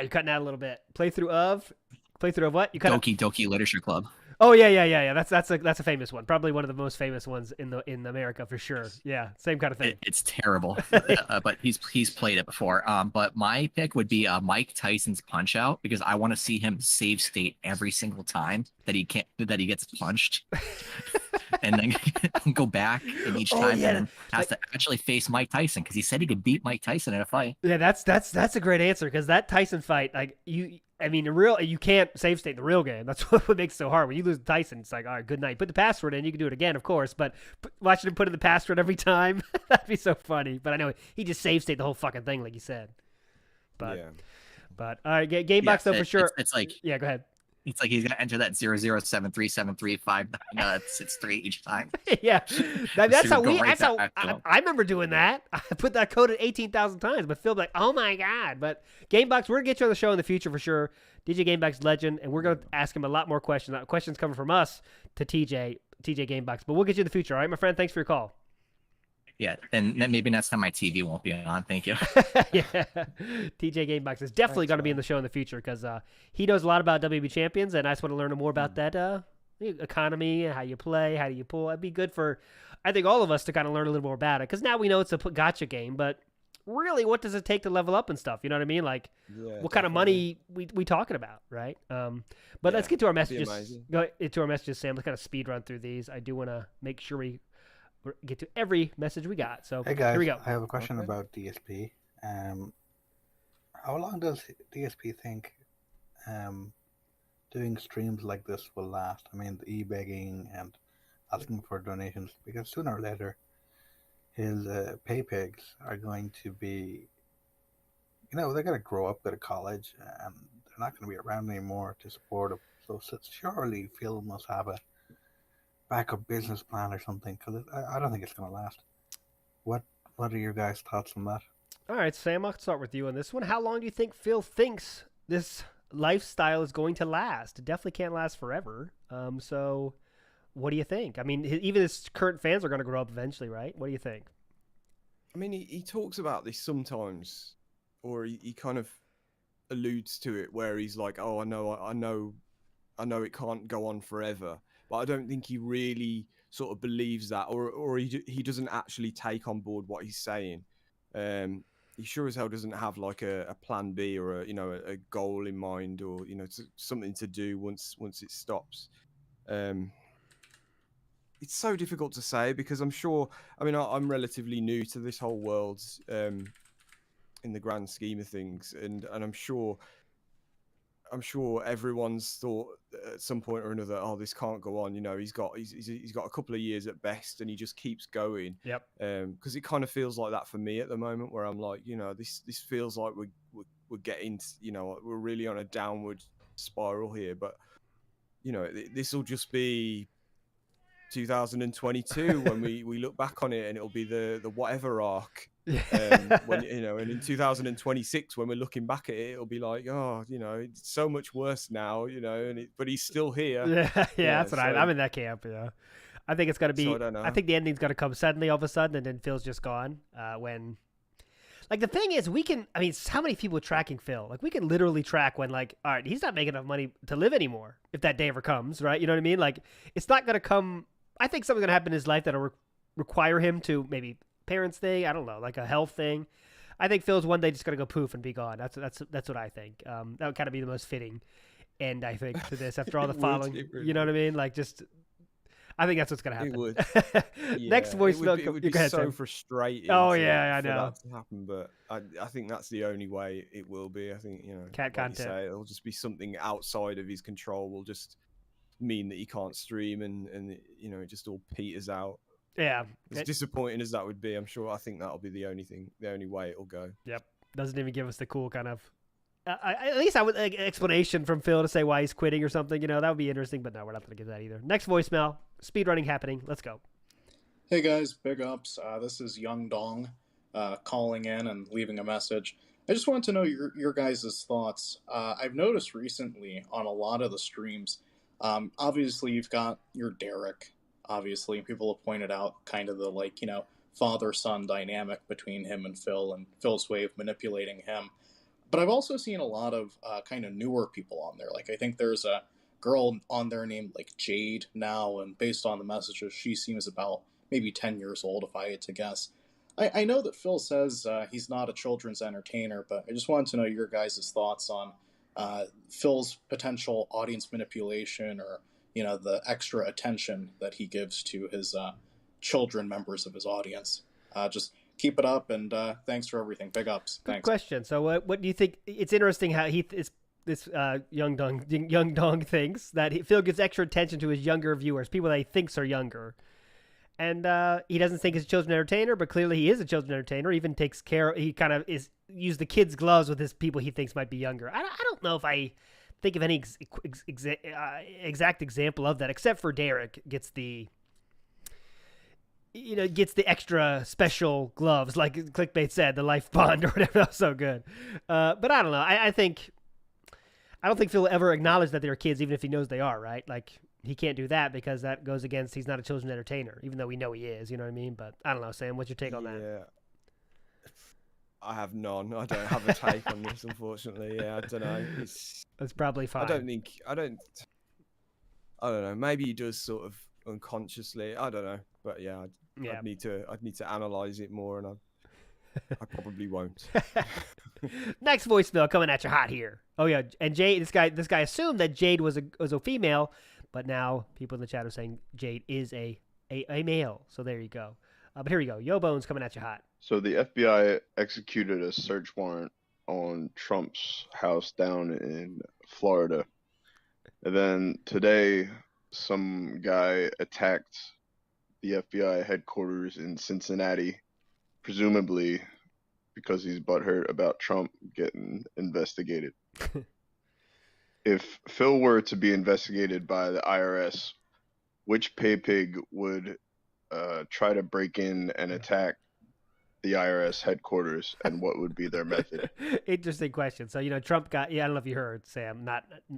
You're cutting out a little bit. Playthrough of what? You Doki Doki Literature Club. Oh yeah. That's a famous one. Probably one of the most famous ones in America for sure. Yeah, same kind of thing. It's terrible, but he's played it before. But my pick would be Mike Tyson's Punch Out, because I want to see him save state every single time that he gets punched, and then go back and each time and then has to actually face Mike Tyson, because he said he could beat Mike Tyson in a fight. Yeah, that's a great answer, because that Tyson fight, like you can't save state in the real game. That's what makes it so hard. When you lose to Tyson, it's like, all right, good night. Put the password in. You can do it again, of course, but watching him put in the password every time, that'd be so funny. But I know he just save state the whole fucking thing, like you said. But all right, Gamebox though for sure. It's like, yeah, go ahead. It's like he's gonna enter that 0073735963 each time. Yeah, that's how I remember doing that. I put that code in 18,000 times, but Phil's like, oh my god. But Gamebox, we're gonna get you on the show in the future for sure. DJ Gamebox legend, and we're gonna ask him a lot more questions. Questions coming from us to TJ Gamebox, but we'll get you in the future. All right, my friend. Thanks for your call. Yeah, and then maybe next time my TV won't be on. Thank you. Yeah, TJ Gamebox is definitely going to be in the show in the future, because he knows a lot about WB Champions, and I just want to learn more about that economy, how you play, how do you pull. It'd be good for, I think, all of us to kind of learn a little more about it, because now we know it's a gotcha game, but really, what does it take to level up and stuff? You know what I mean? Like, what kind of money we talking about, right? But let's get to our messages. Go to our messages, Sam. Let's kind of speed run through these. I do want to make sure we get to every message we got. So hey guys, here we go. I have a question about DSP. How long does DSP think doing streams like this will last? I mean, the e-begging and asking for donations, because sooner or later his Paypigs are going to be, they're going to grow up, go to college, and they're not going to be around anymore to support them. So surely Phil must have a backup business plan or something, because I don't think it's going to last. What are your guys' thoughts on that? All right, Sam, I'll start with you on this one. How long do you think Phil thinks this lifestyle is going to last? It definitely can't last forever. So what do you think? I mean, even his current fans are going to grow up eventually, right? What do you think? I mean, he talks about this sometimes, or he kind of alludes to it, where he's like, oh, I know it can't go on forever. But I don't think he really sort of believes that, or he doesn't actually take on board what he's saying. He sure as hell doesn't have like a plan B or a goal in mind, or something to do once it stops. It's so difficult to say, because I'm sure. I mean, I'm relatively new to this whole world in the grand scheme of things, and I'm sure everyone's thought at some point or another, oh, this can't go on. He's got a couple of years at best, and he just keeps going. Yep. Because it kind of feels like that for me at the moment, where I'm like, this feels like we're getting, we're really on a downward spiral here. But this will just be 2022 when we look back on it, and it'll be the whatever arc. When and in 2026 when we're looking back at it, it'll be like, oh, it's so much worse now, but he's still here. That's what I'm in that camp. I think it's gonna be, I think the ending's gonna come suddenly all of a sudden, and then Phil's just gone. When like the thing is, how many people are tracking Phil? Like, we can literally track when, like, all right, he's not making enough money to live anymore, if that day ever comes, right? You know what I mean? Like, it's not gonna come. I think something's gonna happen in his life that'll require him to maybe parents thing, I don't know, like a health thing. I think Phil's one day just gonna go poof and be gone. That's what I think. That would kind of be the most fitting end, I think, to this after all the following. You know what I mean? Like, just, I think that's what's gonna happen. It would. Next voicemail. It would be so frustrating. Oh yeah, I know. For that to happen, but I think that's the only way it will be. I think cat content. It'll just be something outside of his control. Will just mean that he can't stream, and it just all peters out. Yeah. As disappointing as that would be, I think that'll be the only way it'll go. Yep. Doesn't even give us the cool kind of. At least I would explanation from Phil to say why he's quitting or something. That would be interesting. But no, we're not going to get that either. Next voicemail. Speedrunning happening. Let's go. Hey guys, big ups. This is Young Dong calling in and leaving a message. I just wanted to know your guys' thoughts. I've noticed recently on a lot of the streams, obviously you've got your Derek. Obviously, people have pointed out kind of the father-son dynamic between him and Phil, and Phil's way of manipulating him. But I've also seen a lot of kind of newer people on there. Like, I think there's a girl on there named Jade now, and based on the messages, she seems about maybe 10 years old, if I had to guess. I know that Phil says he's not a children's entertainer, but I just wanted to know your guys' thoughts on Phil's potential audience manipulation, or the extra attention that he gives to his children members of his audience. Just keep it up, and thanks for everything. Big ups. Good Thanks. question. So what do you think? It's interesting how this young dong thinks that Phil gives extra attention to his younger viewers, people that he thinks are younger. And he doesn't think he's a children's entertainer, but clearly he is a children's entertainer. Even takes care. He kind of use the kids' gloves with his people he thinks might be younger. I don't know if I think of any exact example of that, except for Derek gets the extra special gloves, like Clickbait said, the life bond or whatever. That was so good. But I don't know. I don't think Phil ever acknowledged that they're kids, even if he knows they are, right? Like, he can't do that because that goes against, he's not a children's entertainer, even though we know he is, you know what I mean? But I don't know, Sam, what's your take on that? Yeah. I have none. I don't have a take on this, unfortunately. Yeah, I don't know. That's probably fine. I don't know. Maybe he does sort of unconsciously. I don't know. But yeah, I'd need to analyze it more, and I probably won't. Next voicemail coming at you hot here. Oh yeah, and Jade, this guy assumed that Jade was a female, but now people in the chat are saying Jade is a male. So there you go. But here we go. Yo Bones coming at you hot. So the FBI executed a search warrant on Trump's house down in Florida. And then today, some guy attacked the FBI headquarters in Cincinnati, presumably because he's butthurt about Trump getting investigated. If Phil were to be investigated by the IRS, which Paypig would try to break in and attack the IRS headquarters, and what would be their method? Interesting question. So, Trump got, I don't know if you heard, Sam.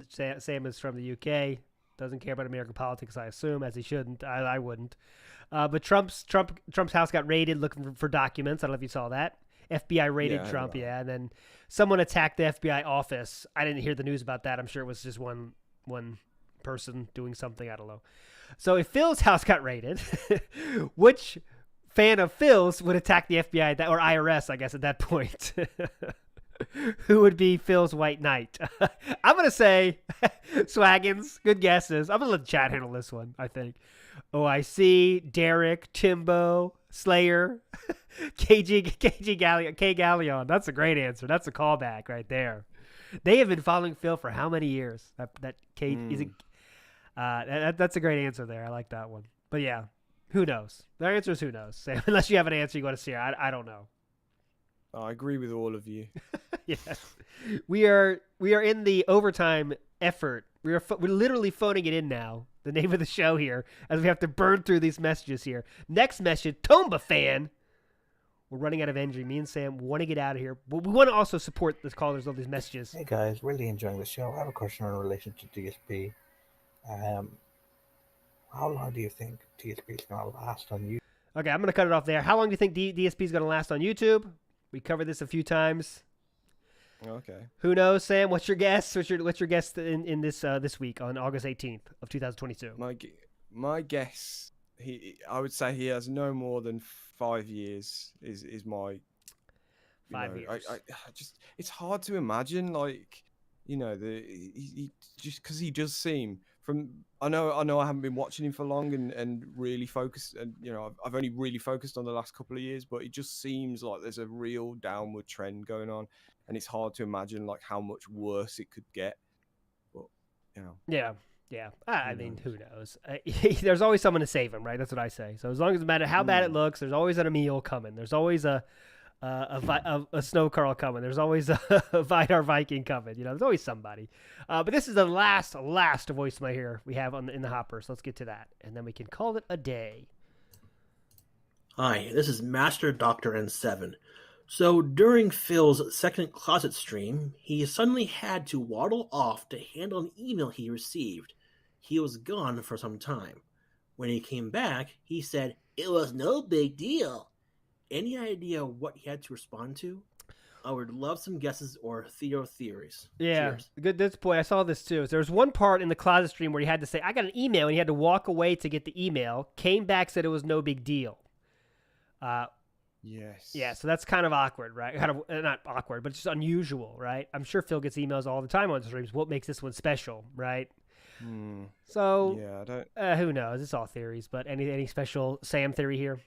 Sam is from the UK, doesn't care about American politics, I assume, as he shouldn't. I wouldn't. But Trump's house got raided looking for documents. I don't know if you saw that. FBI raided Trump, and then someone attacked the FBI office. I didn't hear the news about that. I'm sure it was just one person doing something. I don't know. So if Phil's house got raided, which fan of Phil's would attack the FBI or IRS, I guess, at that point? Who would be Phil's white knight? I'm going to say Swaggins. Good guesses. I'm going to let the chat handle this one, I think. OIC, Derek, Timbo, Slayer, K Galleon. That's a great answer. That's a callback right there. They have been following Phil for how many years? That's a great answer there. I like that one. But yeah, who knows? Their answer is who knows. Sam, unless you have an answer you want to see. I don't know. I agree with all of you. Yes, we are in the overtime effort. We're literally phoning it in now. The name of the show here, as we have to burn through these messages here. Next message, Tomba fan. We're running out of energy. Me and Sam want to get out of here, but we want to also support the callers of these messages. Hey guys, really enjoying the show. I have a question in relation to DSP. How long do you think DSP is going to last on YouTube? Okay, I'm going to cut it off there. How long do you think DSP is going to last on YouTube? We covered this a few times. Okay. Who knows, Sam? What's your guess? What's your guess in this week on August 18th of 2022? My guess, I would say he has no more than 5 years. Is my 5 years? I just, it's hard to imagine, he just because he does seem from. I know I haven't been watching him for long and really focused, and I've only really focused on the last couple of years, but it just seems like there's a real downward trend going on. And it's hard to imagine how much worse it could get. But Yeah, Yeah, I mean, who knows? There's always someone to save him, right? That's what I say. So as long as no matter how bad it looks, there's always an Emil coming. There's always a Snow Carl coming. There's always a Vidar Viking coming. You know, there's always somebody. But this is the last voicemail here we have in the hopper. So let's get to that, and then we can call it a day. Hi, this is Master Doctor N7. So during Phil's second closet stream, he suddenly had to waddle off to handle an email he received. He was gone for some time. When he came back, he said, "It was no big deal." Any idea what he had to respond to? I would love some guesses or theories. Yeah, Cheers. good. This point, I saw this too. There was one part in the closet stream where he had to say, "I got an email," and he had to walk away to get the email. Came back, said it was no big deal. Yes. Yeah, so that's kind of awkward, right? Kind of not awkward, but just unusual, right? I'm sure Phil gets emails all the time on streams. What makes this one special, right? So Yeah, I don't. Who knows? It's all theories, but any special Sam theory here?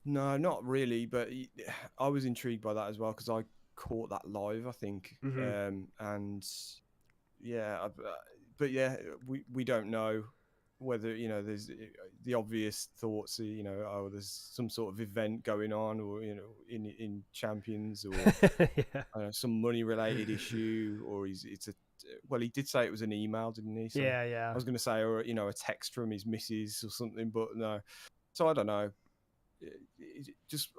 No, not really. But I was intrigued by that as well because I caught that live, I think. And yeah, but yeah, we don't know whether, you know, there's the obvious thoughts, you know, oh, there's some sort of event going on, or, you know, in Champions, or I don't know, some money related issue, or well, he did say it was an email, didn't he? So yeah. I was going to say, or, you know, a text from his missus or something, but no. So I don't know. Just,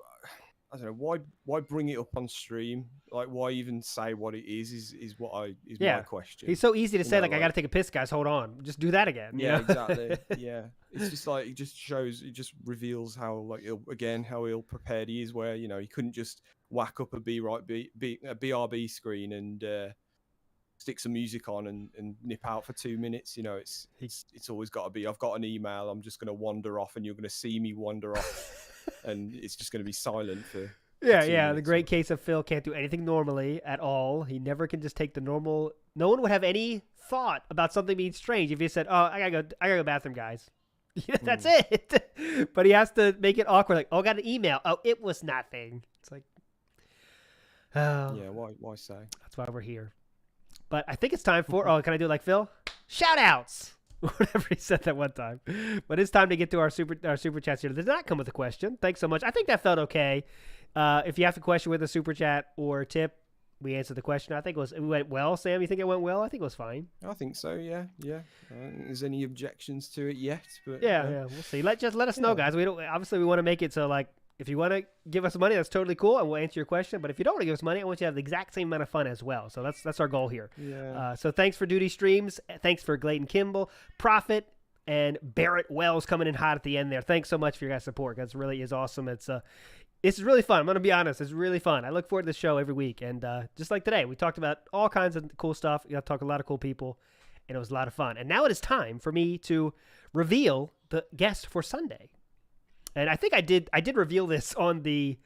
I don't know, why bring it up on stream? Like, why even say what it is my question. He's so easy to say, like, I got to take a piss, guys. Hold on. Just do that again. Yeah, exactly. Yeah. It's just like, it just reveals how, like, how ill prepared he is, where, you know, he couldn't just whack up a BRB screen and stick some music on and nip out for 2 minutes. You know, it's always got to be, I've got an email, I'm just going to wander off, and you're going to see me wander off, and it's just going to be silent for. Yeah. The great case of Phil can't do anything normally at all. He never can just take the normal. No one would have any thought about something being strange if he said, "Oh, I gotta go bathroom, guys." That's it. But he has to make it awkward. Like, "Oh, I got an email. Oh, it was nothing." It's like, oh. Yeah. Why say? That's why we're here. But I think it's time for. Oh, can I do it like Phil? Shout outs. Whatever he said that one time. But it's time to get to our super chats here. Does not come with a question. Thanks so much. I think that felt okay. If you have a question with a super chat or tip, we answered the question. I think it went well. Sam, you think it went well? I think it was fine. I think so. Yeah. I don't think there's any objections to it yet, but yeah, we'll see. Let us know, guys. We want to make it so, like, if you want to give us money, that's totally cool, and we'll answer your question. But if you don't want to give us money, I want you to have the exact same amount of fun as well. So that's our goal here. Yeah. So thanks for Duty Streams. Thanks for Glayton Kimball, Prophet, and Barrett Wells coming in hot at the end there. Thanks so much for your guys' support. That really is awesome. It's really fun. I'm going to be honest. It's really fun. I look forward to the show every week. And just like today, we talked about all kinds of cool stuff. We got to talk to a lot of cool people, and it was a lot of fun. And now it is time for me to reveal the guest for Sunday. And I think I did reveal this on the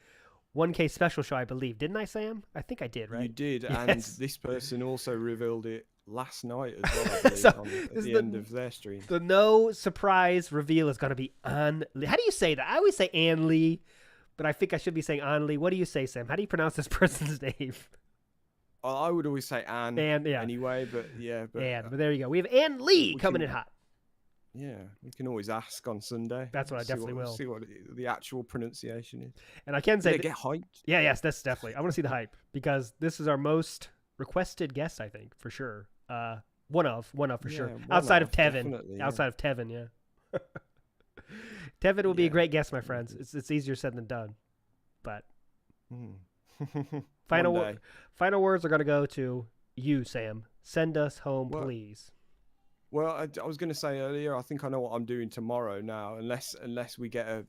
1K special show, I believe. Didn't I, Sam? I think I did, right? You did. Yes. And this person also revealed it last night as well, I believe, at the end of their stream. The no surprise reveal is going to be An Lee. How do you say that? I always say An Lee, but I think I should be saying An Lee. What do you say, Sam? How do you pronounce this person's name? I would always say Anne yeah. Anyway, but yeah. But there you go. We have An Lee coming in hot. Yeah, we can always ask on Sunday. That's what I definitely will. See what the actual pronunciation is. And I can say, get hyped. Yeah, yes, that's definitely. I want to see the hype because this is our most requested guest, I think, for sure. One of for sure. Outside of Tevin. Yeah. Outside of Tevin, yeah. Tevin will be a great guest, my friends. It's easier said than done. But final words are going to go to you, Sam. Send us home, please. Well, I was going to say earlier, I think I know what I'm doing tomorrow now, unless we get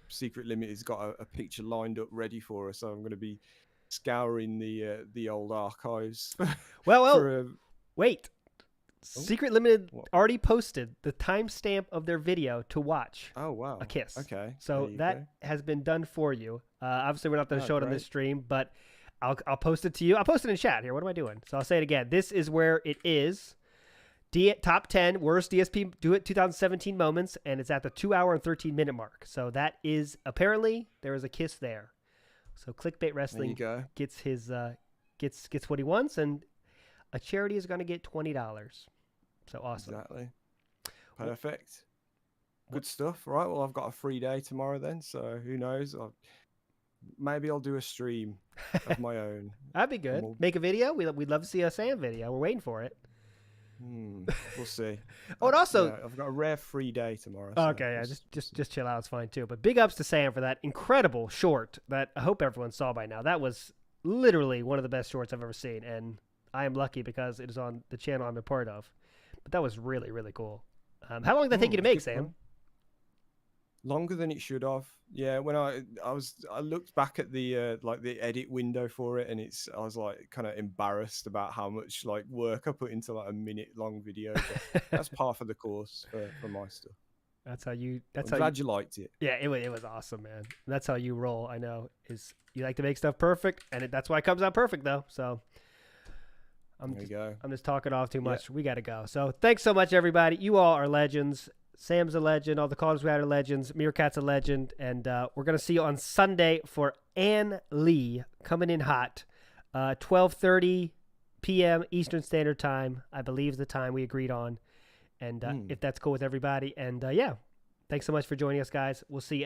Secret Limited's got a picture lined up ready for us. So I'm going to be scouring the old archives. Wait. Secret Limited already posted the timestamp of their video to watch. Oh, wow. A kiss. Okay. So that has been done for you. Obviously, we're not going to show it on this stream, but I'll post it to you. I'll post it in chat here. What am I doing? So I'll say it again. This is where it is. Top 10 worst DSP Do It 2017 moments, and it's at the 2 hour and 13 minute mark. So that is apparently there is a kiss there. So Clickbait Wrestling gets his gets what he wants, and a charity is going to get $20. So awesome. Exactly. Perfect. Good stuff. Right. Well, I've got a free day tomorrow then, so who knows? Maybe I'll do a stream of my own. That'd be good. Make a video. We'd love to see a Sam video. We're waiting for it. We'll see. Oh, and also, yeah, I've got a rare free day tomorrow. Okay, yeah, just chill out. It's fine too. But big ups to Sam for that incredible short that I hope everyone saw by now. That was literally one of the best shorts I've ever seen, and I am lucky because it is on the channel I'm a part of. But that was really, really cool. How long did that take you to make, Sam? Longer than it should have. Yeah, when I looked back at the the edit window for it, and I was like kind of embarrassed about how much like work I put into like a minute long video. But that's par for the course for my stuff. That's how you. I'm glad you liked it. Yeah, it was awesome, man. That's how you roll. I know is you like to make stuff perfect, and that's why it comes out perfect though. So. I'm just talking off too much. Yeah. We got to go. So thanks so much, everybody. You all are legends. Sam's a legend. All the callers we had are legends. Meerkat's a legend. And we're going to see you on Sunday for Ann Lee coming in hot. 12:30 p.m. Eastern Standard Time, I believe is the time we agreed on. And if that's cool with everybody. And yeah, thanks so much for joining us, guys. We'll see you.